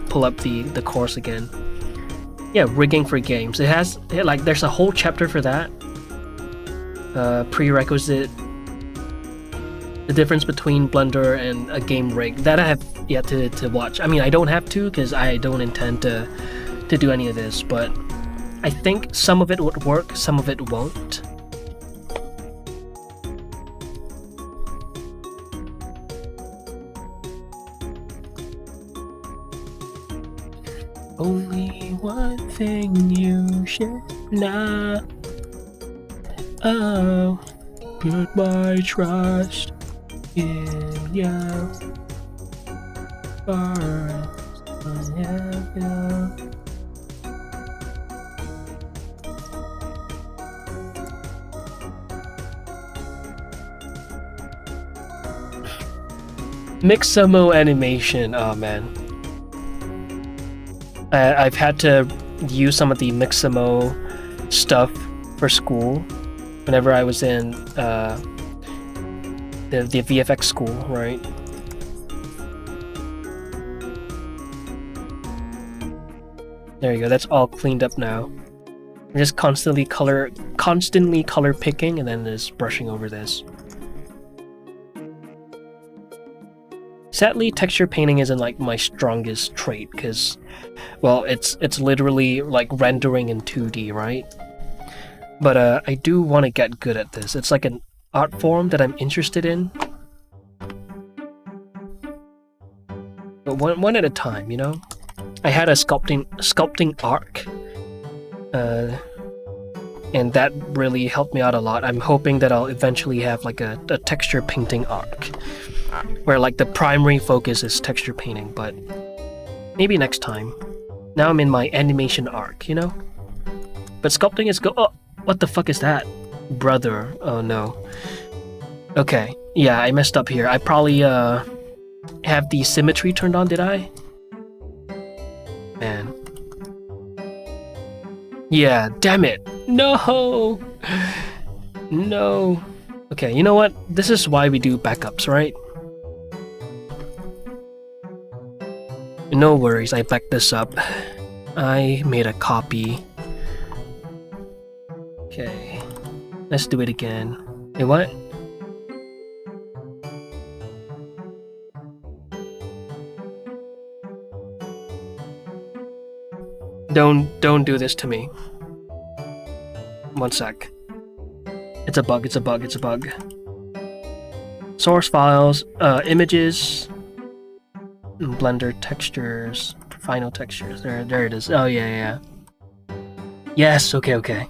pull up the course again. Yeah, rigging for games. It has like there's a whole chapter for that. Prerequisite, the difference between Blender and a game rig, that I have yet to watch. I mean, I don't have to because I don't intend to do any of this, but I think some of it would work, some of it won't. Only one thing you should know. Oh, put my trust in you. Mixamo animation. Oh man. I've had to use some of the Mixamo stuff for school whenever I was in the VFX school, right? There you go, that's all cleaned up now. I'm just constantly color picking and then just brushing over this. Sadly, texture painting isn't like my strongest trait because, well, it's literally like rendering in 2D, right? But I do want to get good at this. It's like an art form that I'm interested in. But one at a time, you know? I had a sculpting arc. And that really helped me out a lot. I'm hoping that I'll eventually have like a texture painting arc. Where like the primary focus is texture painting, but maybe next time. Now I'm in my animation arc, you know? But sculpting is oh, what the fuck is that? Brother, oh no. Okay, yeah, I messed up here. I probably have the symmetry turned on, did I? Man. Yeah, damn it. No! No. Okay, you know what? This is why we do backups, right? No worries, I backed this up. I made a copy. Okay. Let's do it again. Hey, what? Don't do this to me. One sec. It's a bug, it's a bug, it's a bug. Source files, images, Blender textures, final textures. There it is. Oh yeah. Yes, okay.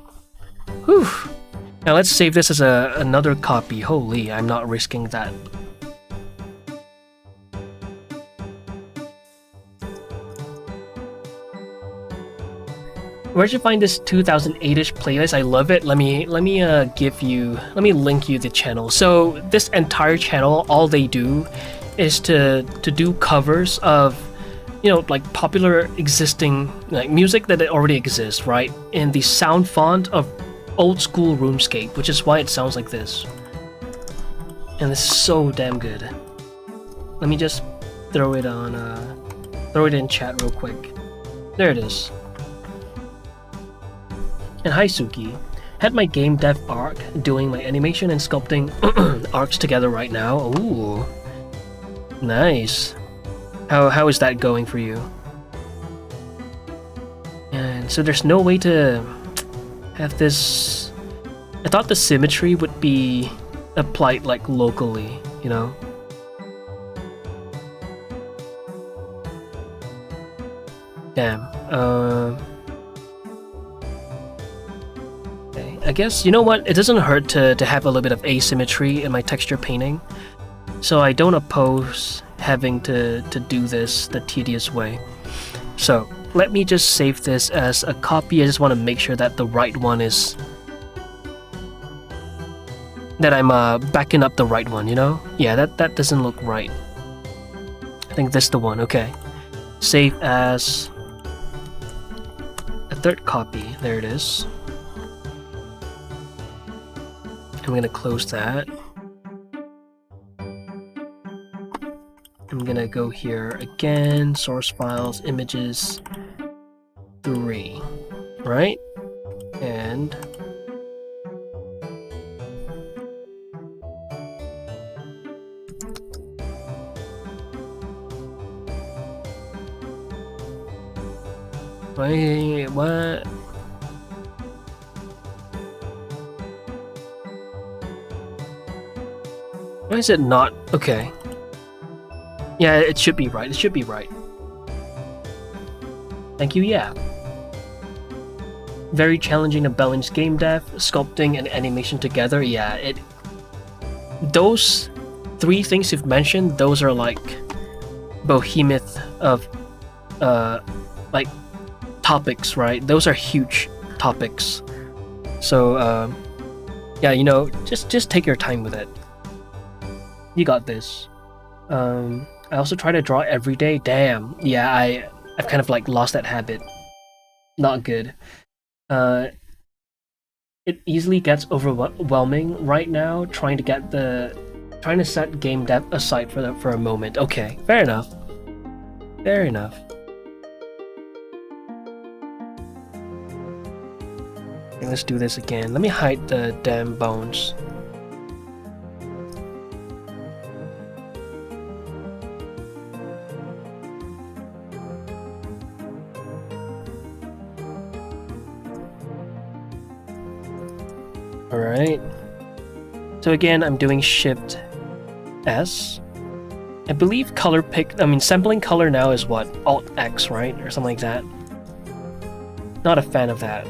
Whew. Now let's save this as another copy. Holy, I'm not risking that. Where'd you find this 2008-ish playlist? I love it. Let me link you the channel. So this entire channel, all they do is to do covers of, you know, like popular existing like music that already exists, right? In the sound font of old school RuneScape, which is why it sounds like this. And it's so damn good. Let me just throw it in chat real quick. There it is. And hi Suki. Had my game dev arc doing my animation and sculpting arcs together right now. Ooh. Nice. How is that going for you? And so there's no way to have this. I thought the symmetry would be applied like locally, you know? Damn. Okay. I guess, you know what? It doesn't hurt to have a little bit of asymmetry in my texture painting. So I don't oppose having to do this the tedious way. So let me just save this as a copy. I just want to make sure that the right one is... that I'm backing up the right one, you know? Yeah, that doesn't look right. I think this is the one, okay. Save as a third copy. There it is. I'm gonna close that. I'm gonna go here again, source files, images, 3, right? And wait, what? Why is it not? Okay. Yeah, it should be right. It should be right. Thank you, yeah. Very challenging to balance game dev, sculpting, and animation together. Yeah, those 3 things you've mentioned, those are like behemoth of like topics, right? Those are huge topics. So yeah, you know, just take your time with it. You got this. I also try to draw every day. Damn. Yeah, I've kind of like lost that habit. Not good. It easily gets overwhelming right now trying to set game dev aside for a moment. Okay, fair enough. Fair enough. Okay, let's do this again. Let me hide the damn bones. Alright. So again, I'm doing Shift S. I believe sampling color now is what? Alt X, right? Or something like that. Not a fan of that.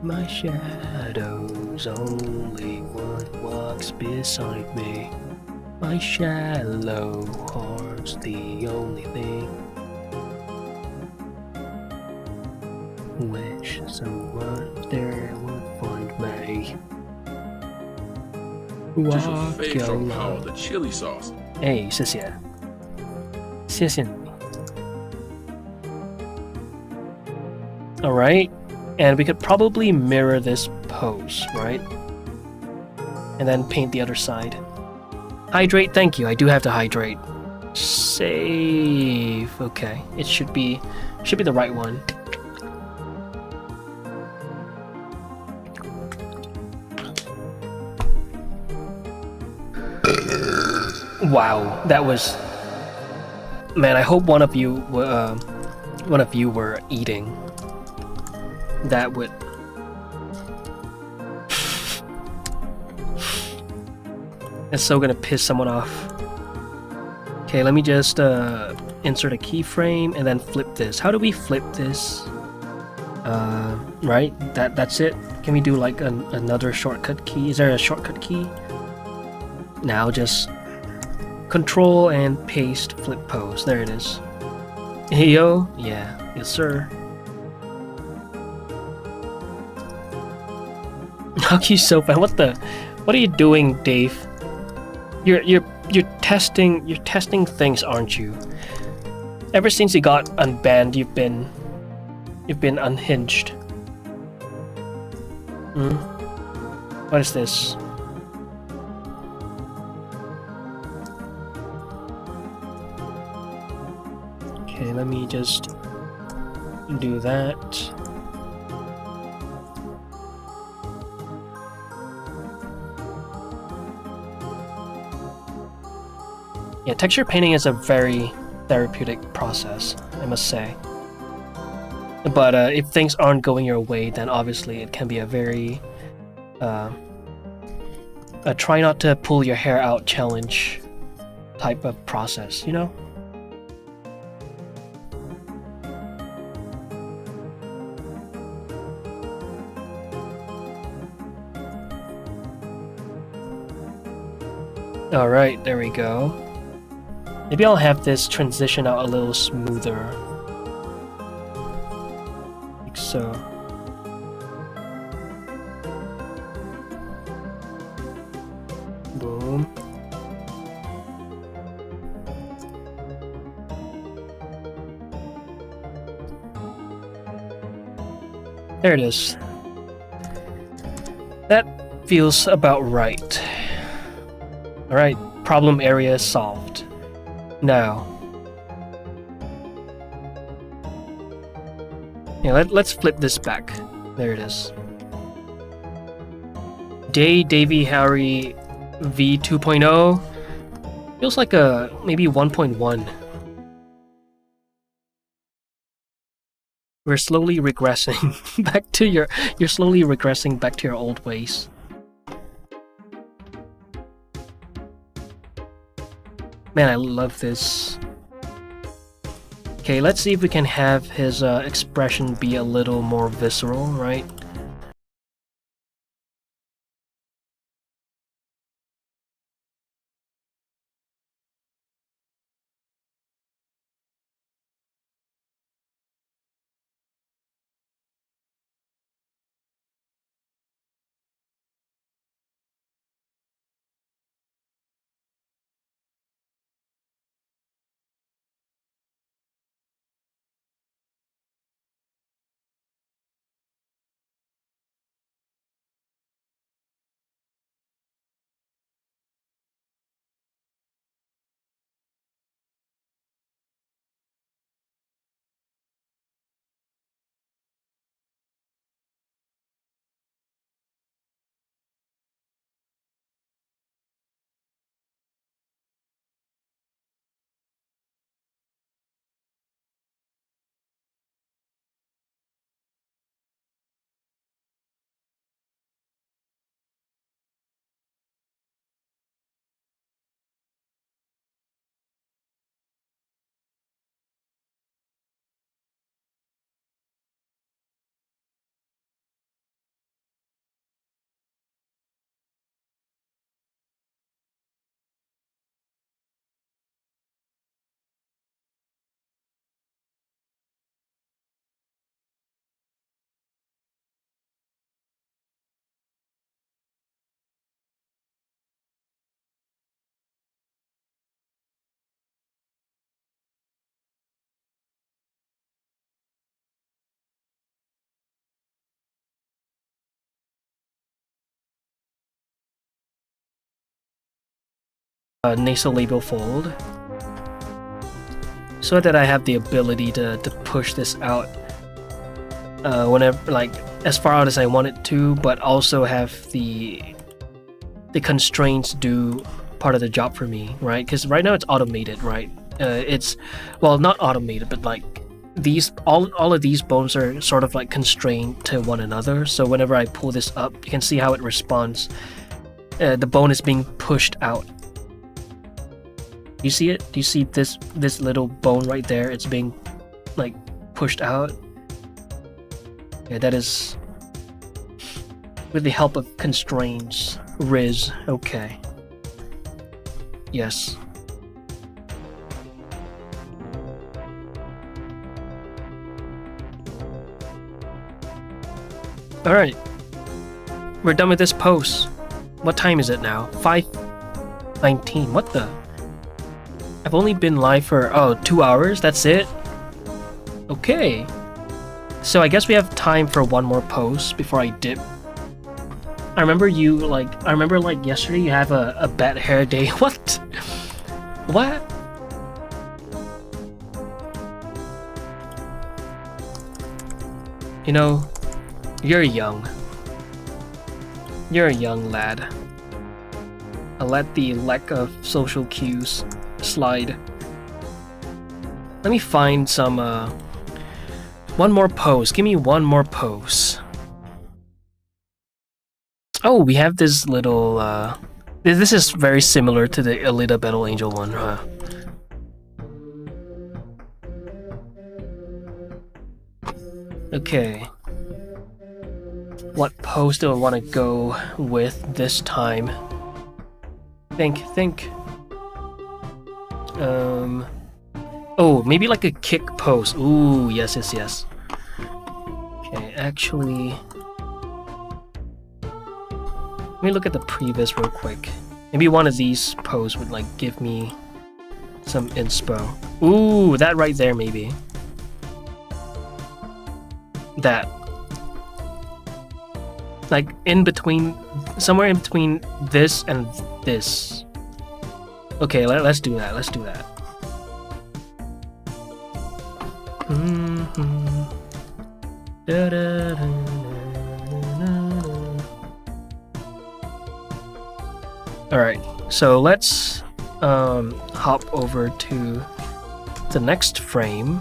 My shadow's only one walks beside me. My shallow heart's the only thing. Wish someone there would find me. Just Walk 非常好 alone. 的 chili sauce。哎，谢谢，谢谢你。Alright, and we could probably mirror this pose, right? And then paint the other side. Hydrate, thank you, I do have to hydrate. Save, okay. It should be the right one. Wow, that was... Man, I hope one of you were eating. That would... That's so gonna piss someone off. Okay, let me just insert a keyframe and then flip this. How do we flip this? Right? That's it? Can we do like another shortcut key? Is there a shortcut key? Now just Control and paste flip pose. There it is. Hey yo, yeah, yes sir. Hockey so fun. What are you doing, Dave? You're testing things, aren't you? Ever since you got unbanned, you've been unhinged. What is this? Okay, let me just do that. Yeah, texture painting is a very therapeutic process, I must say. But if things aren't going your way, then obviously it can be a very a try not to pull your hair out challenge type of process, you know? Alright, there we go. Maybe I'll have this transition out a little smoother. Like so. Boom. There it is. That feels about right. Alright, problem area solved. Now, yeah, let's flip this back. There it is. Davy Harry V 2.0 feels like a maybe 1.1. We're slowly regressing back to you're slowly regressing back to your old ways. Man, I love this. Okay, let's see if we can have his expression be a little more visceral, right? nasolabial fold, so that I have the ability to push this out whenever, like, as far out as I want it to, but also have the constraints do part of the job for me, right? Because right now it's automated, right? It's, well, not automated, but like these all of these bones are sort of like constrained to one another. So whenever I pull this up, you can see how it responds. The bone is being pushed out. You see it? Do you see this little bone right there? It's being like pushed out. Yeah, that is with the help of constraints. Riz. Okay. Yes. Alright. We're done with this pose. What time is it now? 5:19. What the? I've only been live for, 2 hours? That's it? Okay. So I guess we have time for one more pose before I dip. I remember yesterday you have a bad hair day. What? What? You know, you're young. You're a young lad. I'll let the lack of social cues slide. Let me find some, one more pose. Give me one more pose. Oh, we have this little, this is very similar to the Alita Battle Angel one, huh? Okay. What pose do I want to go with this time? Think. Oh, maybe like a kick pose. Ooh, yes. Okay, actually, let me look at the previous real quick. Maybe one of these pose would like give me some inspo. Ooh, that right there maybe. That. Like in between, somewhere in between this and this. Okay, let's do that. Let's do that. Alright, so let's hop over to the next frame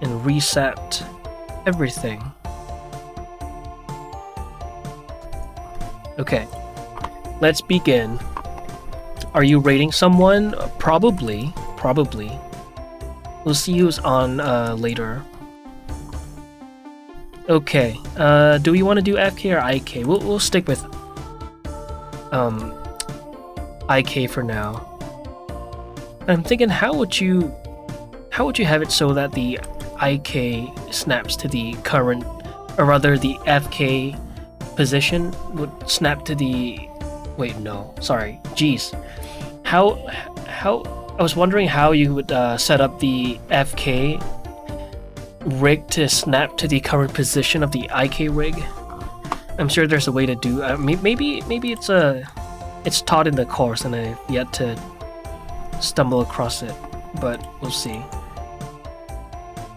and reset everything. Okay, let's begin. Are you rating someone? Probably. We'll see who's on later. Okay, do we want to do FK or IK? We'll stick with IK for now. I'm thinking, how would you have it so that the IK snaps to the current, or rather the FK position would snap to the, wait, no, sorry, jeez. How I was wondering how you would set up the FK rig to snap to the current position of the IK rig. I'm sure there's a way to do. Maybe it's taught in the course and I've yet to stumble across it, but we'll see.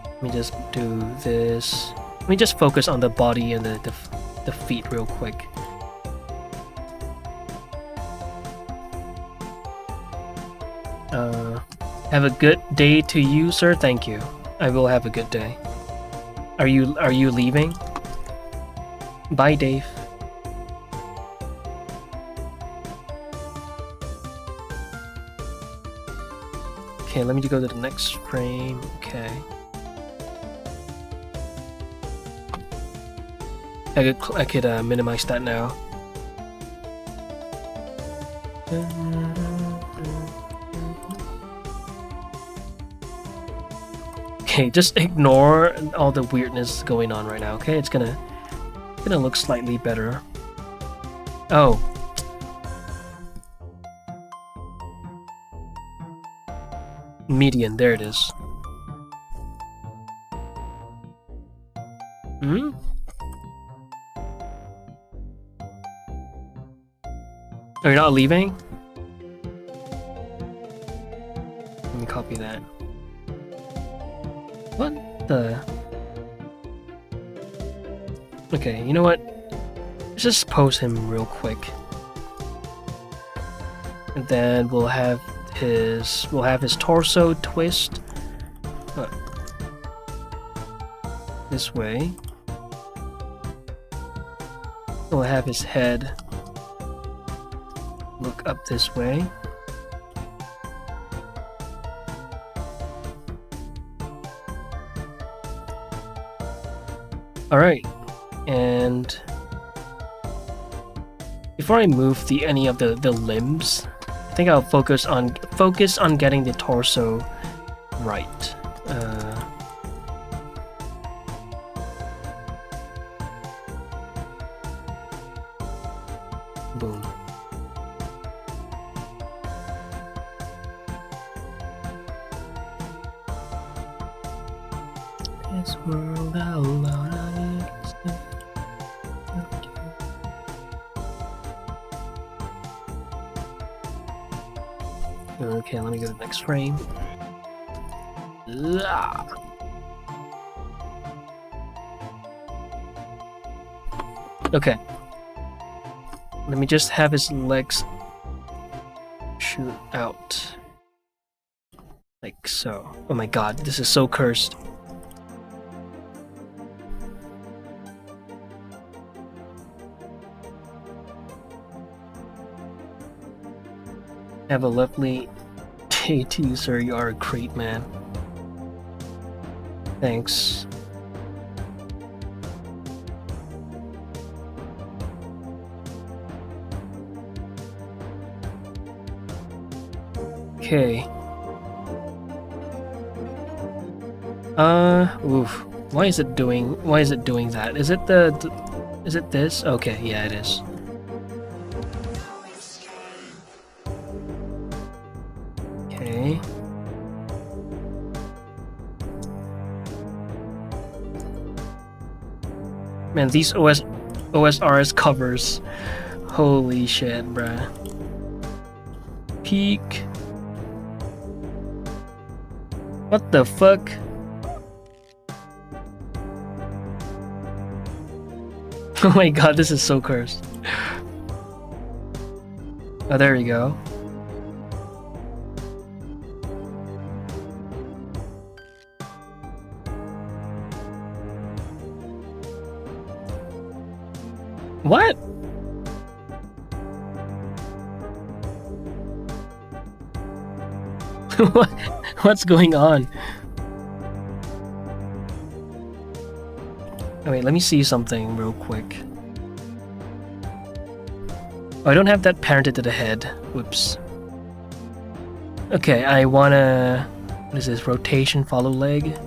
Let me just do this. Let me just focus on the body and the feet real quick. Have a good day to you, sir. Thank you. I will have a good day. Are you leaving? Bye, Dave. Okay, let me go to the next frame. Okay. I could minimize that now. Okay, just ignore all the weirdness going on right now, okay? It's gonna look slightly better. Oh. Median, there it is. Oh, you're not leaving? Let me copy that. What the? Okay, you know what? Let's just pose him real quick. And then we'll have his torso twist this way. We'll have his head look up this way. Alright, and before I move any of the limbs, I think I'll focus on getting the torso right. Boom. This world alone. Okay, let me go to the next frame. Okay. Let me just have his legs shoot out. Like so. Oh my god, this is so cursed. Have a lovely day to you, sir. You are a great man. Thanks. Okay. Oof. Why is it doing that? Is it is it this? Okay, yeah, it is. Okay. Man, these OSRS covers. Holy shit, bruh. Peak. What the fuck? Oh my god, this is so cursed. Oh, there you go. What? What's going on? Oh, wait, let me see something real quick. Oh, I don't have that parented to the head. Whoops. Okay, I wanna... What is this? Rotation, follow leg?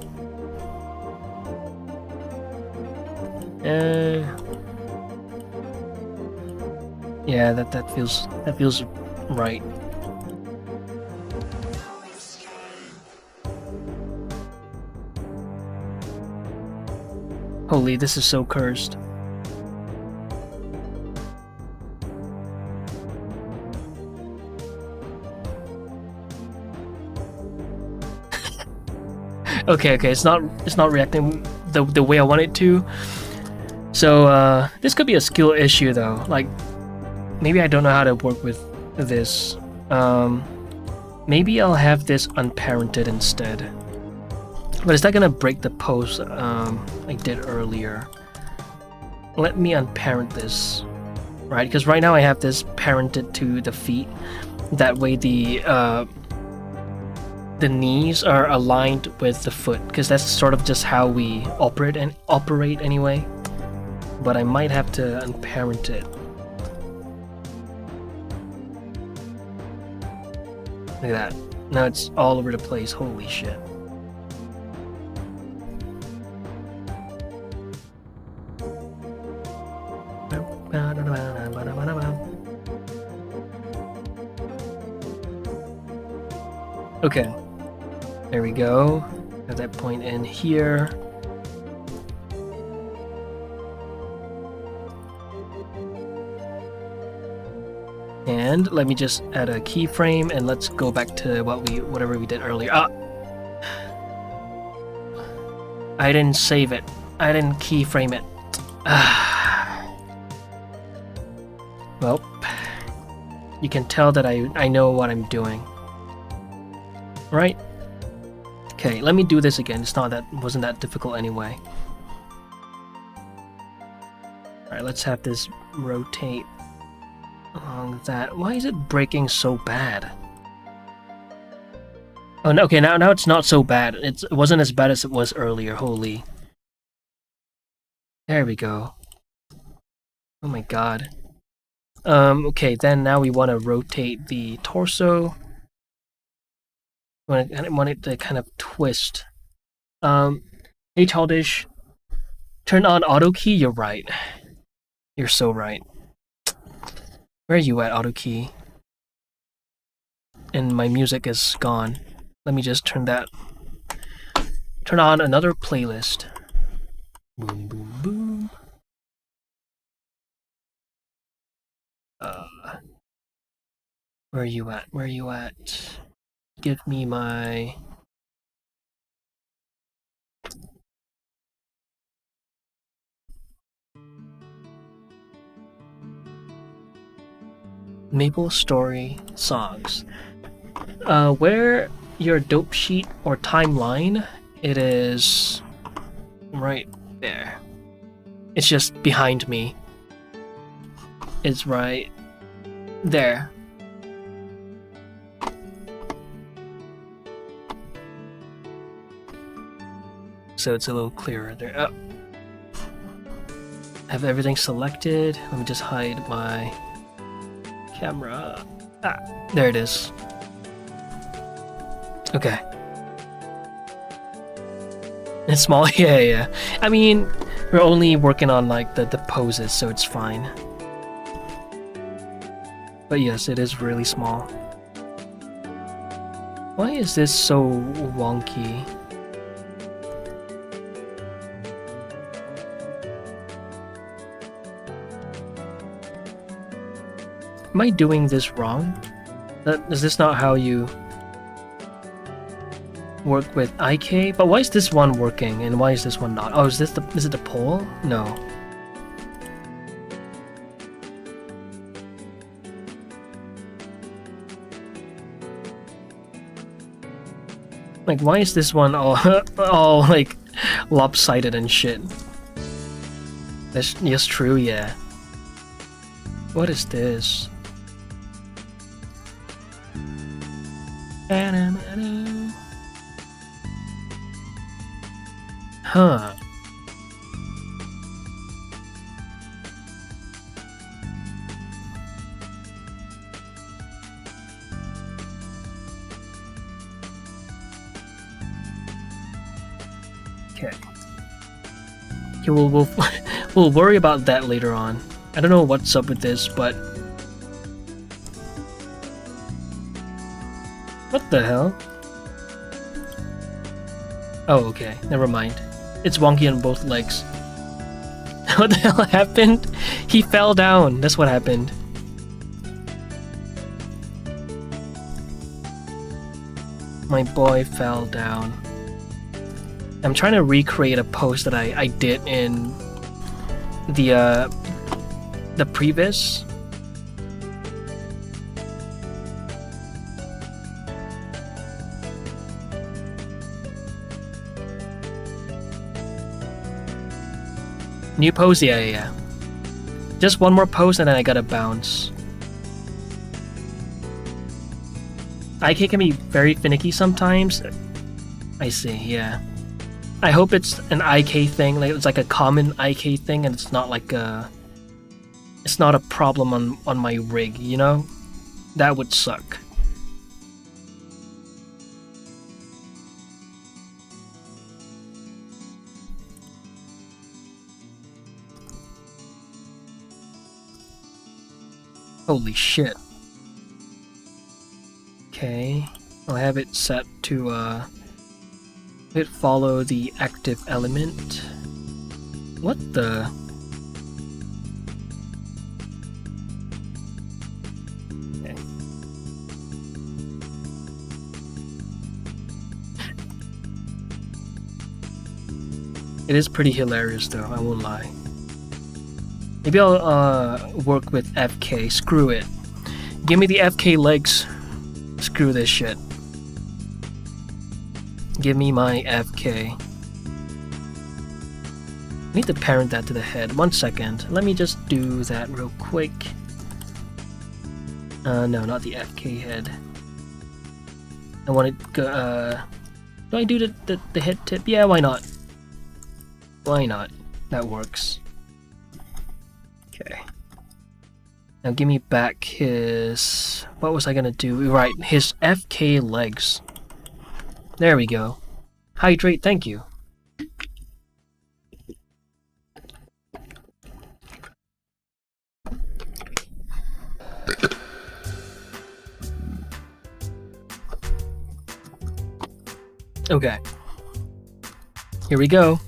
Yeah, that feels right. Holy, this is so cursed. Okay, it's not reacting the way I want it to. So this could be a skill issue though. Like maybe I don't know how to work with this. Maybe I'll have this unparented instead. But is that gonna break the pose I did earlier? Let me unparent this, right? Because right now I have this parented to the feet. That way the knees are aligned with the foot, because that's sort of just how we operate anyway. But I might have to unparent it. Look at that. Now it's all over the place. Holy shit. Okay, there we go. Have that point in here. And let me just add a keyframe and let's go back to whatever we did earlier. Ah! I didn't save it. I didn't keyframe it. Well, you can tell that I know what I'm doing. Right? Okay, let me do this again. Wasn't that difficult anyway. Alright, let's have this rotate along that. Why is it breaking so bad? Oh no, okay, now it's not so bad. It wasn't as bad as it was earlier, holy. There we go. Oh my god. Okay, then now we want to rotate the torso. I want it to kind of twist. Hey Childish, turn on auto key. You're right. You're so right. Where are you at, auto key? And my music is gone. Let me just turn on another playlist. Boom, boom, boom. Where are you at? Where are you at? Give me my... Maple Story songs. Where your dope sheet or timeline, it is right there. It's just behind me. It's right there. So it's a little clearer there. Oh. Have everything selected. Let me just hide my camera. Ah, there it is. Okay. It's small, yeah. I mean, we're only working on like the poses, so it's fine. But yes, it is really small. Why is this so wonky? Am I doing this wrong? Is this not how you work with IK? But why is this one working and why is this one not? Oh, is it the pole? No. Like, why is this one all like lopsided and shit? That's yes, true, yeah. What is this? Huh. Okay. Okay, we'll worry about that later on. I don't know what's up with this, but what the hell? Oh, okay. Never mind. It's wonky on both legs. What the hell happened? He fell down. That's what happened. My boy fell down. I'm trying to recreate a post that I did in the previous. New pose, yeah. Just one more pose and then I gotta bounce. IK can be very finicky sometimes. I see, yeah. I hope it's an IK thing, like it's like a common IK thing and it's not like it's not a problem on my rig, you know? That would suck. Holy shit. Okay, I'll have it set to follow the active element. What the? It is pretty hilarious though, I won't lie. Maybe I'll work with FK. Screw it. Give me the FK legs. Screw this shit. Give me my FK. I need to parent that to the head. 1 second. Let me just do that real quick. No, not the FK head. I want it go, do I do the head tip? Yeah, why not? Why not? That works. Okay. Now give me back his... What was I gonna do? Right, his FK legs. There we go. Hydrate, thank you. Okay. Here we go.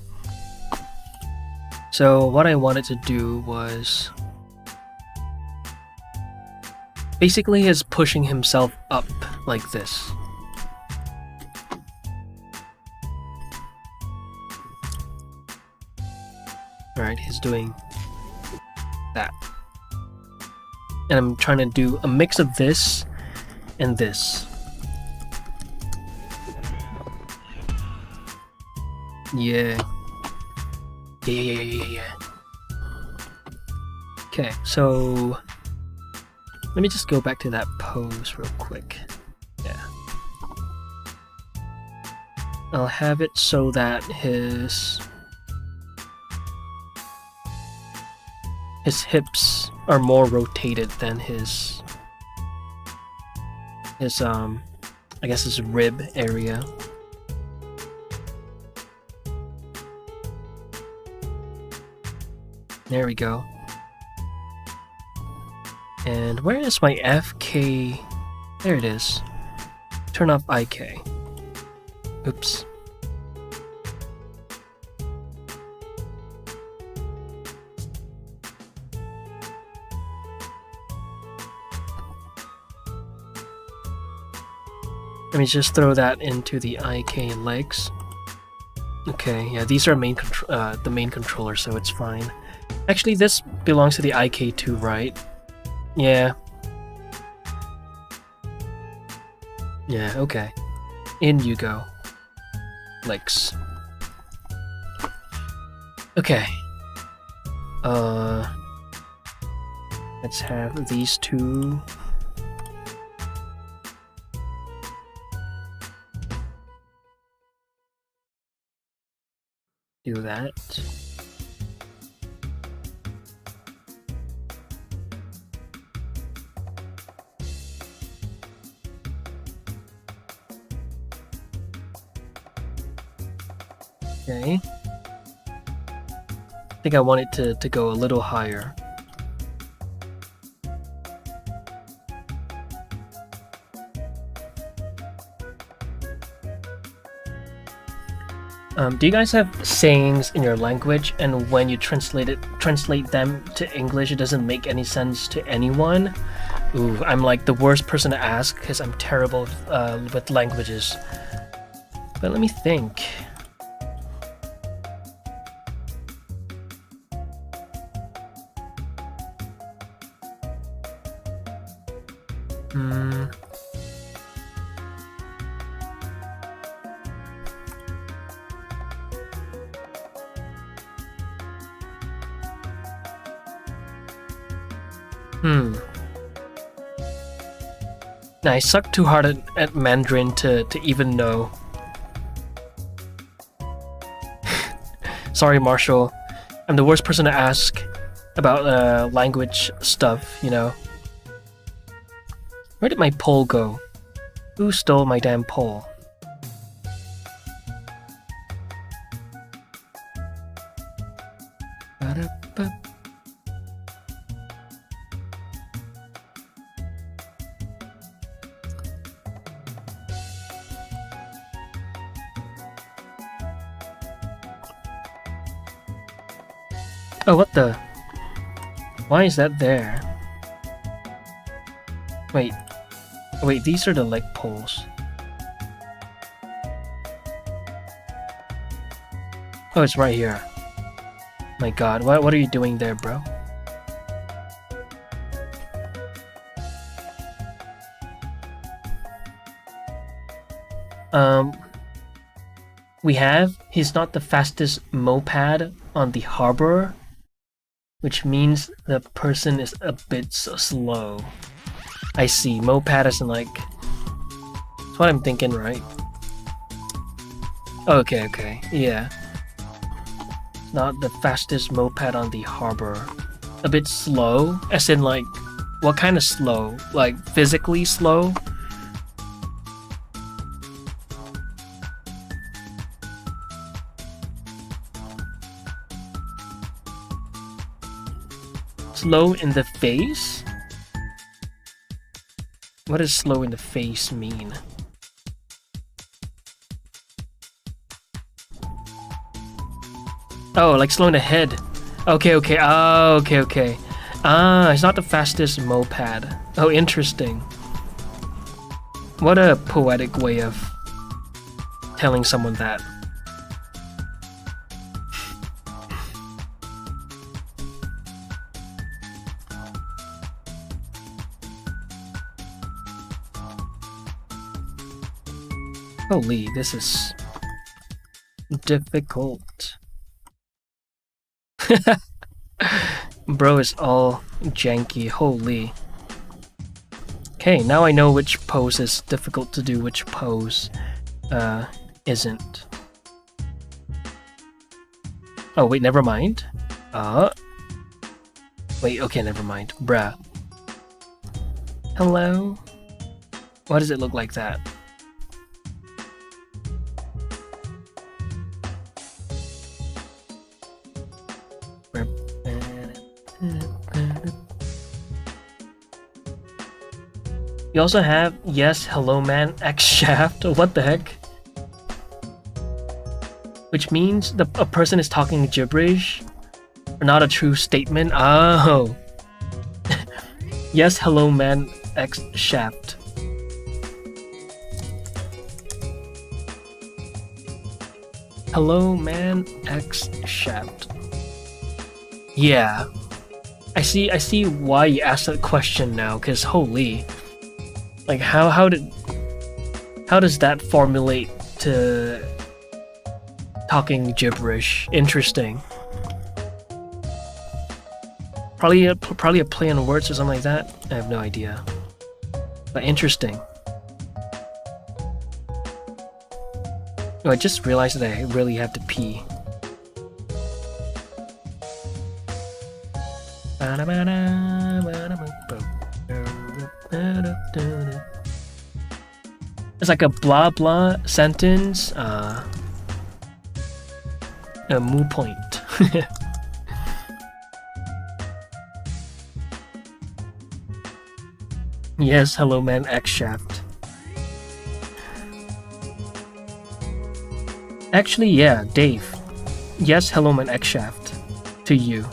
So what I wanted to do was basically his pushing himself up like this. Alright, he's doing that. And I'm trying to do a mix of this and this. Yeah. Yeah. Okay, so let me just go back to that pose real quick. Yeah. I'll have it so that his hips are more rotated than his I guess his rib area. There we go. And where is my FK? There it is. Turn off IK. Oops. Let me just throw that into the IK legs. Okay, yeah, these are the main controller, so it's fine. Actually, this belongs to the IK too, right? Yeah. Yeah, okay. In you go. Legs. Okay. Let's have these two. Do that. Okay. I think I want it to go a little higher. Do you guys have sayings in your language, and when you translate them to English, it doesn't make any sense to anyone? Ooh, I'm like the worst person to ask because I'm terrible with languages. But let me think. Nah, I suck too hard at Mandarin to even know. Sorry, Marshall. I'm the worst person to ask about language stuff, you know. Where did my pole go? Who stole my damn pole? Oh, what the? Why is that there? Wait, these are the leg poles. Oh, it's right here. My god, what are you doing there, bro? We have, he's not the fastest moped on the harbor, which means the person is a bit slow. I see, moped isn't like... That's what I'm thinking, right? Okay, yeah. It's not the fastest moped on the harbor. A bit slow? As in like, what kind of slow? Like, physically slow? Slow in the face? What does slow in the face mean? Oh, like slow in the head. Okay. Oh, okay. Ah, it's not the fastest moped. Oh, interesting. What a poetic way of telling someone that. Holy, this is difficult. Bro is all janky, holy. Okay, now I know which pose is difficult to do, which pose isn't. Oh wait, never mind. Wait, okay, never mind. Bruh. Hello? Why does it look like that? You also have yes, hello man, X shaft. What the heck? Which means a person is talking gibberish, or not a true statement. Oh. Yes, hello man, X shaft. Hello man, X shaft. Yeah. I see why you asked that question now, cause holy. Like how does that formulate to talking gibberish? Interesting. Probably a play on words or something like that. I have no idea. But interesting. Oh, I just realized that I really have to pee. It's like a blah blah sentence. A moo point. Yes, hello man, X shaft. Actually, yeah, Dave. Yes, hello man, X shaft. To you.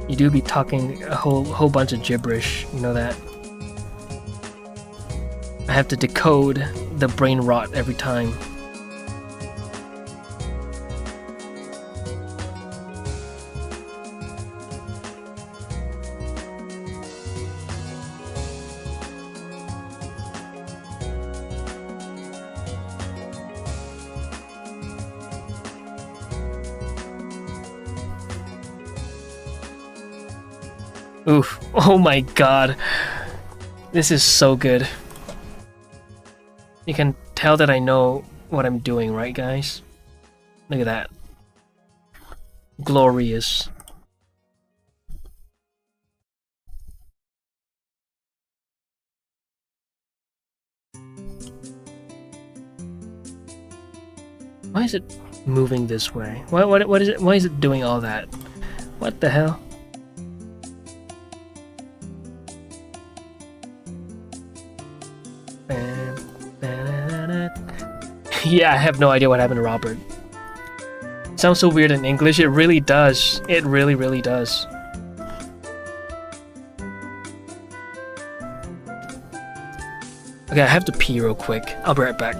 You do be talking a whole bunch of gibberish, you know that? I have to decode the brain rot every time. Oof. Oh my god. This is so good. You can tell that I know what I'm doing, right guys? Look at that. Glorious. Why is it moving this way? What is it? Why is it doing all that? What the hell? Yeah, I have no idea what happened to Robert. Sounds so weird in English. It really does. It really does. Okay, I have to pee real quick. I'll be right back.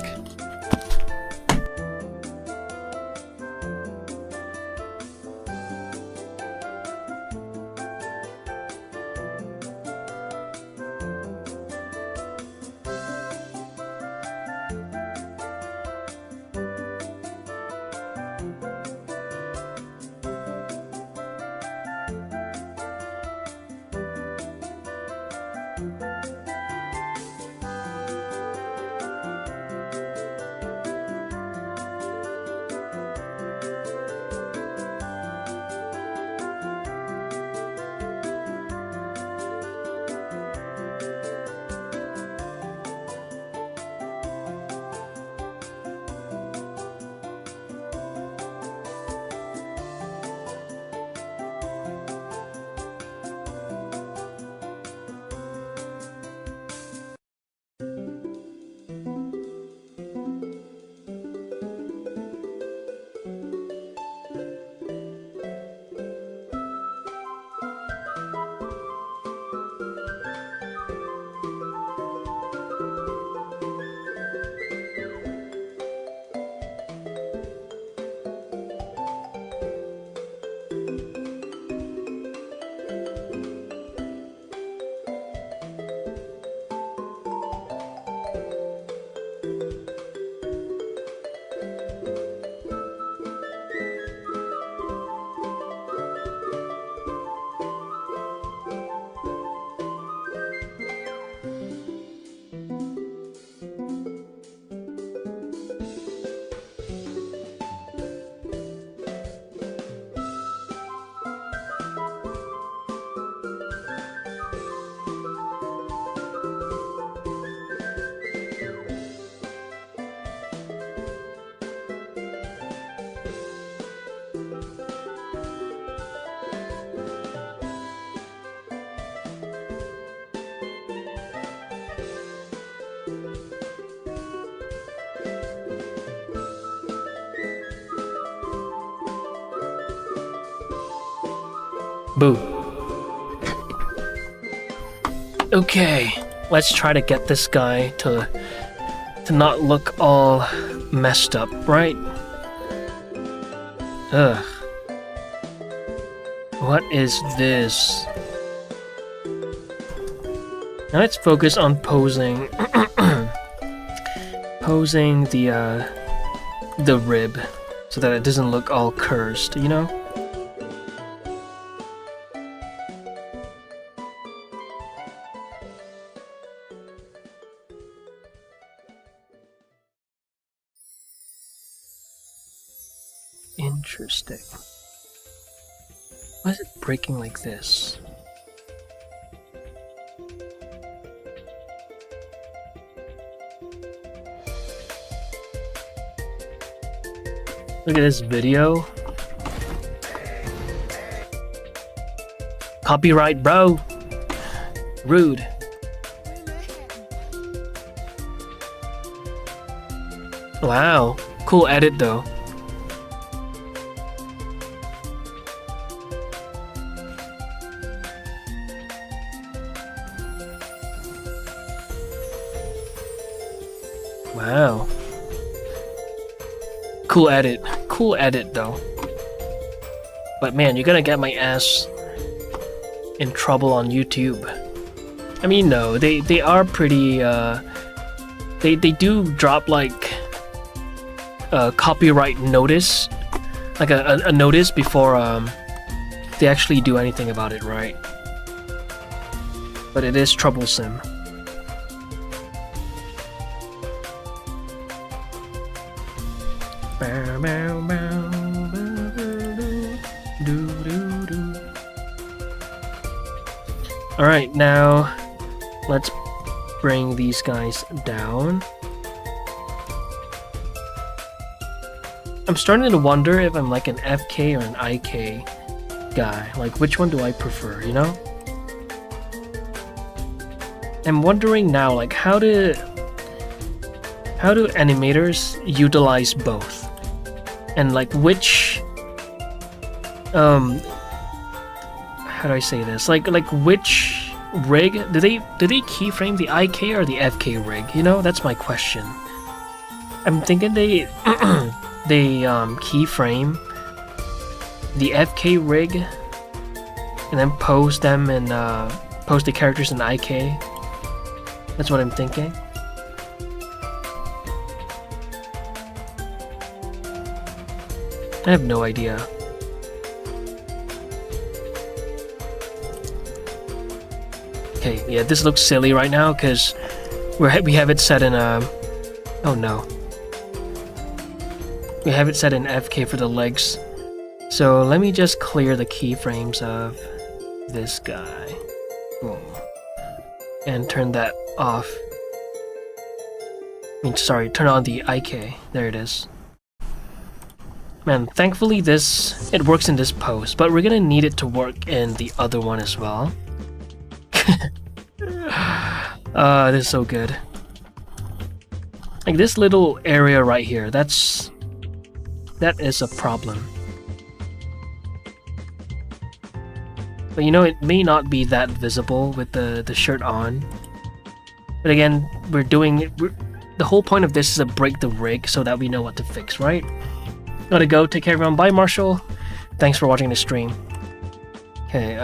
Boo. Okay, let's try to get this guy to not look all messed up, right? Ugh. What is this? Now let's focus on posing posing the rib so that it doesn't look all cursed, you know? Interesting. Why is it breaking like this? Look at this video. Copyright, bro. Rude. Wow. Cool edit though. Wow. Cool edit though. But man, you're gonna get my ass in trouble on YouTube. I mean, no, they are pretty, they do drop like a copyright notice, like a notice before they actually do anything about it, right? But it is troublesome. Alright, now let's bring these guys down. I'm starting to wonder if I'm like an FK or an IK guy. Like, which one do I prefer, you know? I'm wondering now, like, how do animators utilize both? And like which how do I say this? Like which rig, do they keyframe the IK or the FK rig? You know, that's my question. I'm thinking they they keyframe the FK rig and then post them and post the characters in IK. That's what I'm thinking. I have no idea. Okay, yeah, this looks silly right now because we have it set in oh no. We have it set in FK for the legs. So let me just clear the keyframes of this guy. Boom. And turn that off. I mean, sorry, turn on the IK. There it is. Man, thankfully it works in this pose, but we're gonna need it to work in the other one as well. This is so good. Like this little area right here, that is a problem. But you know, it may not be that visible with the shirt on. But again, the whole point of this is to break the rig so that we know what to fix, right? Gotta go. Take care, everyone. Bye, Marshall. Thanks for watching the stream. Okay,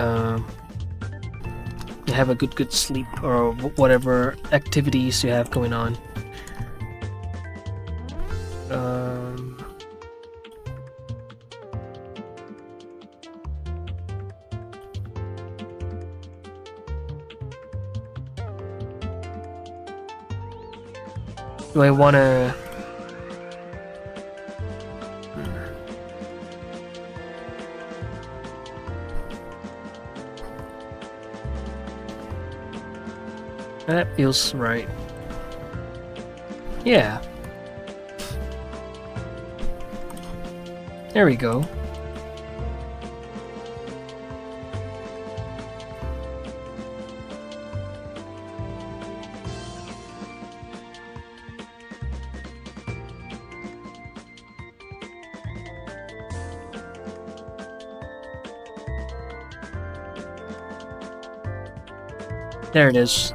have a good sleep or whatever activities you have going on. Do I wanna... That feels right. Yeah. There we go. There it is.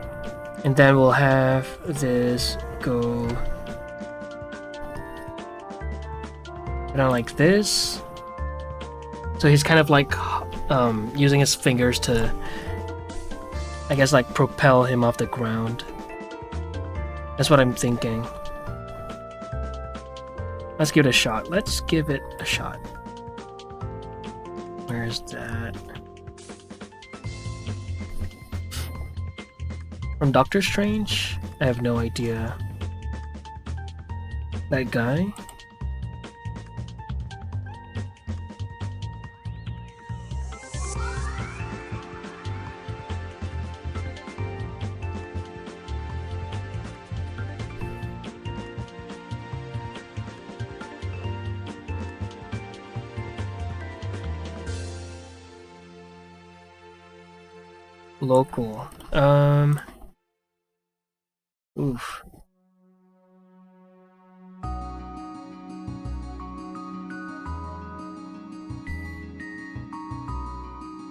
And then we'll have this go down like this. So he's kind of like using his fingers to, I guess, like propel him off the ground. That's what I'm thinking. Let's give it a shot. Let's give it a shot. Where's that? From Doctor Strange? I have no idea. That guy? Local. Oof.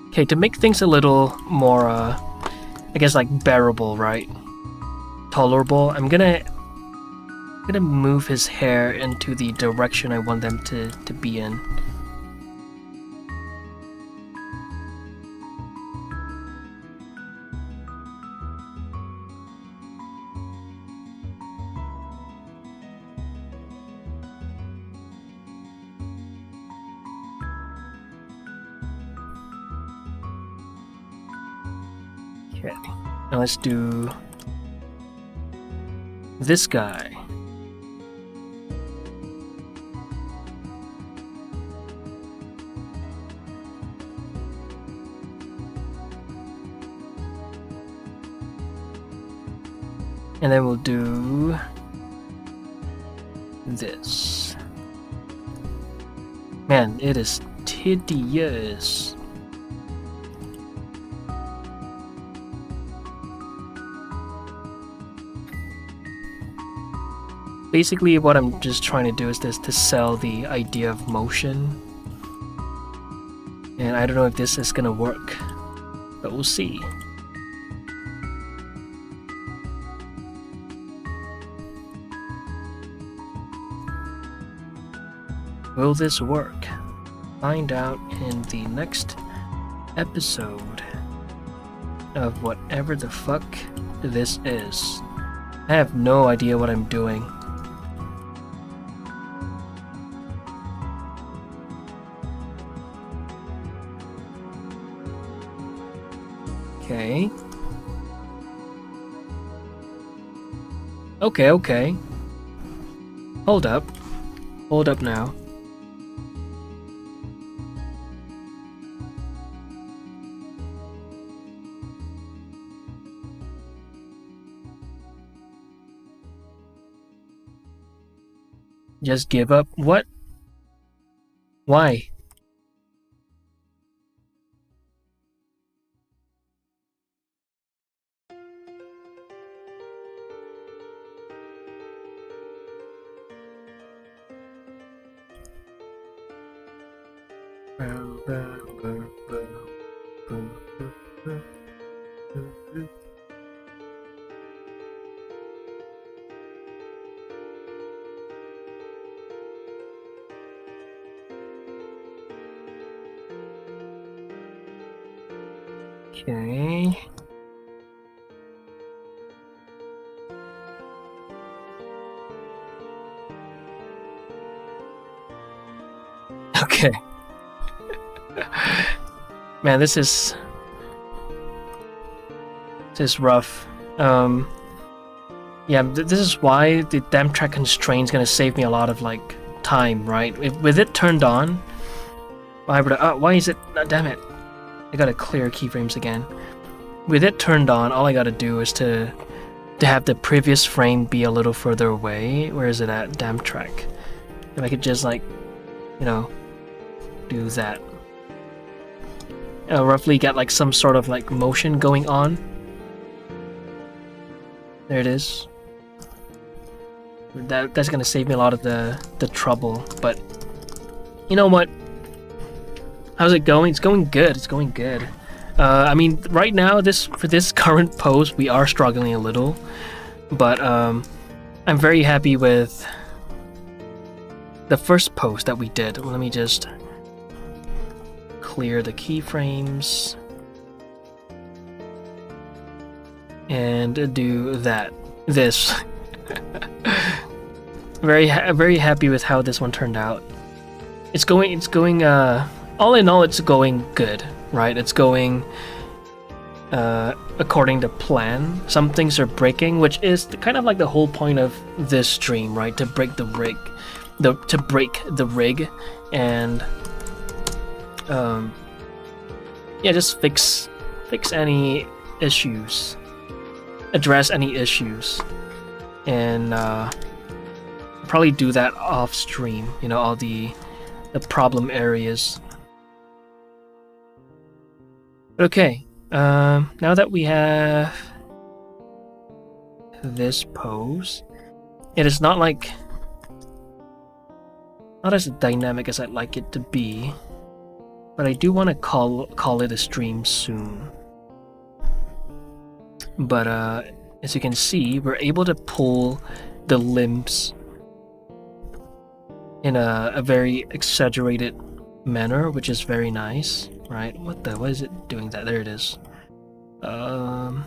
Okay, to make things a little more, I guess, like bearable, right? Tolerable. I'm gonna move his hair into the direction I want them to be in. Okay, now let's do this guy. And then we'll do this. Man, it is tedious. Basically, what I'm just trying to do is to sell the idea of motion. And I don't know if this is gonna work, but we'll see. Will this work? Find out in the next episode of whatever the fuck this is. I have no idea what I'm doing. Okay. Okay. Hold up. Hold up now. Just give up? What? Why? Okay. Okay. Man, this is rough. Yeah, this is why the damn track constraint is gonna save me a lot of like time, right? With it turned on, why is it? Damn it! I gotta clear keyframes again. With it turned on, all I gotta do is to have the previous frame be a little further away. Where is it at? Damn track. If I could just like, you know, do that. Roughly get like some sort of like motion going on. There it is. That's gonna save me a lot of the trouble. But you know what? How's it going? It's going good. It's going good. I mean, right now, for this current pose, we are struggling a little, but I'm very happy with the first pose that we did. Let me just clear the keyframes and do that. This. very happy with how this one turned out. It's going. All in all, it's going good, right? It's going according to plan. Some things are breaking, which is kind of like the whole point of this stream, right? To break the rig, and yeah, just fix any issues, address any issues, and probably do that off stream. You know, all the problem areas. Okay, now that we have this pose, it is not as dynamic as I'd like it to be, but I do want to call it a stream soon. But as you can see, we're able to pull the limbs in a very exaggerated manner, which is very nice. Right, what is it doing that? There it is. What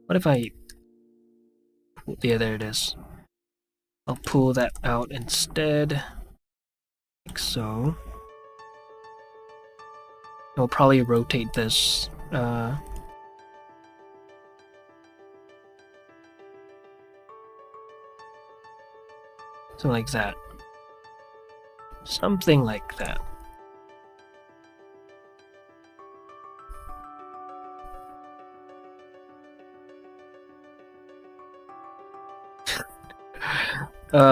if I... Yeah, there it is. I'll pull that out instead. Like so. I'll probably rotate this. Something like that. Something like that.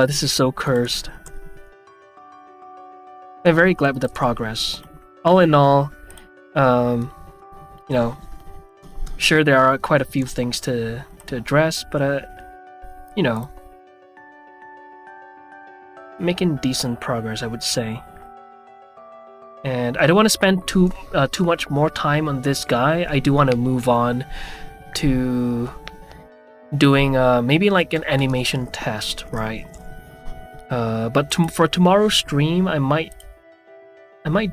This is so cursed. I'm very glad with the progress. All in all, you know, sure there are quite a few things to address, but you know, making decent progress, I would say. And I don't want to spend too much more time on this guy. I do want to move on to doing maybe like an animation test, right? But for tomorrow's stream, I might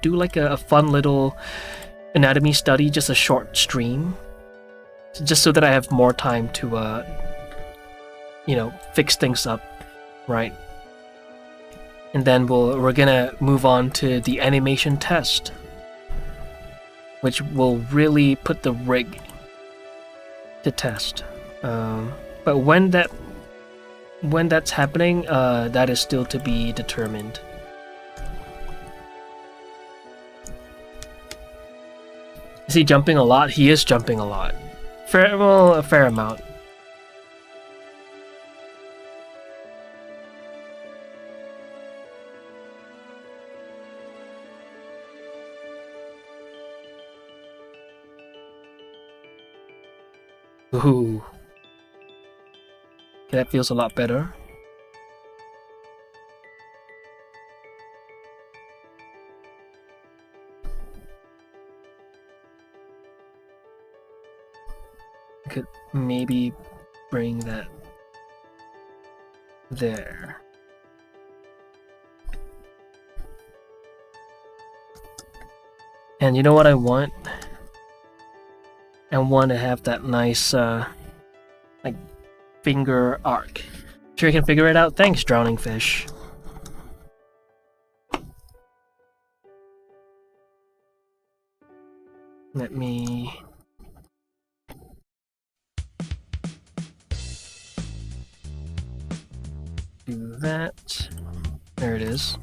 do like a fun little anatomy study, just a short stream, just so that I have more time to fix things up, right? And then we're gonna move on to the animation test, which will really put the rig to test. But when that's happening, that is still to be determined. Is he jumping a lot? He is jumping a lot. A fair amount. Ooh. Okay, that feels a lot better. I could maybe bring that there. And you know what I want? I want to have that nice, like, finger arc. Sure you can figure it out? Thanks, drowning fish. Let me... do that. There it is.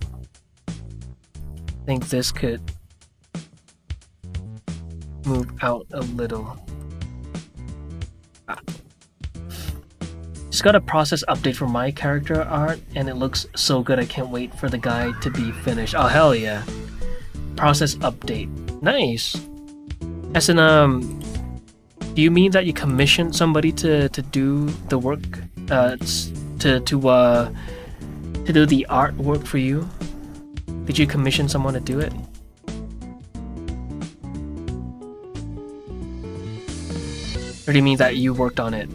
I think this could move out a little. Just got a process update for my character art, and it looks so good. I can't wait for the guy to be finished. Oh hell yeah! Process update. Nice. As in, do you mean that you commissioned somebody to do the work? To do the artwork for you? Did you commission someone to do it? Or do you mean that you worked on it?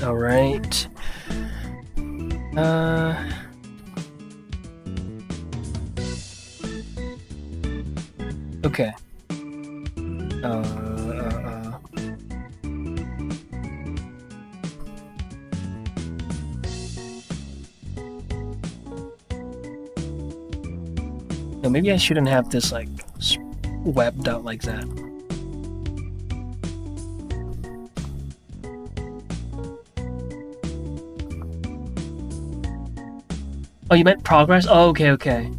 All right. Okay. No, maybe I shouldn't have this like webbed out like that. Oh, you meant progress? Oh, okay.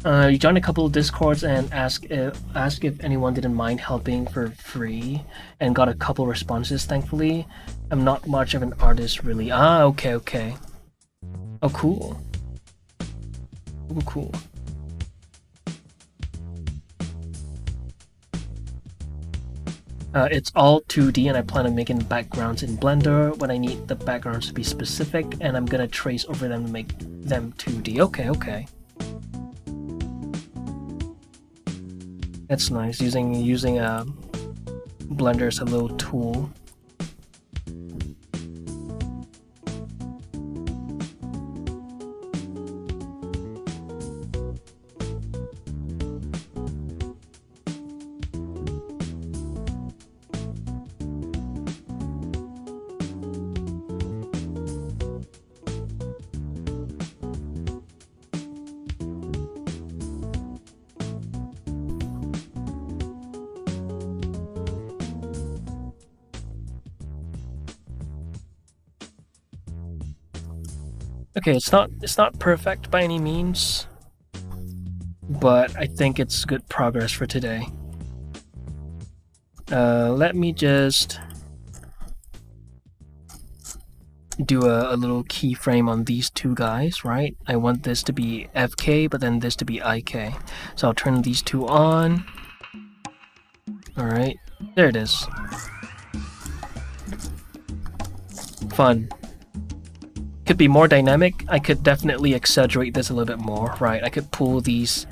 You joined a couple of discords and asked if anyone didn't mind helping for free, and got a couple responses. Thankfully, I'm not much of an artist, really. Ah, okay. Oh, cool. Cool. It's all 2D, and I plan on making backgrounds in Blender when I need the backgrounds to be specific, and I'm gonna trace over them to make them 2D. Okay. That's nice, using Blender as a little tool. Okay, it's not perfect by any means, but I think it's good progress for today. Let me just do a little keyframe on these two guys, right? I want this to be FK, but then this to be IK. So I'll turn these two on. Alright, there it is. Fun. Could be more dynamic. I could definitely exaggerate this a little bit more, right? I could pull these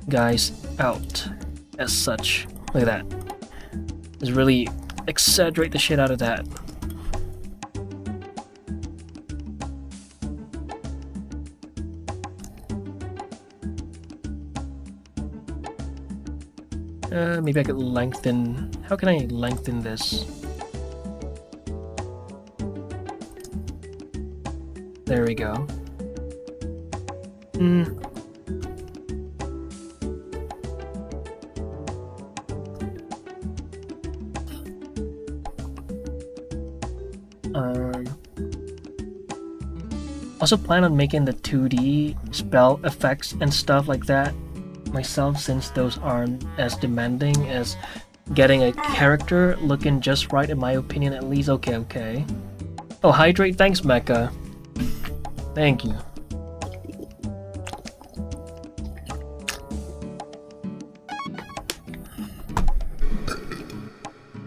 guys out as such. Look at that. Just really exaggerate the shit out of that. Maybe I could lengthen... How can I lengthen this? There we go. Also plan on making the 2D spell effects and stuff like that myself, since those aren't as demanding as getting a character looking just right, in my opinion at least. Okay. Oh, hydrate, thanks Mecha. Thank you.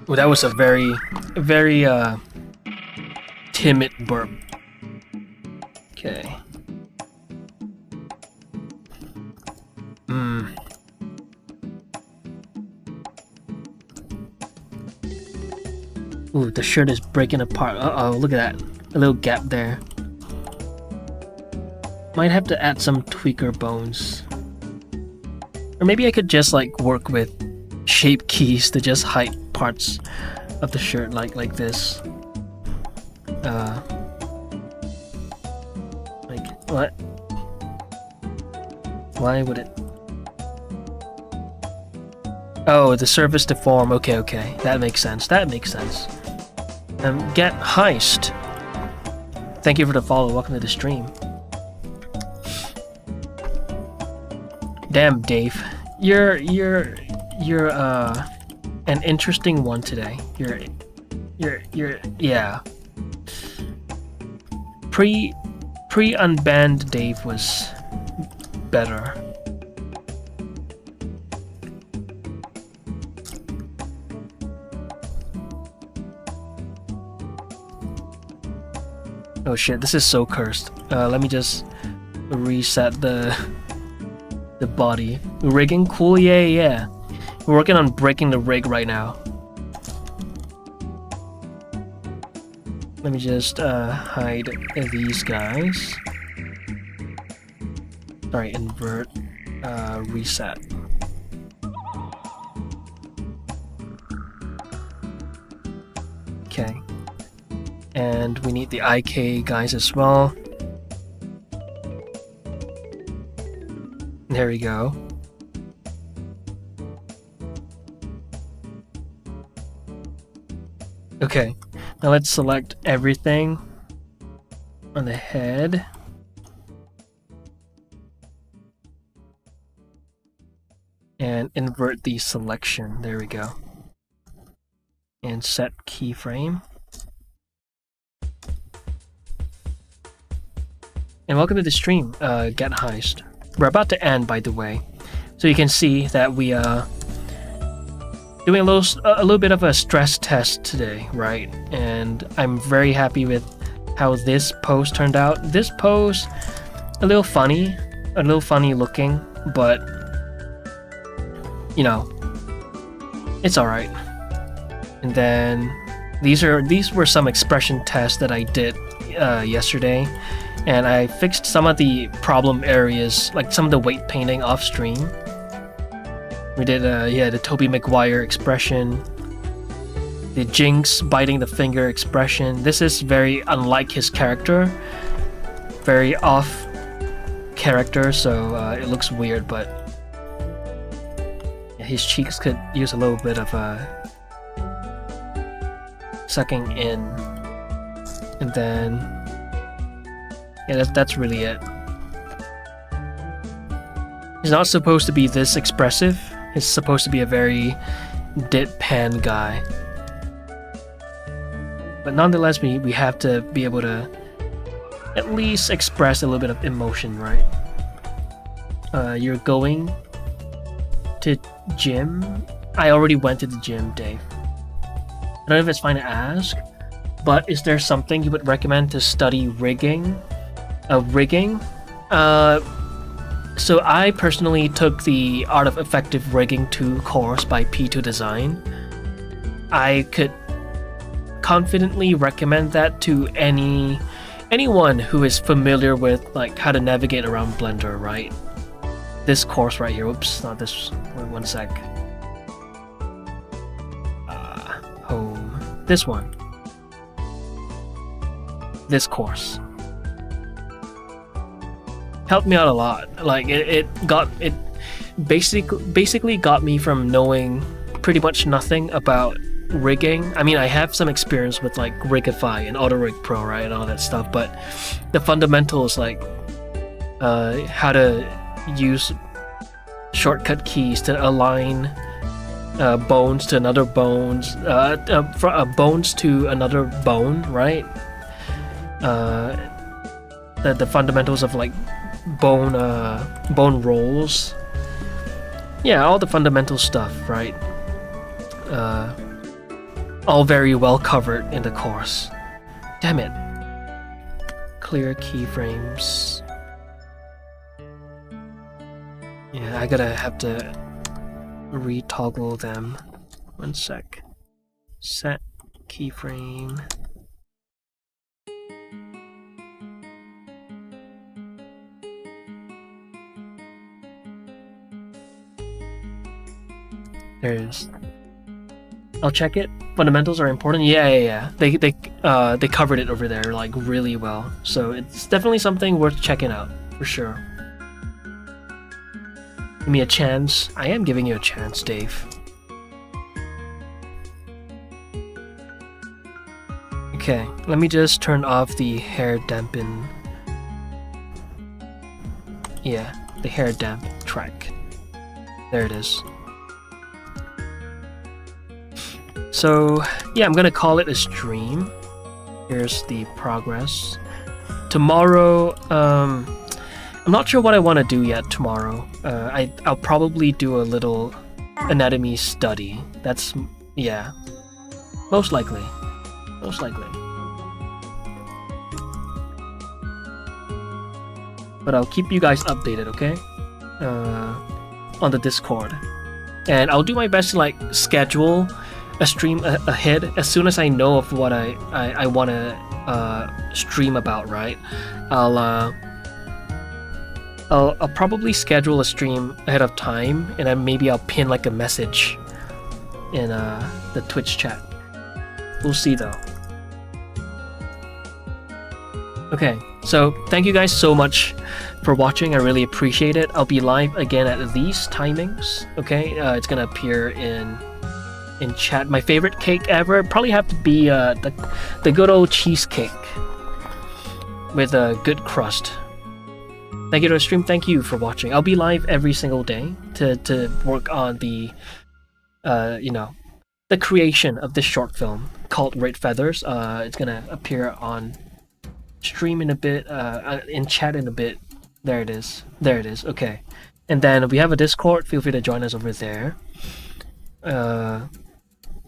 Oh, that was a very timid burp. Okay. Ooh, the shirt is breaking apart. Uh-oh, look at that. A little gap there. Might have to add some tweaker bones. Or maybe I could just like work with shape keys to just hide parts of the shirt like this. Like what? Why would it? Oh, the surface deform. Okay. That makes sense. Get Heist. Thank you for the follow. Welcome to the stream. Damn, Dave. You're an interesting one today. You're yeah. Pre-unbanned Dave was better. Oh shit, this is so cursed. Let me just reset the body. Rigging? Cool, yeah. We're working on breaking the rig right now. Let me just hide these guys. Sorry, invert, reset. Okay. And we need the IK guys as well. There we go. Okay, now let's select everything on the head. And invert the selection. There we go. And set keyframe. And welcome to the stream, Get Heist. We're about to end, by the way, so you can see that we doing a little bit of a stress test today, right? And I'm very happy with how this pose turned out. This pose, a little funny looking, but you know, it's all right. And then these were some expression tests that I did yesterday. And I fixed some of the problem areas, like some of the weight painting off stream. We did, the Tobey Maguire expression, the Jinx biting the finger expression. This is very unlike his character, very off character, so it looks weird, but yeah, his cheeks could use a little bit of sucking in. And then Yeah, that's really it. He's not supposed to be this expressive. He's supposed to be a very deadpan guy. But nonetheless, we have to be able to at least express a little bit of emotion, right? You're going to gym? I already went to the gym, Dave. I don't know if it's fine to ask, but is there something you would recommend to study rigging? Rigging? So I personally took the Art of Effective Rigging 2 course by P2 Design. I could confidently recommend that to anyone who is familiar with like how to navigate around Blender, right? This course right here. Oops, not this. Wait, one sec. Home. This one. This course helped me out a lot. Like it basically got me from knowing pretty much nothing about rigging. I mean, I have some experience with like Rigify and Auto Rig Pro, right, and all that stuff, but the fundamentals, like how to use shortcut keys to align bones to another bones, bones to another bone, right? The fundamentals of like bone rolls. Yeah, all the fundamental stuff, right? All very well covered in the course. Damn it. Clear keyframes. Yeah, I gotta have to retoggle them. One sec. Set keyframe. There it is. I'll check it. Fundamentals are important. Yeah. They covered it over there like really well. So it's definitely something worth checking out for sure. Give me a chance. I am giving you a chance, Dave. Okay, let me just turn off the hair dampen. Yeah, the hair damp track. There it is. So, yeah, I'm gonna call it a stream. Here's the progress. Tomorrow, I'm not sure what I want to do yet tomorrow. I'll probably do a little anatomy study. That's, yeah. Most likely. Most likely. But I'll keep you guys updated, okay? On the Discord. And I'll do my best to, like, schedule a stream ahead as soon as I know of what I want to stream about, right? I'll probably schedule a stream ahead of time, and then maybe I'll pin like a message in the Twitch chat. We'll see though. Okay, so thank you guys so much for watching. I really appreciate it. I'll be live again at these timings. Okay, it's gonna appear in chat. My favorite cake ever probably have to be the good old cheesecake with a good crust. Thank you to the stream. Thank you for watching. I'll be live every single day to work on the the creation of this short film called Red Feathers. It's gonna appear on stream in a bit, in chat in a bit. There it is. There it is. Okay. And then we have a Discord. Feel free to join us over there.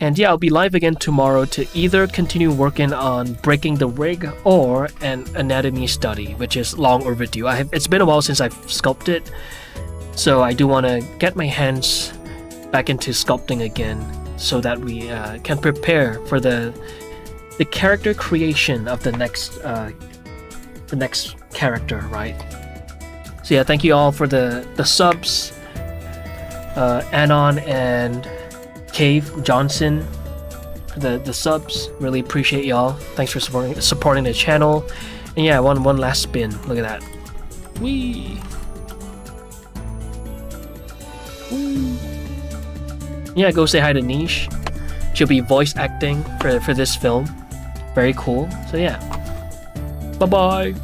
And yeah, I'll be live again tomorrow to either continue working on breaking the rig or an anatomy study, which is long overdue. It's been a while since I've sculpted, so I do want to get my hands back into sculpting again, so that we can prepare for the character creation of the next character, right? So yeah, thank you all for the subs, Anon and Cave Johnson, the subs. Really appreciate y'all. Thanks for supporting the channel. And yeah, one last spin. Look at that. Whee! Yeah, go say hi to Niche. She'll be voice acting for this film. Very cool. So yeah. Bye bye.